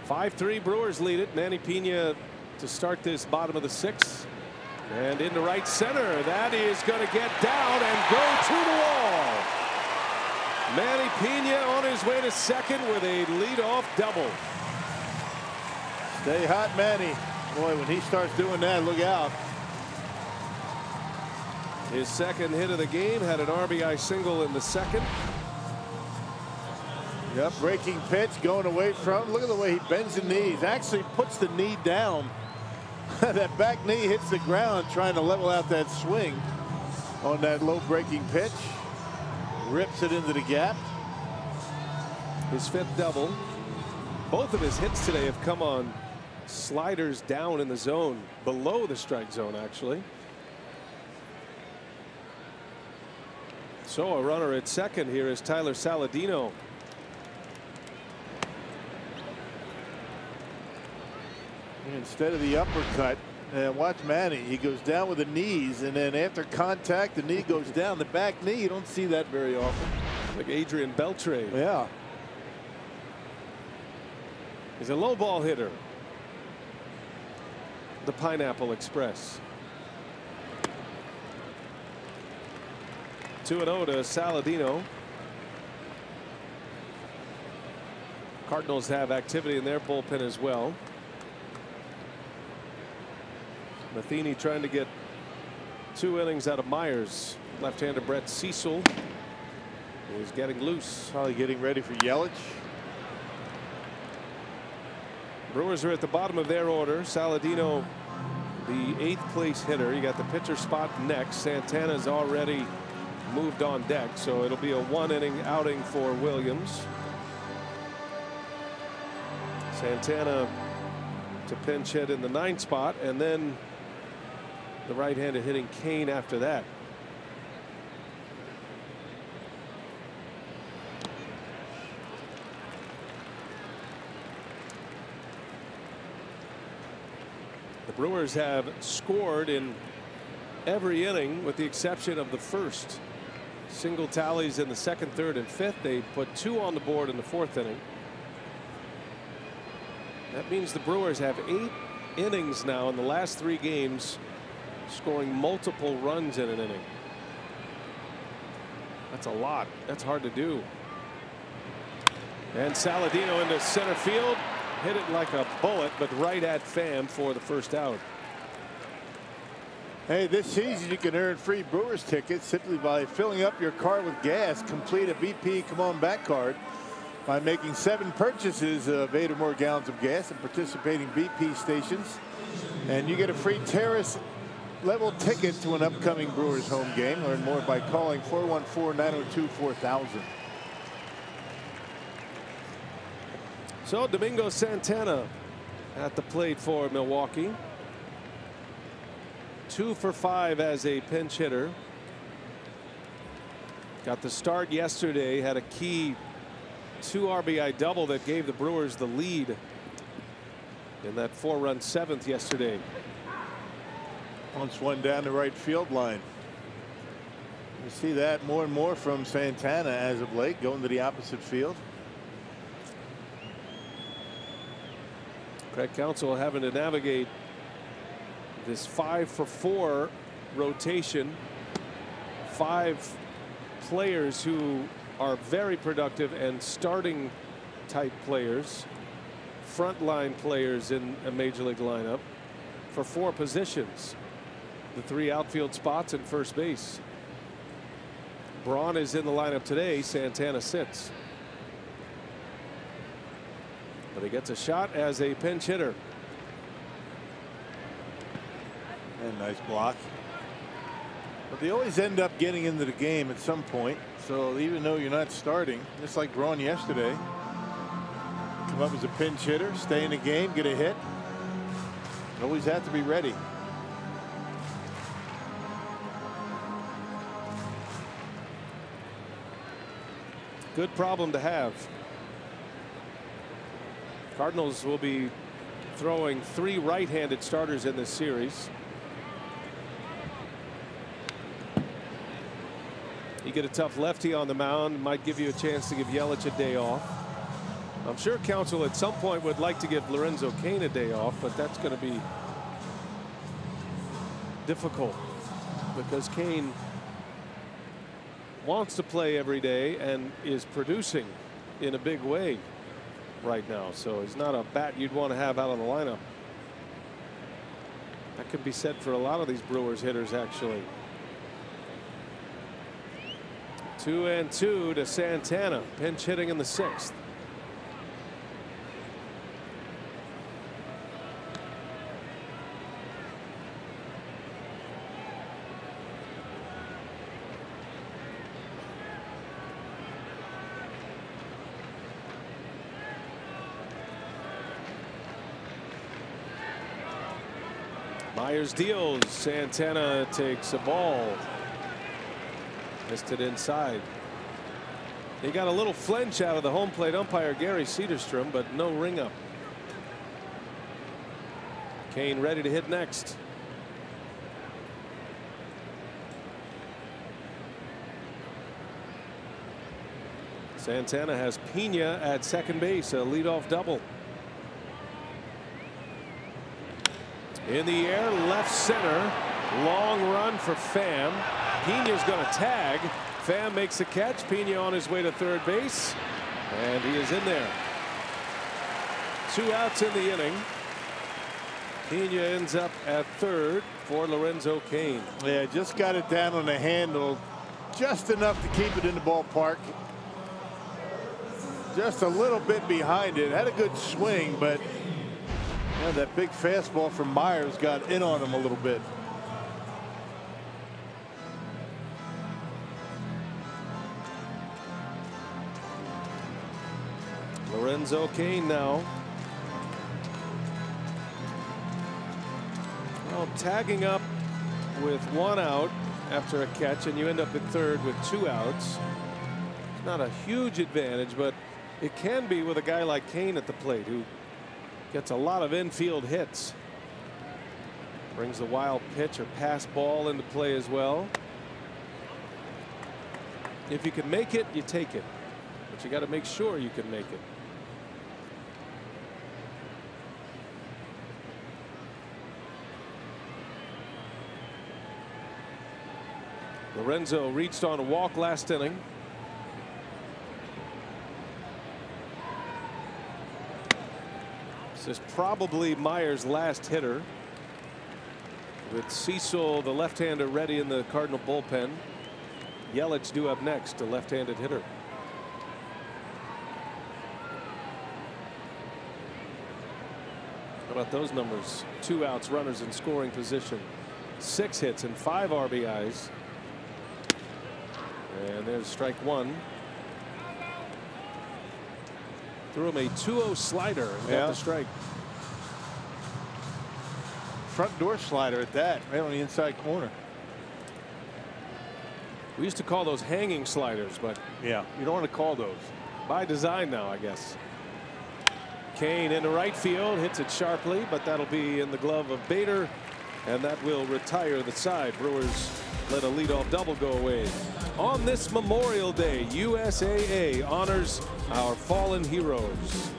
5-3 Brewers lead it. Manny Pena to start this bottom of the 6th. And into right center. That is going to get down and go to the wall. Manny Pena on his way to second with a leadoff double. Stay hot, Manny. Boy, when he starts doing that, look out. His second hit of the game, had an RBI single in the second. Yep, breaking pitch going away from. Look at the way he bends the knees. Actually puts the knee down. That back knee hits the ground trying to level out that swing on that low breaking pitch. Rips it into the gap. His 5th double. Both of his hits today have come on sliders down in the zone, below the strike zone, actually. So a runner at second here is Tyler Saladino. Instead of the uppercut, watch Manny. He goes down with the knees, and then after contact, the knee goes down. The back knee, you don't see that very often. Like Adrian Beltre. Yeah. He's a low ball hitter. The Pineapple Express. 2-0 to Saladino. Cardinals have activity in their bullpen as well. Matheny trying to get 2 innings out of Myers. Left-hander Brett Cecil is getting loose. Probably getting ready for Yelich. Brewers are at the bottom of their order. Saladino, the 8th place hitter. You got the pitcher spot next. Santana's already moved on deck, so it'll be a 1-inning outing for Williams. Santana to pinch hit in the 9th spot, and then the right-handed hitting Kane after that. The Brewers have scored in every inning with the exception of the first. Single tallies in the 2nd, 3rd, and 5th. They put 2 on the board in the 4th inning. That means the Brewers have 8 innings now in the last 3 games, scoring multiple runs in an inning. That's a lot. That's hard to do. And Saladino into center field. Hit it like a bullet, but right at Pham for the first out. Hey, this season you can earn free Brewers tickets simply by filling up your car with gas. Complete a BP Come On Back card by making 7 purchases of 8 or more gallons of gas at participating BP stations. And you get a free terrace level ticket to an upcoming Brewers home game. Learn more by calling 414-902-4000. So Domingo Santana at the plate for Milwaukee. 2 for 5 as a pinch hitter. Got the start yesterday, had a key 2 RBI double that gave the Brewers the lead in that 4-run 7th yesterday. Punch one down the right field line. You see that more and more from Santana as of late, going to the opposite field. Craig Counsell having to navigate this 5 for 4 rotation. 5 players who are very productive and starting type players, frontline players in a major league lineup for 4 positions. The 3 outfield spots and first base. Braun is in the lineup today. Santana sits. But he gets a shot as a pinch hitter. And nice block. But they always end up getting into the game at some point. So even though you're not starting, just like Braun yesterday, come up as a pinch hitter, stay in the game, get a hit. Always have to be ready. Good problem to have. Cardinals will be throwing 3 right-handed starters in this series. You get a tough lefty on the mound, might give you a chance to give Yelich a day off. I'm sure Counsell at some point would like to give Lorenzo Cain a day off, but that's going to be difficult because Cain wants to play every day and is producing in a big way right now. So he's not a bat you'd want to have out of the lineup. That could be said for a lot of these Brewers hitters, actually. 2-2 to Santana, pinch hitting in the 6th. Myers deals. Santana takes a ball. Missed it inside. He got a little flinch out of the home plate umpire Gary Cedarstrom, but no ring up. Kane ready to hit next. Santana has Pena at second base, a leadoff double. In the air, left center, long run for Pham. Pena's going to tag. Pham makes the catch. Pena on his way to third base, and he is in there. 2 outs in the inning. Pena ends up at third for Lorenzo Cain. Yeah, just got it down on the handle, just enough to keep it in the ballpark. Just a little bit behind it. Had a good swing, but that big fastball from Myers got in on him a little bit. Lorenzo Cain now. Well, tagging up with 1 out after a catch, and you end up at third with 2 outs. It's not a huge advantage, but it can be with a guy like Cain at the plate, who gets a lot of infield hits. Brings the wild pitch or pass ball into play as well. If you can make it, you take it, but you got to make sure you can make it. Lorenzo reached on a walk last inning. This is probably Myers' last hitter, with Cecil, the left-hander, ready in the Cardinal bullpen. Yelich due up next, a left-handed hitter. How about those numbers? 2 outs, runners in scoring position, 6 hits and 5 RBIs. And there's strike 1. Threw him a 2-0 slider and got the strike. Front door slider at that, right on the inside corner. We used to call those hanging sliders, but yeah, you don't want to call those. By design now, I guess. Cain into right field, hits it sharply, but that'll be in the glove of Bader, and that will retire the side. Brewers let a leadoff double go away. On this Memorial Day, USAA honors our fallen heroes.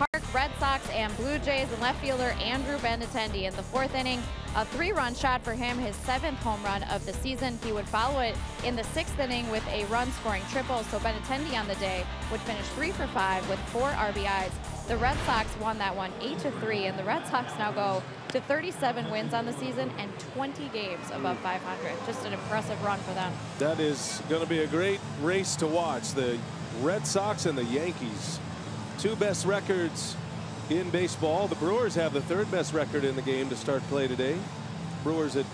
Park, Red Sox and Blue Jays, and left fielder Andrew Benintendi in the 4th inning. A 3-run shot for him, his 7th home run of the season. He would follow it in the 6th inning with a run-scoring triple, so Benintendi on the day would finish 3 for 5 with 4 RBIs. The Red Sox won that one 8-3, and the Red Sox now go to 37 wins on the season and 20 games above 500. Just an impressive run for them. That is going to be a great race to watch. The Red Sox and the Yankees, 2 best records in baseball. The Brewers have the 3rd best record in the game to start play today. Brewers at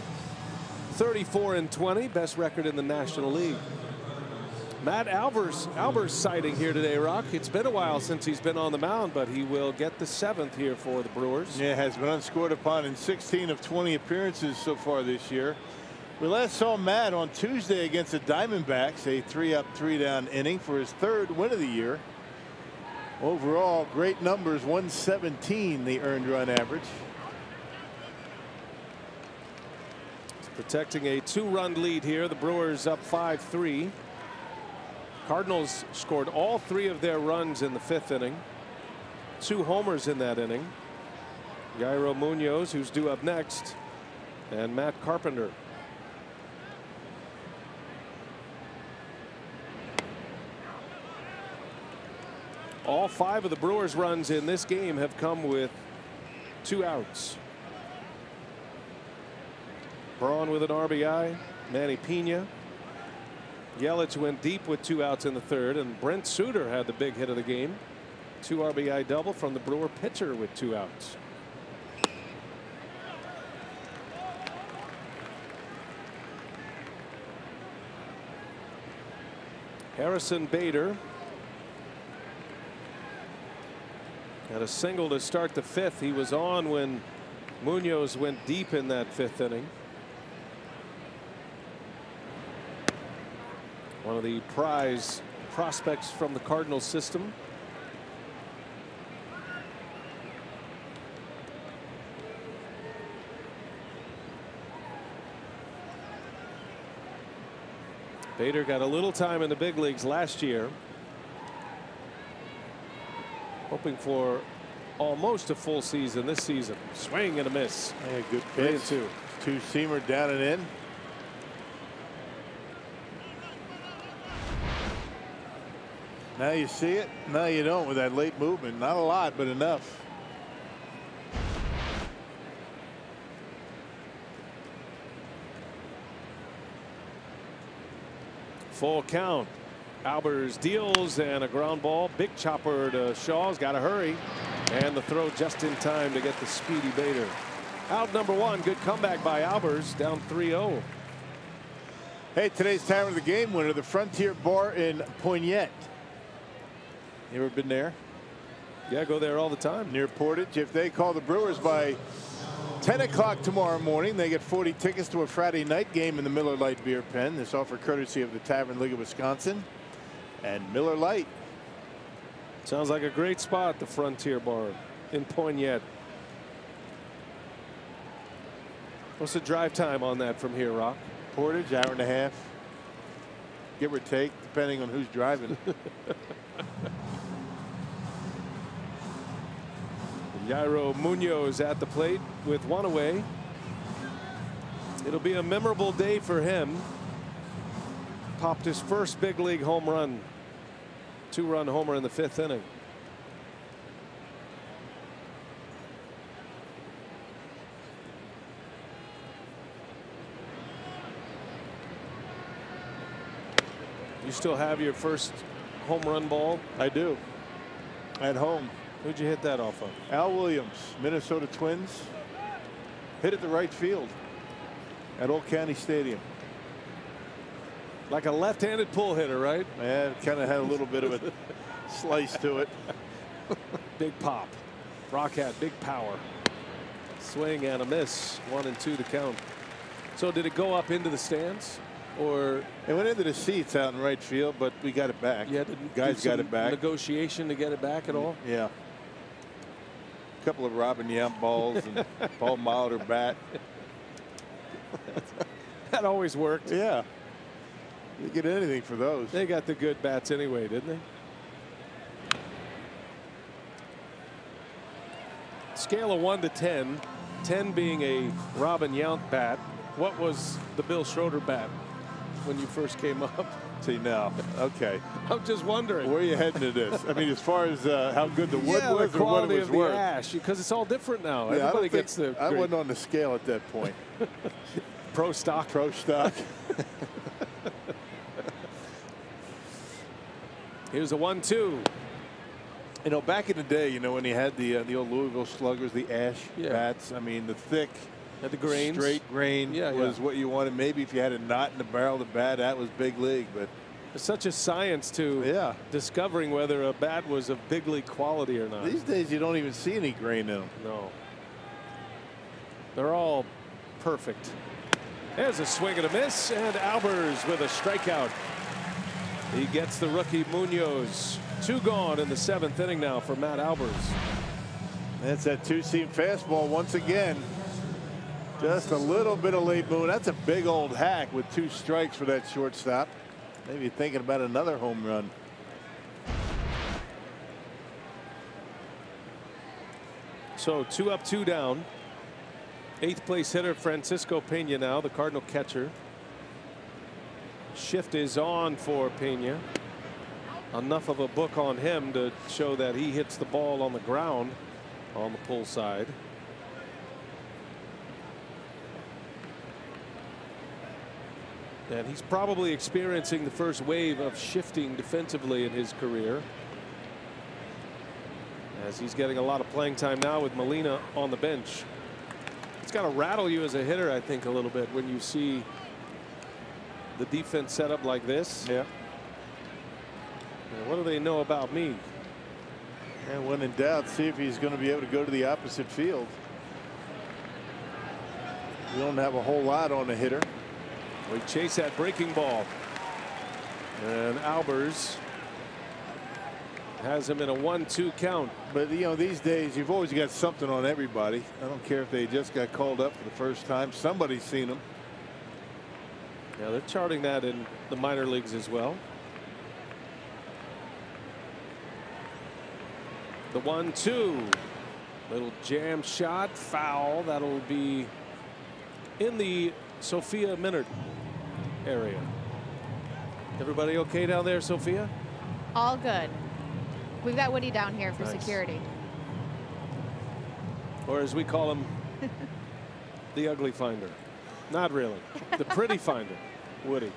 34-20, best record in the National League. Matt Albers sighting here today, Rock. It's been a while since he's been on the mound, but he will get the 7th here for the Brewers. Yeah, has been unscored upon in 16 of 20 appearances so far this year. We last saw Matt on Tuesday against the Diamondbacks, a 3-up, 3-down inning for his 3rd win of the year. Overall, great numbers, 117 the earned run average. It's protecting a 2-run lead here. The Brewers up 5-3. Cardinals scored all 3 of their runs in the 5th inning. 2 homers in that inning. Yairo Munoz, who's due up next, and Matt Carpenter. All 5 of the Brewers runs in this game have come with 2 outs. Braun with an RBI, Manny Pena. Yelich went deep with 2 outs in the 3rd, and Brent Suter had the big hit of the game. 2 RBI double from the Brewer pitcher with 2 outs. Harrison Bader had a single to start the 5th. He was on when Munoz went deep in that 5th inning. One of the prize prospects from the Cardinals system. Bader got a little time in the big leagues last year. Hoping for almost a full season this season. Swing and a miss. Yeah, good pitch. 2-seamer down and in. Now you see it, now you don't with that late movement. Not a lot, but enough. Full count. Albers deals and a ground ball. Big chopper to Shaw's got to hurry. And the throw just in time to get the speedy Bader. Out number 1. Good comeback by Albers. Down 3-0. Hey, today's time of the game winner, the Frontier Bar in Poignette. You ever been there? Yeah, I go there all the time. Near Portage. If they call the Brewers by 10 o'clock tomorrow morning, they get 40 tickets to a Friday night game in the Miller Lite Beer Pen. This offer courtesy of the Tavern League of Wisconsin and Miller Lite. Sounds like a great spot, the Frontier Bar in Poignette. What's the drive time on that from here, Rock? Portage, 1.5 hours. Give or take, depending on who's driving. Yairo Munoz at the plate with 1 away. It'll be a memorable day for him. Popped his first big league home run. 2-run homer in the 5th inning. You still have your first home run ball? I do. At home. Who'd you hit that off of? Al Williams, Minnesota Twins. Hit it to right field at Old County Stadium. Like a left-handed pull hitter, right? Yeah, kind of had a little bit of a slice to it. Big pop. Rock had big power. Swing and a miss. 1-2 to count. So did it go up into the stands? Or it went into the seats out in right field, but we got it back. Yeah, guys got it back. Negotiation to get it back at all? Yeah. A couple of Robin Yamp balls and Paul Molitor bat. That always worked. Yeah. You get anything for those. They got the good bats anyway, didn't they? scale of 1 to 10, 10 being a Robin Yount bat, what was the Bill Schroeder bat when you first came up? See now, okay. I'm just wondering. Where are you heading to this? I mean, as far as how good the wood was the or what quality it was of the worth. ash, because it's all different now. Yeah, Everybody gets the. I wasn't on the scale at that point. Pro stock. Pro stock. Here's a 1-2. You know, back in the day, you know, when you had the old Louisville Sluggers, the ash Yeah. bats. I mean, the thick, Had the grains. straight grain Yeah, was what you wanted. Maybe if you had a knot in the barrel of the bat, that was big league. But It's such a science to discovering whether a bat was of big league quality or not. these days, you don't even see any grain in them. No. They're all perfect. There's a swing and a miss, and Albers with a strikeout. He gets the rookie Munoz. 2 gone in the 7th inning now for Matt Albers. That's that two-seam fastball once again. Just a little bit of late move. That's a big old hack with 2 strikes for that shortstop. Maybe thinking about another home run. So 2 up, 2 down. 8th place hitter Francisco Pena now, the Cardinal catcher. Shift is on for Pena. Enough of a book on him to show that he hits the ball on the ground on the pull side. And he's probably experiencing the first wave of shifting defensively in his career, as he's getting a lot of playing time now with Molina on the bench. It's got to rattle you as a hitter, I think, a little bit when you see the defense set up like this. Yeah. What do they know about me? And when in doubt, see if he's going to be able to go to the opposite field. We don't have a whole lot on the hitter. We chase that breaking ball. And Albers has him in a 1-2 count. But, you know, these days you've always got something on everybody. I don't care if they just got called up for the first time. Somebody's seen them. Yeah, they're charting that in the minor leagues as well. The 1-2. Little jam shot, foul. That'll be in the Sophia Minard area. Everybody okay down there, Sophia? All good. We've got Woody down here for Nice. security. Or as we call him, the ugly finder. Not really. The pretty finder, Woody.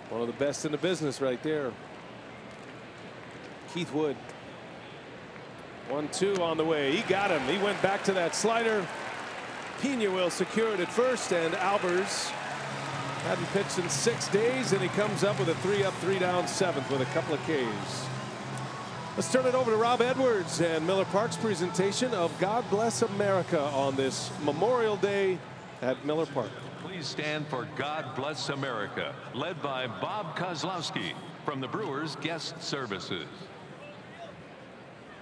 One of the best in the business right there. Keith Wood. 1-2 on the way. He got him. He went back to that slider. Pena will secure it at first, and Albers hadn't pitched in 6 days, and he comes up with a 3 up, 3 down 7th with a couple of Ks. Let's turn it over to Rob Edwards and Miller Park's presentation of God Bless America on this Memorial Day at Miller Park. Please stand for God Bless America, led by Bob Kozlowski from the Brewers Guest Services.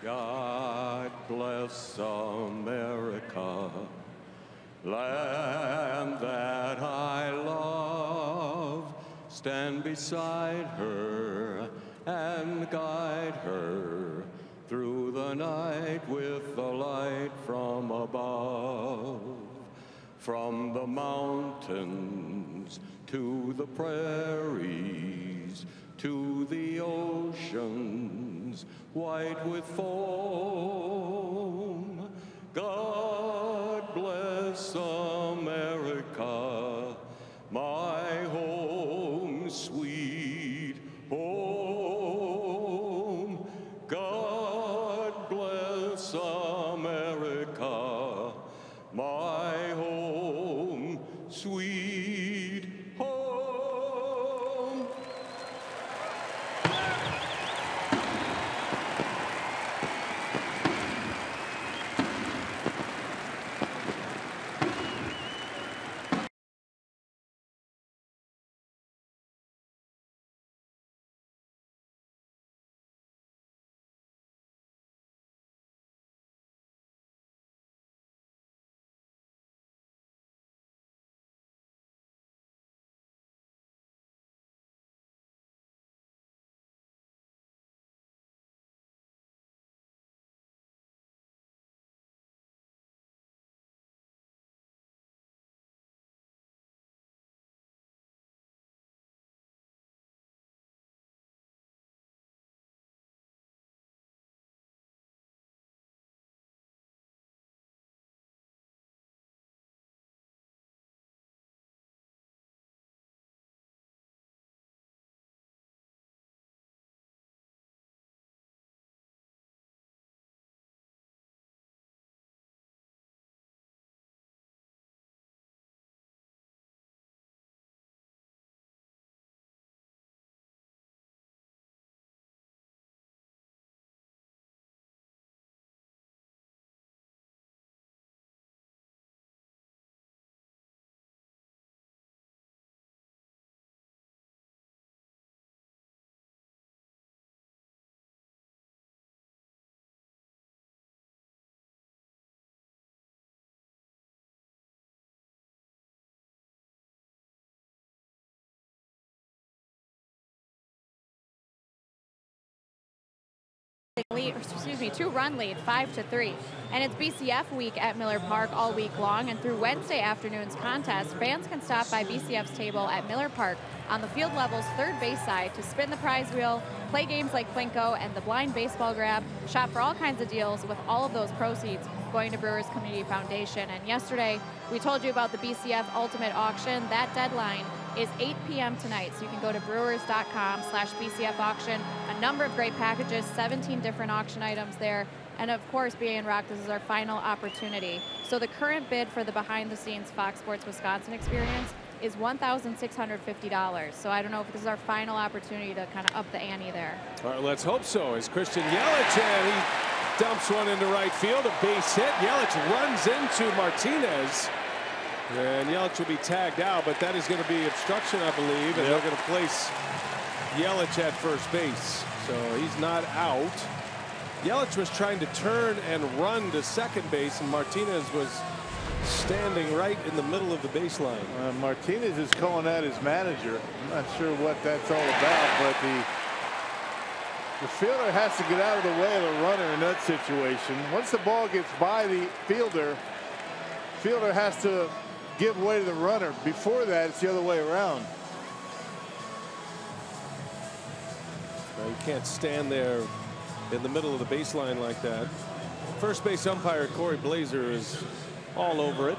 God bless America, land that I love. Stand beside her and guide her through the night with the light from above. From the mountains to the prairies to the oceans white with foam. God bless America, my home, sweet home. God bless America, my home, sweet home. 2-run lead, 5-3. And it's BCF week at Miller Park all week long, and through Wednesday afternoon's contest, fans can stop by BCF's table at Miller Park on the field level's third base side to spin the prize wheel, play games like Plinko and the blind baseball grab, shop for all kinds of deals, with all of those proceeds going to Brewers Community Foundation. And yesterday, we told you about the BCF Ultimate Auction. That deadline is 8 p.m. tonight, so you can go to brewers.com/BCF auction. A number of great packages, 17 different auction items there. And of course, BA and Rock, this is our final opportunity. So the current bid for the behind-the-scenes Fox Sports Wisconsin experience is $1,650. So I don't know if this is our final opportunity to kind of up the ante there. All right, let's hope so. As Christian Yelich, and he dumps one into right field, a base hit. Yelich runs into Martinez, and Yelich will be tagged out, but that is going to be obstruction, I believe, and they're going to place Yelich at first base. So he's not out. Yelich was trying to turn and run to second base, and Martinez was standing right in the middle of the baseline. Martinez is calling out his manager. I'm not sure what that's all about, but the fielder has to get out of the way of the runner in that situation. Once the ball gets by the fielder has to give way to the runner. Before that, it's the other way around. Now, you can't stand there in the middle of the baseline like that. First base umpire Corey Blazer is all over it.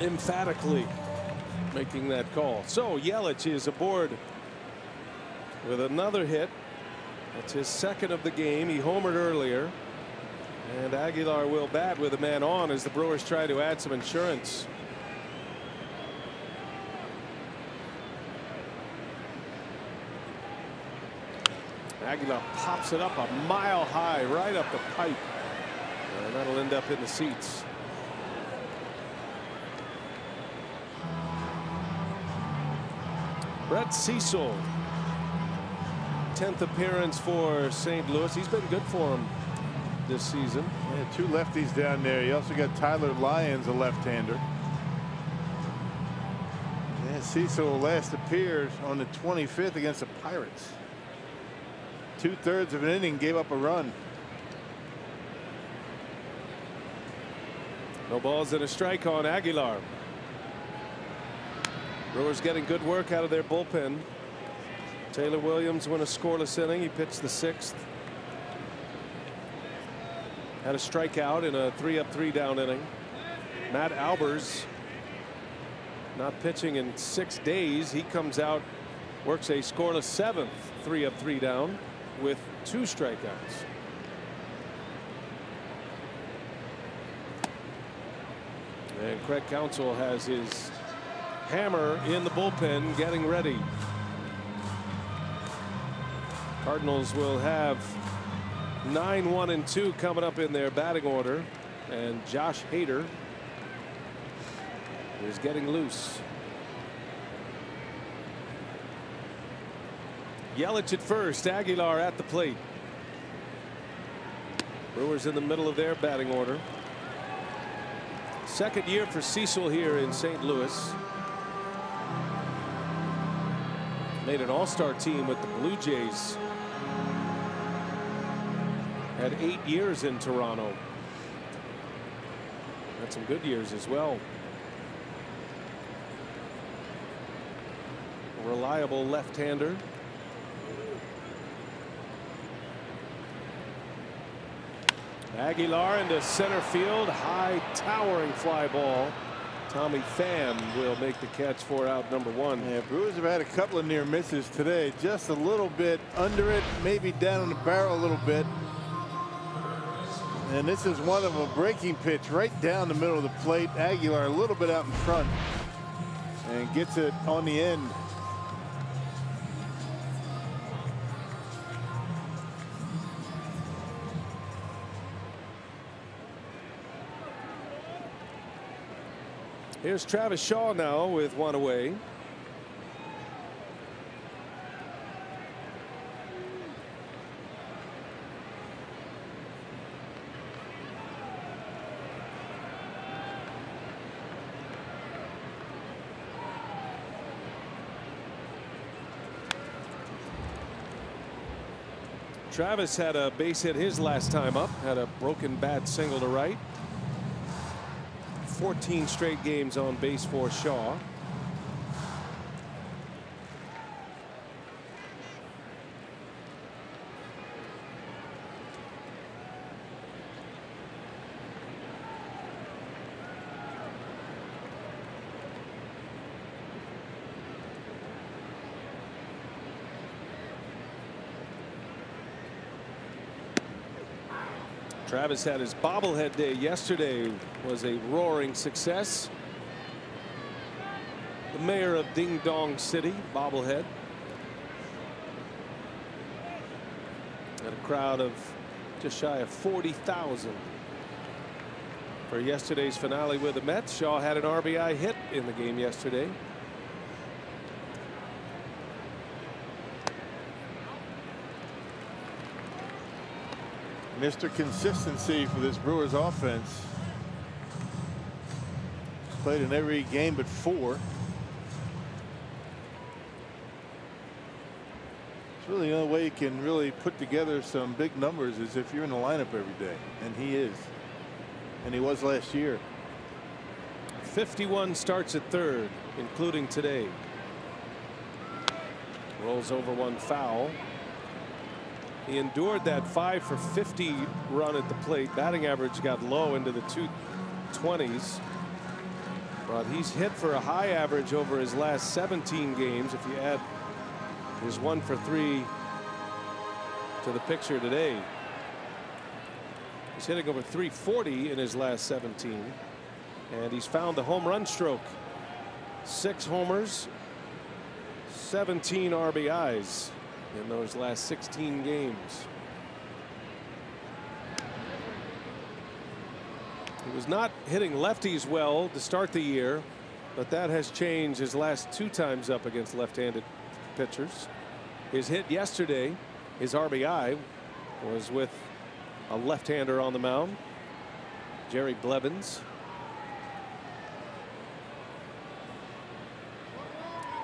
Emphatically making that call. So Yelich is aboard with another hit. That's his second of the game. He homered earlier. And Aguilar will bat with a man on as the Brewers try to add some insurance. Aguilar pops it up a mile high, right up the pipe. And that'll end up in the seats. Brett Cecil, 10th appearance for St. Louis. He's been good for him this season. Yeah, 2 lefties down there. You also got Tyler Lyons, a left-hander. Yeah, Cecil last appeared on the 25th against the Pirates. 2/3 of an inning, gave up a run. No balls and a strike on Aguilar. Brewers getting good work out of their bullpen. Taylor Williams went a scoreless inning. He pitched the 6th. Had a strikeout in a 3-up 3-down inning. Matt Albers not pitching in 6 days. He comes out, works a scoreless 7th 3-up 3-down with 2 strikeouts. And Craig Counsell has his hammer in the bullpen getting ready. Cardinals will have 9-1-2 coming up in their batting order, and Josh Hader is getting loose. Yelich at first, Aguilar at the plate. Brewers in the middle of their batting order. Second year for Cecil here in St. Louis. Made an all-star team with the Blue Jays. Had 8 years in Toronto. Had some good years as well. A reliable left-hander. Aguilar into center field. High towering fly ball. Tommy Pham will make the catch for out number 1. Yeah, Brewers have had a couple of near misses today. Just a little bit under it, maybe down in the barrel a little bit. And this is one of a breaking pitch right down the middle of the plate. Aguilar a little bit out in front and gets it on the end. Here's Travis Shaw now with one away. Travis had a base hit his last time up, had a broken bat single to right. 14 straight games on base for Shaw. Travis had his bobblehead day yesterday, was a roaring success. The mayor of Ding Dong City bobblehead. Had a crowd of just shy of 40,000 for yesterday's finale with the Mets. Shaw had an RBI hit in the game yesterday. Mr. Consistency for this Brewers offense. Played in every game but 4. It's really the only way you can really put together some big numbers is if you're in the lineup every day, and he is. And he was last year. 51 starts at third, including today. Rolls over one foul. He endured that 5 for 50 run at the plate. Batting average got low into the 220s. But he's hit for a high average over his last 17 games. If you add his 1 for 3 to the picture today. He's hitting over 340 in his last 17. And he's found the home run stroke. 6 homers, 17 RBIs in those last 16 games. He was not hitting lefties well to start the year, but that has changed his last 2 times up against left-handed pitchers. His hit yesterday, his RBI, was with a left-hander on the mound, Jerry Blevins.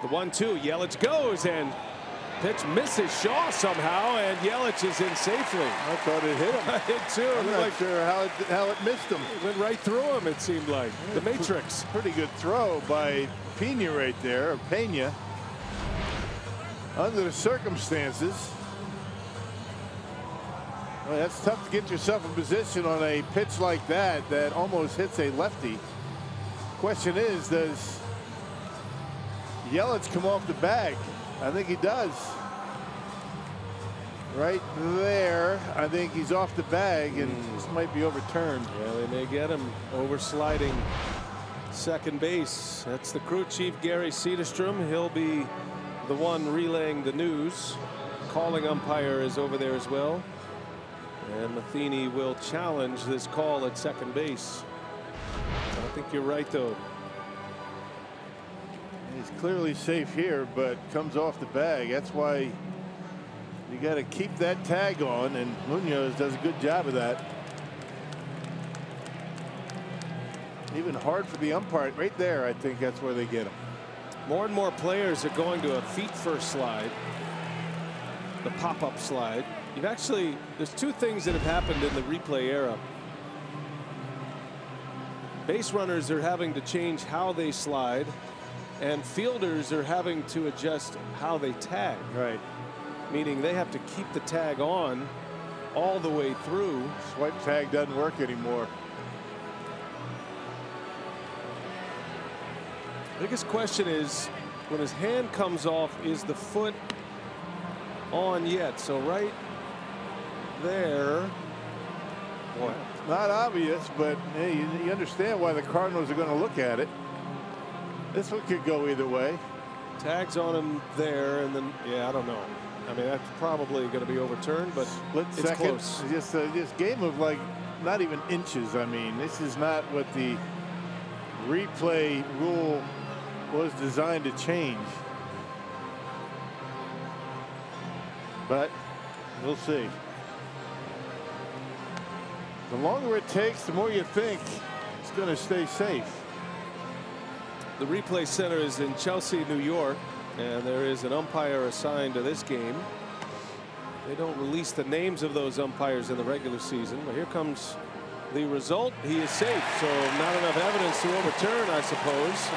The 1-2, Yelich goes, and pitch misses Shaw somehow, and Yelich is in safely. I thought it hit him. I did too. I'm not sure how it missed him. It went right through him, it seemed like. The Matrix. Pretty good throw by Pena right there, or Pena. Under the circumstances. Well, that's tough to get yourself in position on a pitch like that that almost hits a lefty. Question is, does Yelich come off the bag? I think he does. Right there, I think he's off the bag, and this might be overturned. Yeah, they may get him over sliding second base. That's the crew chief, Gary Cederstrom. He'll be the one relaying the news. Calling umpire is over there as well. And Matheny will challenge this call at second base. I think you're right, though. He's clearly safe here, but comes off the bag. That's why you got to keep that tag on, and Munoz does a good job of that. Even hard for the umpire. Right there, I think that's where they get him. More and more players are going to a feet-first slide, the pop-up slide. You've actually, there's 2 things that have happened in the replay era. Base runners are having to change how they slide, and fielders are having to adjust how they tag. Right. Meaning they have to keep the tag on all the way through. Swipe tag doesn't work anymore. Biggest question is, when his hand comes off, is the foot on yet? So right there. Boy, not obvious, but hey, you understand why the Cardinals are going to look at it. This one could go either way. Tags on him there, and then, yeah, I don't know. I mean, that's probably going to be overturned, but it's second. close. Just game of like not even inches. I mean, this is not what the replay rule was designed to change. But we'll see. The longer it takes, the more you think it's going to stay safe. The replay center is in Chelsea, New York, and there is an umpire assigned to this game. They don't release the names of those umpires in the regular season, but here comes the result. He is safe, so not enough evidence to overturn, I suppose.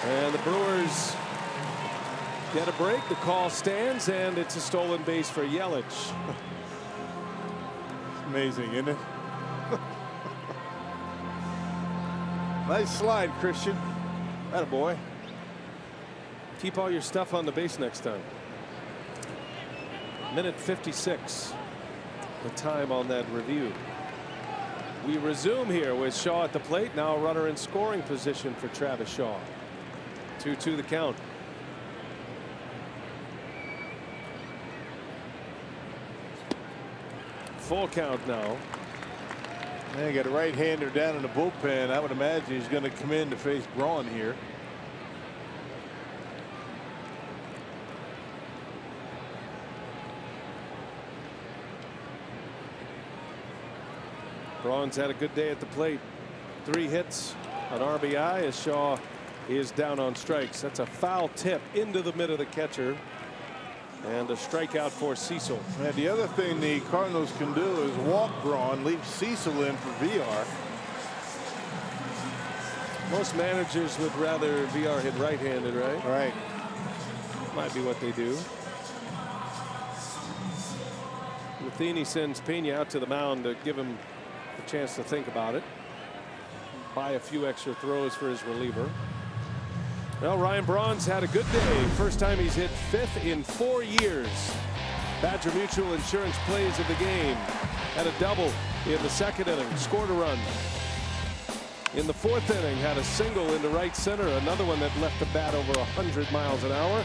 And the Brewers get a break. The call stands, and it's a stolen base for Yelich. It's amazing, isn't it? Nice slide, Christian. Attaboy. Keep all your stuff on the base next time. Minute 56. The time on that review. We resume here with Shaw at the plate. Now a runner in scoring position for Travis Shaw. 2-2 the count. Full count now. Man, you got a right-hander down in the bullpen. I would imagine he's going to come in to face Braun here. Braun's had a good day at the plate. 3 hits, an RBI as Shaw is down on strikes. That's a foul tip into the mid of the catcher. And a strikeout for Cecil. And the other thing the Cardinals can do is walk Braun, leave Cecil in for VR. Most managers would rather VR hit right-handed, right? Right. Might be what they do. Matheny sends Pena out to the mound to give him a chance to think about it. Buy a few extra throws for his reliever. Well, Ryan Braun's had a good day. First time he's hit 5th in 4 years. Badger Mutual Insurance plays of the game. Had a double in the 2nd inning. Scored a run. In the 4th inning, had a single into right center. Another one that left the bat over 100 miles an hour.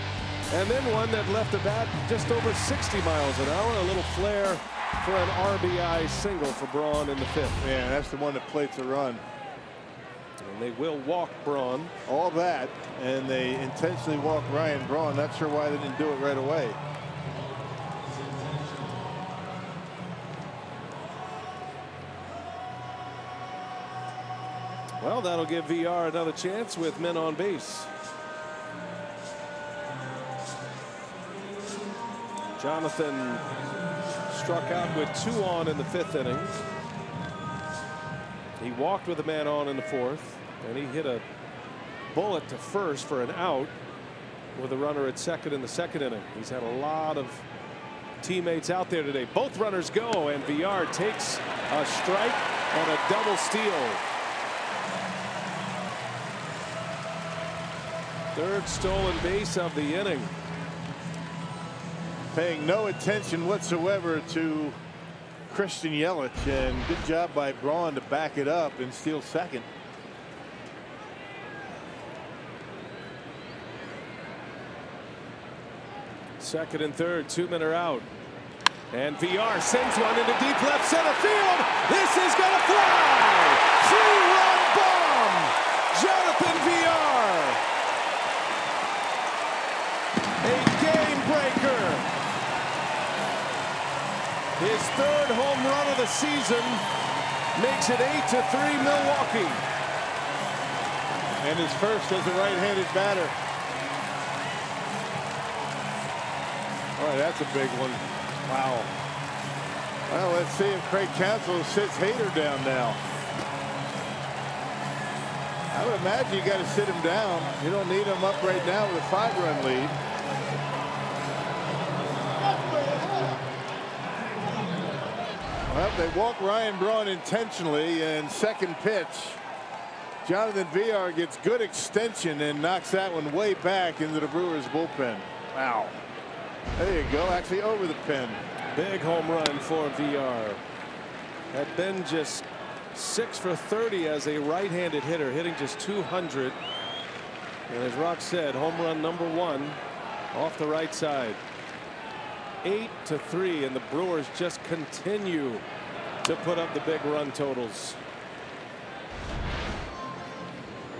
And then one that left the bat just over 60 miles an hour. A little flare for an RBI single for Braun in the 5th. Yeah, that's the one that plates a run. And they will walk Braun. All that, and they intentionally walk Ryan Braun. Not sure why they didn't do it right away. Well, that'll give VR another chance with men on base. Jonathan struck out with 2 on in the 5th inning. He walked with a man on in the 4th, and he hit a bullet to first for an out with a runner at 2nd in the 2nd inning. He's had a lot of teammates out there today. Both runners go, and VR takes a strike and a double steal. 3rd stolen base of the inning. Paying no attention whatsoever to Christian Yelich, and good job by Braun to back it up and steal 2nd. Second and third, 2-men are out. And VR sends one into deep left center field. This is going to fly. 3-run bomb. Jonathan VR. A game breaker. His 3rd home run of the season makes it 8-3 Milwaukee. And his first as a right-handed batter. All right, that's a big one. Wow. Well, let's see if Craig Counsell sits Hader down now. I would imagine you got to sit him down. You don't need him up right now with a 5-run lead. Well, they walk Ryan Braun intentionally, and 2nd pitch. Jonathan VR gets good extension and knocks that one way back into the Brewers bullpen. Wow. There you go, actually over the pin. Big home run for VR. Had been just 6 for 30 as a right-handed hitter, hitting just 200. And as Rock said, home run number 1 off the right side. 8-3, and the Brewers just continue to put up the big run totals.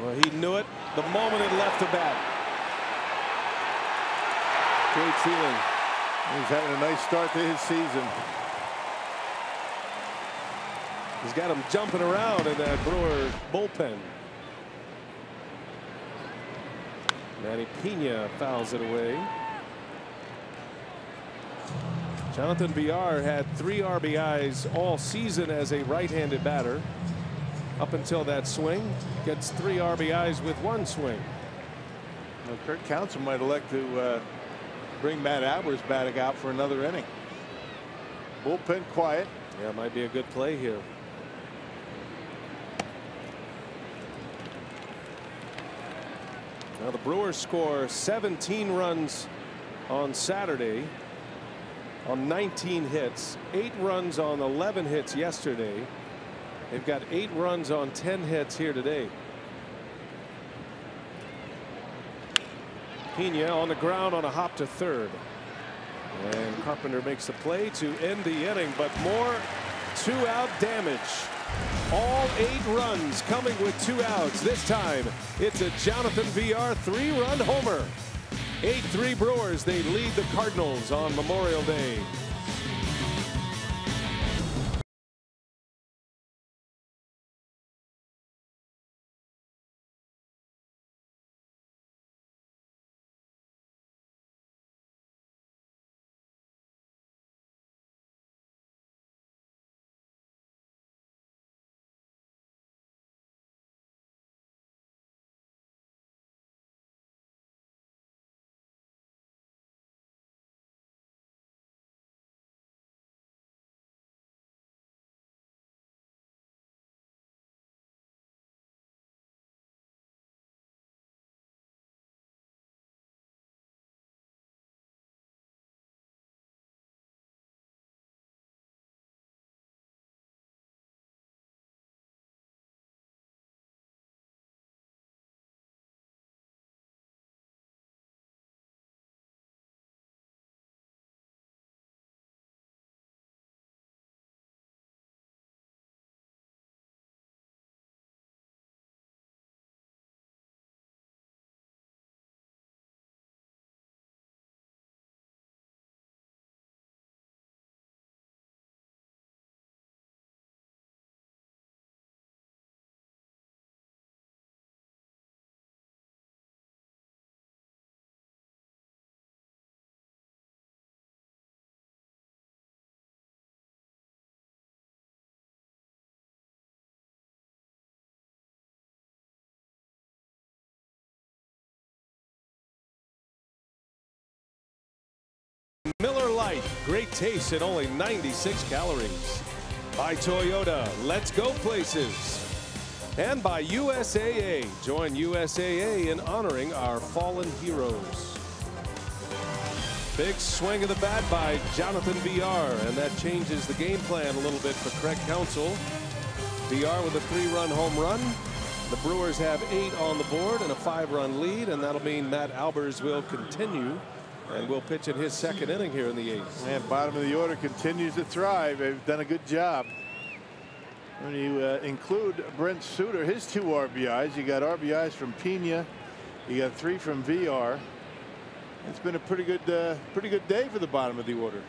Well, he knew it the moment it left the bat. Great feeling. He's having a nice start to his season. He's got him jumping around in that Brewer bullpen. Manny Pena fouls it away. Jonathan VR had 3 RBIs all season as a right-handed batter. Up until that swing, gets 3 RBIs with 1 swing. Well, Kirk Counsell might elect to bring Matt Albers back out for another inning. Bullpen quiet. Yeah, might be a good play here. Now the Brewers score 17 runs on Saturday on 19 hits, 8 runs on 11 hits yesterday. They've got 8 runs on 10 hits here today. Pena on the ground on a hop to third. And Carpenter makes the play to end the inning, but more 2-out damage. All 8 runs coming with 2 outs. This time it's a Jonathan VR 3-run homer. 8-3 Brewers. They lead the Cardinals on Memorial Day. Miller Lite, great taste and only 96 calories. By Toyota, let's go places. And by USAA, join USAA in honoring our fallen heroes. Big swing of the bat by Jonathan VR, and that changes the game plan a little bit for Craig Counsell. VR with a 3-run home run. The Brewers have 8 on the board and a 5-run lead, and that'll mean Matt Albers will continue and will pitch in his 2nd inning here in the 8th. And bottom of the order continues to thrive. They've done a good job. When you include Brent Suter, his 2 RBIs, you got RBIs from Pena, you got 3 from VR. It's been a pretty good day for the bottom of the order.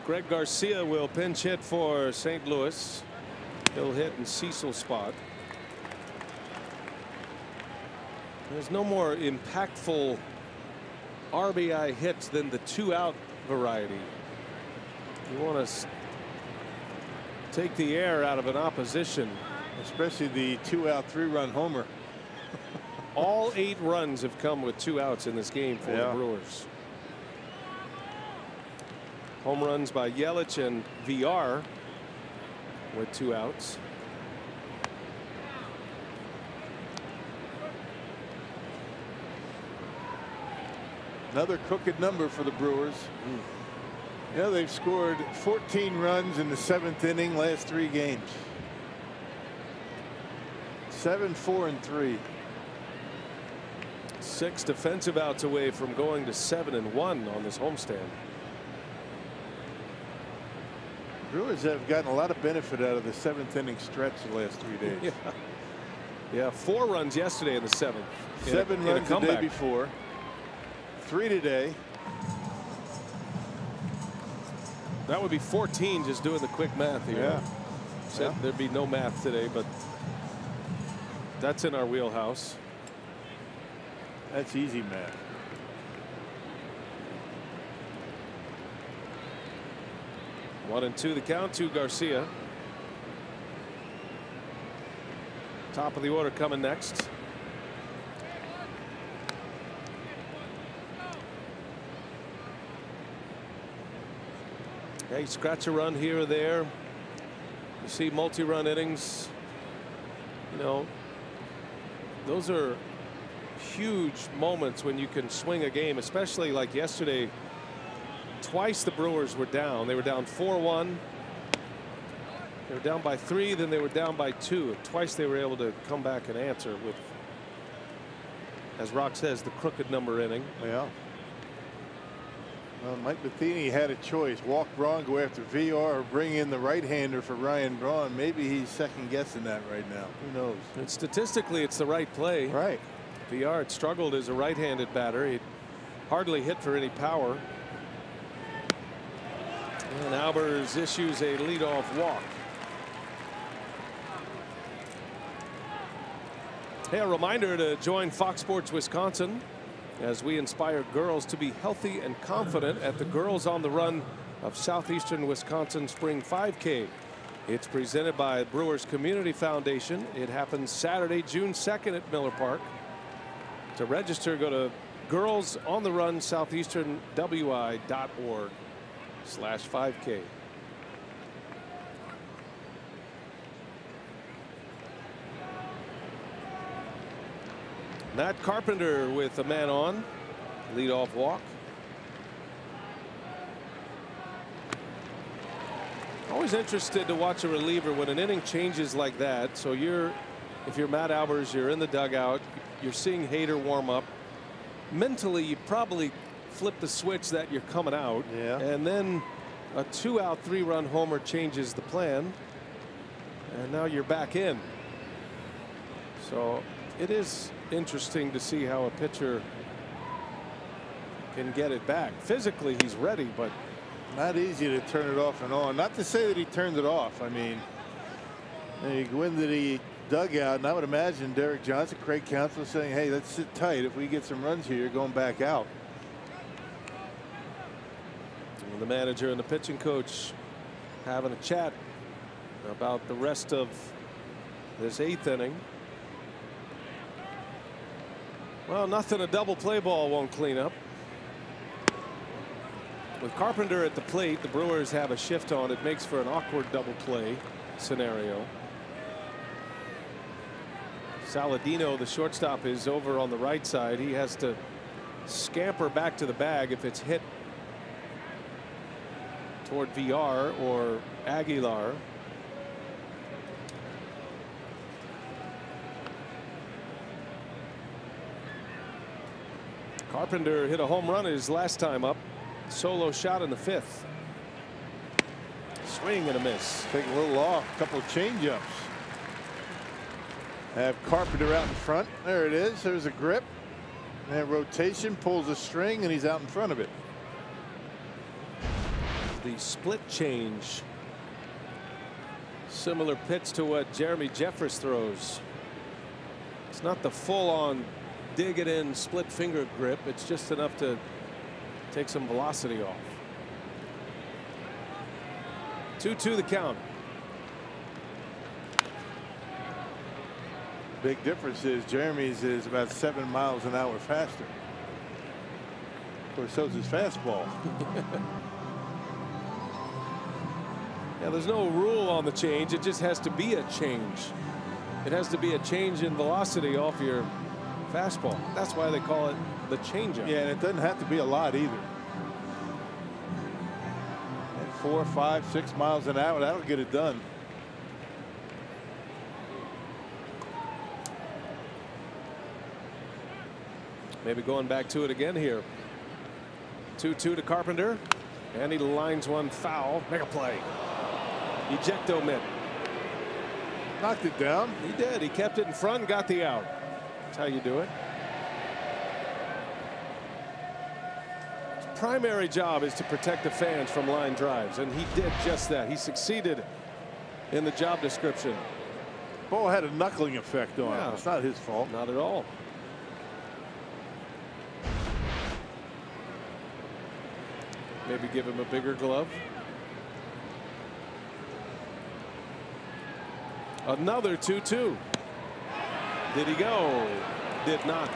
Greg Garcia will pinch hit for St. Louis. He'll hit in Cecil's spot. There's no more impactful RBI hits than the 2-out variety. You want to take the air out of an opposition, especially the 2-out 3-run homer. All 8 runs have come with 2 outs in this game for the Brewers. Home runs by Yelich and VR with 2 outs. Another crooked number for the Brewers. Yeah, they've scored 14 runs in the 7th inning last 3 games. 7, 4, and 3. 6 defensive outs away from going to 7-1 on this homestand. Brewers have gotten a lot of benefit out of the 7th inning stretch the last 3 days. Yeah, 4 runs yesterday in the 7th. 7 runs the day before. 3 today. That would be 14 just doing the quick math here. Yeah. Said there'd be no math today, but that's in our wheelhouse. That's easy math. 1-2 the count to Garcia. Top of the order coming next. Yeah, you scratch a run here or there. You see multi-run innings. You know, those are huge moments when you can swing a game, especially like yesterday. Twice the Brewers were down. They were down 4-1. They were down by 3, then they were down by 2. Twice they were able to come back and answer with, as Rock says, the crooked number inning. Yeah. Well, Mike Matheny had a choice: walk Braun, go after VR, or bring in the right-hander for Ryan Braun. Maybe he's second-guessing that right now. Who knows? And statistically, it's the right play. Right. VR had struggled as a right-handed batter. He hardly hit for any power. And Albers issues a leadoff walk. Hey, a reminder to join Fox Sports Wisconsin as we inspire girls to be healthy and confident at the Girls on the Run of Southeastern Wisconsin Spring 5K. It's presented by Brewers Community Foundation. It happens Saturday, June 2nd at Miller Park. To register, go to girlsontherunsoutheasternwi.org/5K. Matt Carpenter with a man on. Leadoff walk. Always interested to watch a reliever when an inning changes like that. So if you're Matt Albers, you're in the dugout, you're seeing Hader warm up. Mentally, you probably flip the switch that you're coming out. Yeah. And then a 2-out 3-run homer changes the plan. And now you're back in. So it is interesting to see how a pitcher can get it back. Physically, he's ready, but not easy to turn it off and on. Not to say that he turned it off. I mean, you go into the dugout, and I would imagine Derek Johnson, Craig Counsell saying, hey, let's sit tight. If we get some runs here, you're going back out. And the manager and the pitching coach having a chat about the rest of this 8th inning. Well, nothing a double play ball won't clean up. With Carpenter at the plate, the Brewers have a shift on. It makes for an awkward double play scenario. Saladino, the shortstop, is over on the right side. He has to scamper back to the bag if it's hit toward VR or Aguilar. Carpenter hit a home run his last time up. Solo shot in the 5th. Swing and a miss. Take a little off. A couple of change-ups. Have Carpenter out in front. There it is. There's a grip. And rotation, pulls a string, and he's out in front of it. The split change. Similar pitch to what Jeremy Jeffress throws. It's not the full-on dig it in split finger grip. It's just enough to take some velocity off. 2-2 the count. Big difference is Jeremy's is about 7 miles an hour faster. Of course, so's his fastball. Yeah, there's no rule on the change. It just has to be a change. It has to be a change in velocity off your fastball. That's why they call it the changeup. Yeah, and it doesn't have to be a lot either. At 4, 5, 6 miles an hour, that'll get it done. Maybe going back to it again here. 2-2 to Carpenter, and he lines one foul. Make a play. Ejecto mitt. Knocked it down. He did. He kept it in front and got the out. That's how you do it. His primary job is to protect the fans from line drives, and he did just that. He succeeded in the job description. Ball had a knuckling effect on him. It's not his fault. Not at all. Maybe give him a bigger glove. Another 2-2. Did he go? Did not,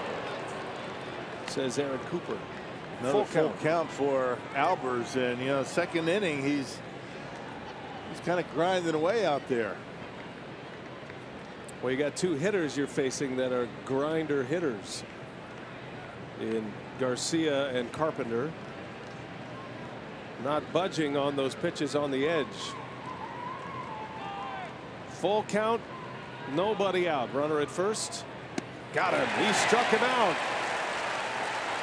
says Aaron Cooper. Another full count for Albers, and you know, second inning, he's kind of grinding away out there. Well, you got two hitters you're facing that are grinder hitters in Garcia and Carpenter. Not budging on those pitches on the edge. Full count, nobody out. Runner at first. Got him. He struck him out.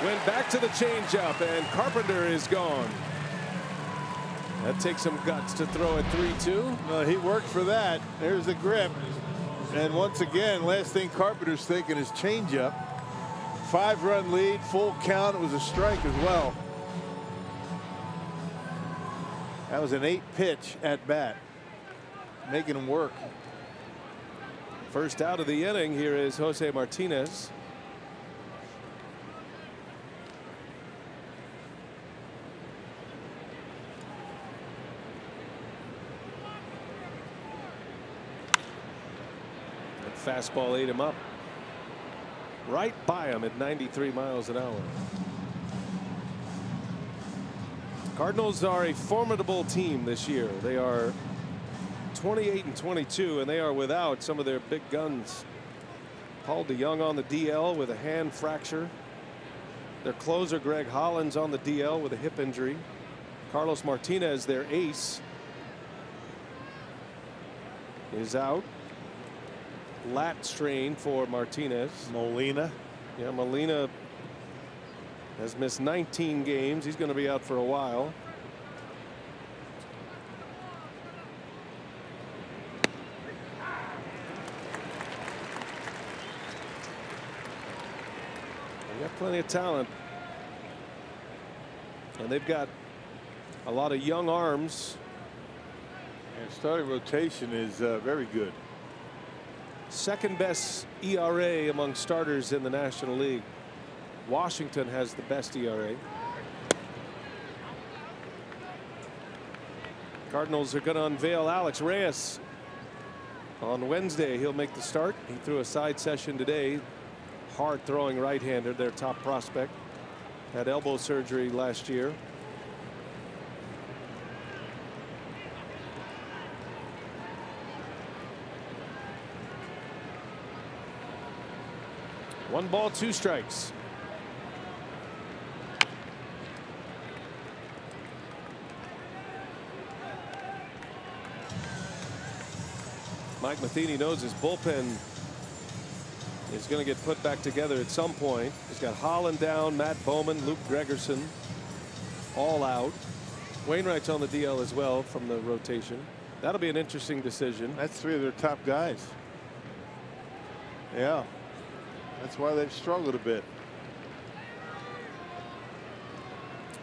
Went back to the changeup, and Carpenter is gone. That takes some guts to throw at 3-2. No, he worked for that. There's the grip. And once again, last thing Carpenter's thinking is changeup. 5-run lead, full count. It was a strike as well. That was an 8-pitch at bat, making him work. First out of the inning, here is Jose Martinez. That fastball ate him up. Right by him at 93 miles an hour. Cardinals are a formidable team this year. They are 28-22, and they are without some of their big guns. Paul DeYoung on the DL with a hand fracture. Their closer Greg Hollins on the DL with a hip injury. Carlos Martinez, their ace, is out. Lat strain for Martinez. Molina. Yeah, Molina has missed 19 games. He's going to be out for a while. They got plenty of talent, and they've got a lot of young arms. And starting rotation is very good. Second best ERA among starters in the National League. Washington has the best ERA. Cardinals are going to unveil Alex Reyes on Wednesday. He'll make the start. He threw a side session today. Hard throwing right-hander, their top prospect. Had elbow surgery last year. One ball, two strikes. Mike Matheny knows his bullpen is going to get put back together at some point. He's got Holland down, Matt Bowman, Luke Gregerson all out. Wainwright's on the DL as well from the rotation. That'll be an interesting decision. That's three of their top guys. Yeah. That's why they've struggled a bit.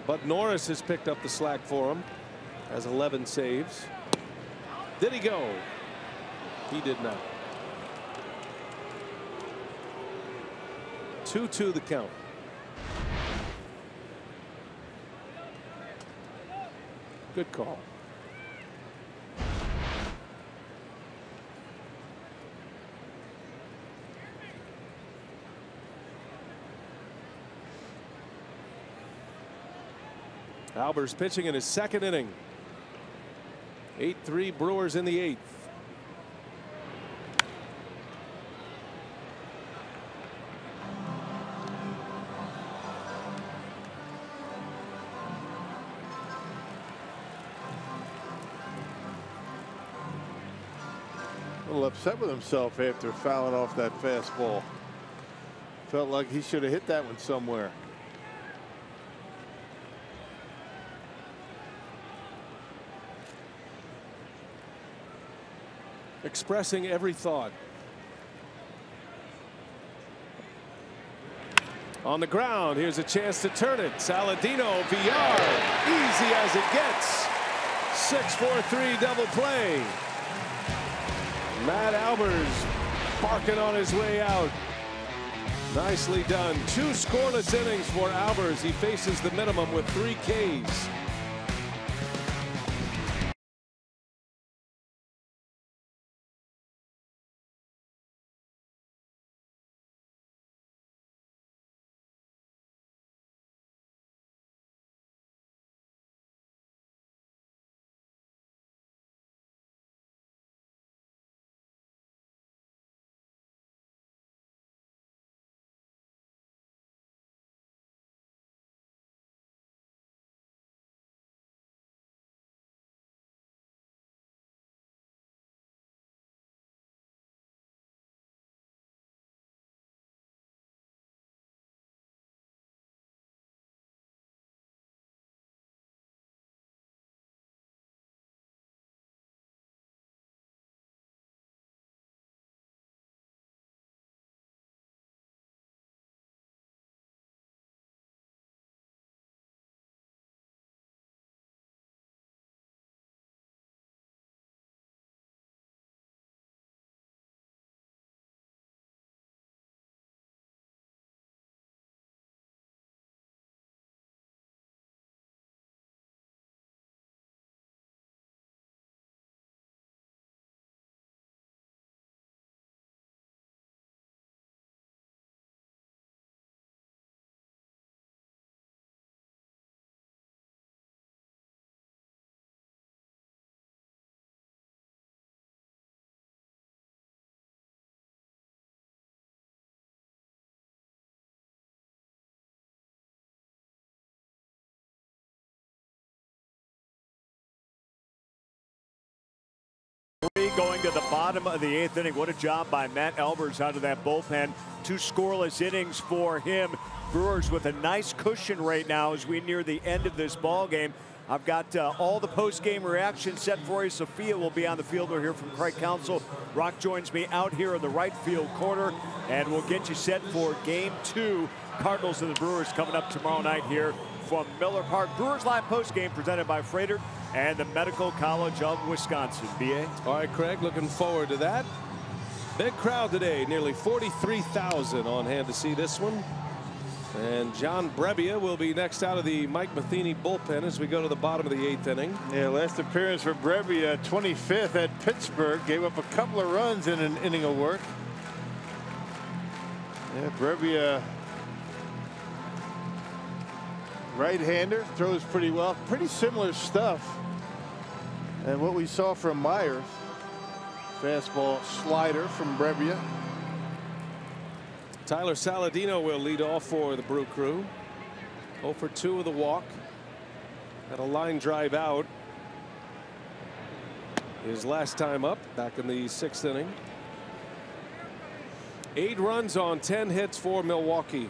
But Norris has picked up the slack for him. Has 11 saves. Did he go? He did not. 2-2 the count. Good call. Albers pitching in his second inning. 8-3 Brewers in the eighth. A little upset with himself after fouling off that fastball. Felt like he should have hit that one somewhere. Expressing every thought. On the ground, here's a chance to turn it. Saladino, VR, easy as it gets. 6-4-3 double play. Matt Albers barking on his way out. Nicely done. 2 scoreless innings for Albers. He faces the minimum with 3 Ks. Going to the bottom of the 8th inning. What a job by Matt Albers out of that bullpen. 2 scoreless innings for him. Brewers with a nice cushion right now as we near the end of this ball game. I've got all the post-game reactions set for you. Sophia will be on the field. We'll hear from Craig Counsell. Rock joins me out here in the right field corner, and we'll get you set for Game 2. Cardinals and the Brewers coming up tomorrow night here from Miller Park. Brewers Live post-game presented by Freighter and the Medical College of Wisconsin. BA? All right, Craig, looking forward to that. Big crowd today, nearly 43,000 on hand to see this one. And John Brebbia will be next out of the Mike Matheny bullpen as we go to the bottom of the 8th inning. Yeah, last appearance for Brebbia, 25th at Pittsburgh. Gave up a couple of runs in an inning of work. Yeah, Brebbia, right-hander, throws pretty well. Pretty similar stuff. And what we saw from Myers. Fastball slider from Brebbia. Tyler Saladino will lead off for the Brew Crew. 0 for 2 with a walk. Had a line drive out his last time up back in the 6th inning. 8 runs on 10 hits for Milwaukee.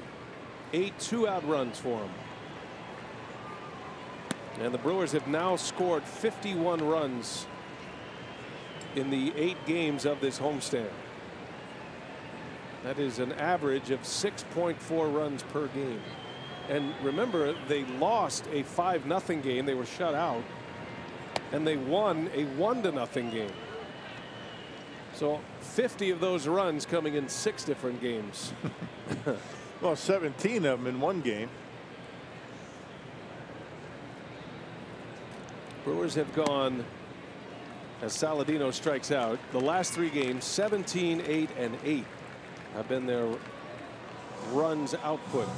8 2-out runs for him. And the Brewers have now scored 51 runs in the 8 games of this homestand. That is an average of 6.4 runs per game. And remember, they lost a 5-0 game. They were shut out. And they won a 1-0 game. So 50 of those runs coming in 6 different games. Well, 17 of them in one game. Brewers have gone, as Saladino strikes out, the last 3 games, 17, 8, and 8 have been their runs output.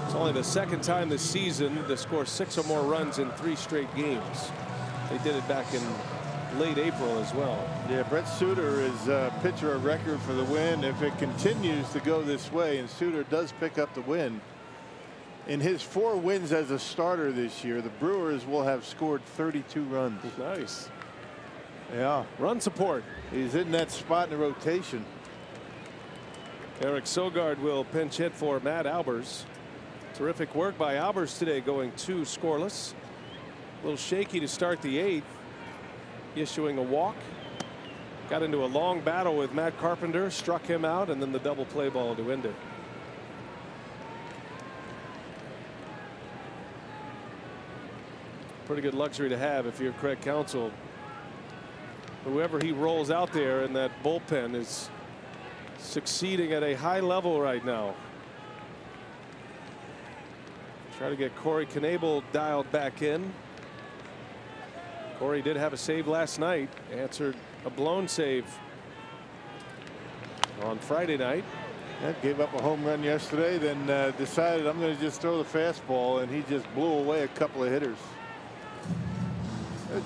It's only the 2nd time this season to score 6 or more runs in 3 straight games. They did it back in late April as well. Yeah, Brett Suter is pitcher of record for the win. If it continues to go this way, and Suter does pick up the win, in his 4 wins as a starter this year, the Brewers will have scored 32 runs. Nice. Yeah. Run support. He's in that spot in the rotation. Eric Sogard will pinch hit for Matt Albers. Terrific work by Albers today, going 2 scoreless. A little shaky to start the 8th. Issuing a walk. Got into a long battle with Matt Carpenter, struck him out, and then the double play ball to end it. Pretty good luxury to have if you're Craig Counsell. Whoever he rolls out there in that bullpen is succeeding at a high level right now. Try to get Corey Knebel dialed back in. Corey did have a save last night, answered a blown save on Friday night. That gave up a home run yesterday, then decided I'm going to just throw the fastball, and he just blew away a couple of hitters.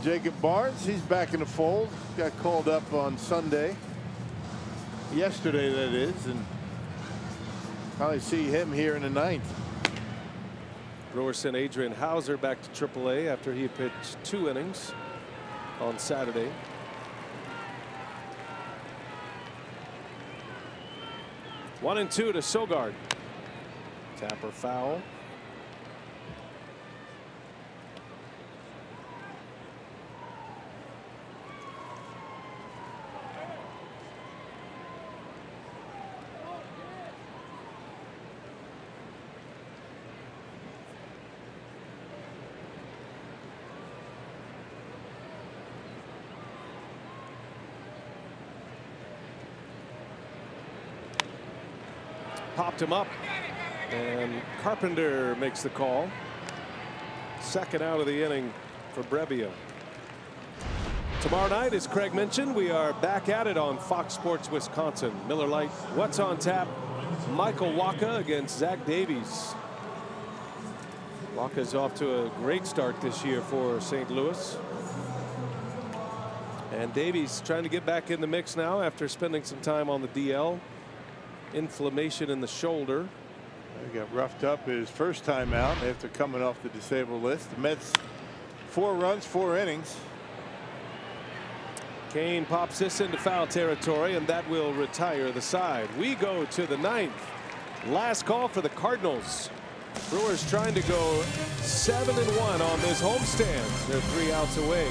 Jacob Barnes, he's back in the fold. Got called up on Sunday. Yesterday, that is, and probably see him here in the 9th. Brewers sent Adrian Hauser back to AAA after he pitched 2 innings on Saturday. One and 2 to Sogard. Tapper foul. Popped him up, and Carpenter makes the call. 2nd out of the inning for Brebbia. Tomorrow night, as Craig mentioned, we are back at it on Fox Sports Wisconsin. Miller Lite, what's on tap? Michael Wacha against Zach Davies. Wacha's off to a great start this year for St. Louis. And Davies trying to get back in the mix now after spending some time on the DL. Inflammation in the shoulder. He got roughed up his first time out after coming off the disabled list. The Mets 4 runs, 4 innings. Kane pops this into foul territory, and that will retire the side. We go to the 9th. Last call for the Cardinals. Brewers trying to go 7-1 on this homestand. They're 3 outs away.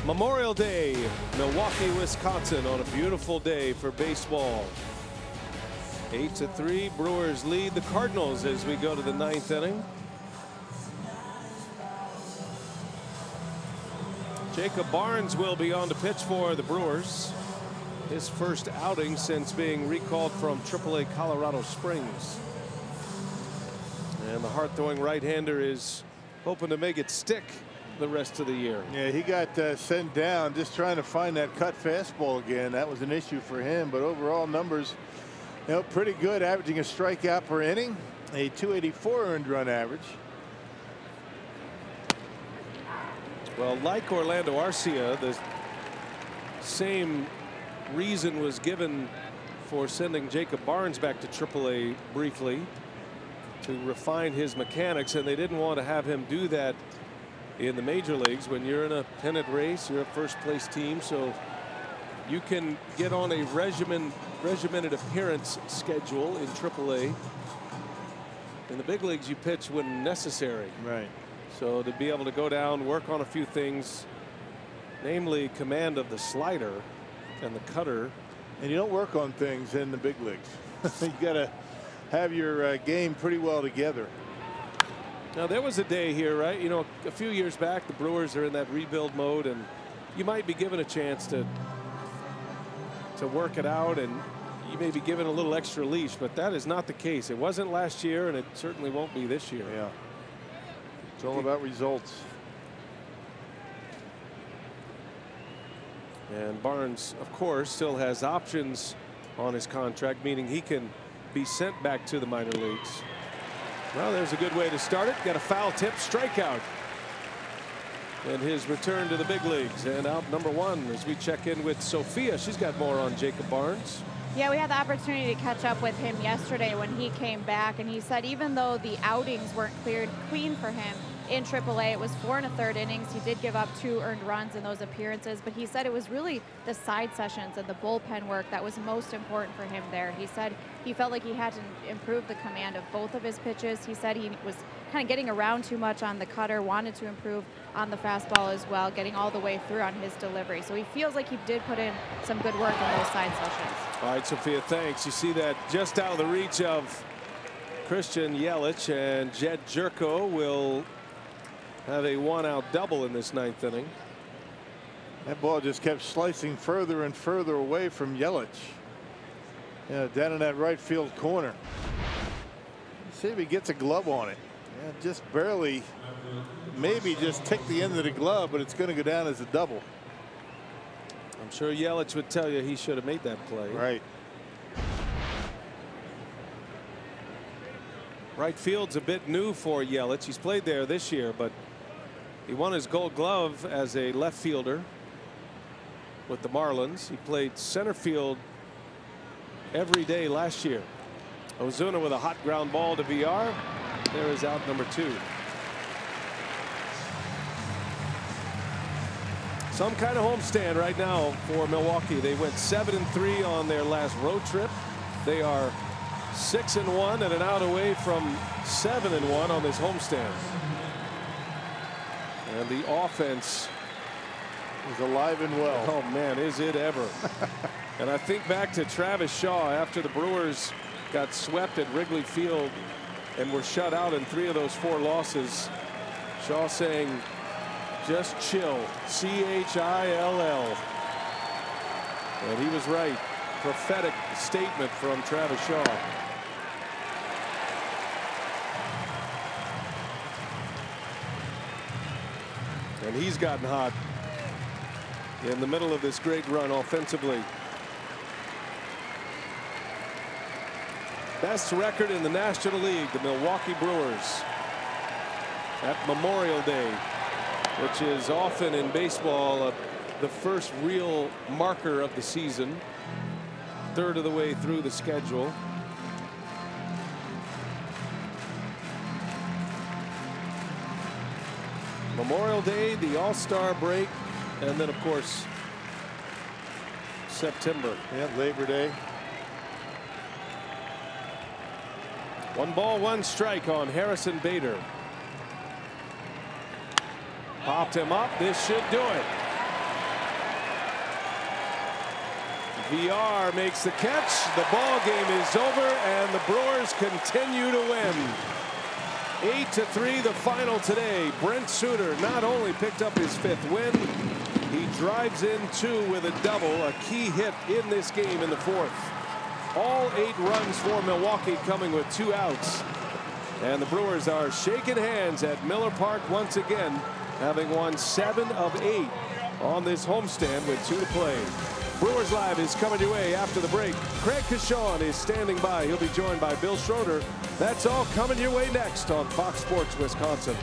Memorial Day, Milwaukee, Wisconsin, on a beautiful day for baseball. 8-3, Brewers lead the Cardinals as we go to the 9th inning. Jacob Barnes will be on to pitch for the Brewers. His first outing since being recalled from AAA Colorado Springs. And the hard-throwing right-hander is hoping to make it stick the rest of the year. Yeah, he got sent down just trying to find that cut fastball again. That was an issue for him, but overall numbers, you know, pretty good, averaging a strikeout per inning, a 284 earned run average. Well, like Orlando Arcia, the same reason was given for sending Jacob Barnes back to AAA briefly to refine his mechanics, and they didn't want to have him do that in the major leagues. When you're in a pennant race, you're a first place team, so you can get on a regimented appearance schedule in AAA. In the big leagues, you pitch when necessary. Right. So to be able to go down, work on a few things, namely command of the slider and the cutter. And you don't work on things in the big leagues. You got to have your game pretty well together. Now there was a day here, right? You know, a few years back, the Brewers are in that rebuild mode, and you might be given a chance to work it out, and you may be given a little extra leash, but that is not the case. It wasn't last year, and it certainly won't be this year. Yeah. It's all about results. And Barnes, of course, still has options on his contract, meaning he can be sent back to the minor leagues. Well, there's a good way to start it. Got a foul tip, strikeout. And his return to the big leagues. And out number 1 as we check in with Sophia. She's got more on Jacob Barnes. Yeah, we had the opportunity to catch up with him yesterday when he came back, and he said even though the outings weren't clean for him in AAA, it was 4 1/3 innings. He did give up 2 earned runs in those appearances, but he said it was really the side sessions and the bullpen work that was most important for him there. He said he felt like he had to improve the command of both of his pitches. He said he was kind of getting around too much on the cutter, wanted to improve on the fastball as well, getting all the way through on his delivery. So he feels like he did put in some good work in those side sessions. All right, Sophia, thanks. You see that just out of the reach of Christian Yelich, and Jed Jerko will have a 1-out double in this 9th inning. That ball just kept slicing further and further away from Yelich. Yeah, down in that right field corner. See if he gets a glove on it. Yeah, just barely, maybe just tick the end of the glove, but it's going to go down as a double. I'm sure Yelich would tell you he should have made that play. Right. Right field's a bit new for Yelich. He's played there this year, but he won his Gold Glove as a left fielder with the Marlins. He played center field every day last year. Ozuna with a hot ground ball to VR. There is out number 2. Some kind of homestand right now for Milwaukee. They went 7-3 on their last road trip. They are 6-1 and an out away from 7-1 on this homestand. And the offense is alive and well. Oh man, is it ever. And I think back to Travis Shaw after the Brewers got swept at Wrigley Field and were shut out in 3 of those 4 losses. Shaw saying, just chill, C-H-I-L-L. And he was right. Prophetic statement from Travis Shaw. And he's gotten hot in the middle of this great run offensively. Best record in the National League, the Milwaukee Brewers at Memorial Day, which is often in baseball the first real marker of the season. 1/3 of the way through the schedule. Memorial Day, the All-Star break, and then of course September. Yeah, Labor Day. 1 ball, 1 strike on Harrison Bader. Popped him up. This should do it. VR makes the catch. The ball game is over, and the Brewers continue to win. 8-3 the final today. Brent Suter not only picked up his 5th win, he drives in 2 with a double, a key hit in this game in the 4th. All 8 runs for Milwaukee coming with 2 outs. And the Brewers are shaking hands at Miller Park once again, having won 7 of 8 on this homestand with 2 to play. Brewers Live is coming your way after the break. Craig Kashawn is standing by. He'll be joined by Bill Schroeder. That's all coming your way next on Fox Sports Wisconsin.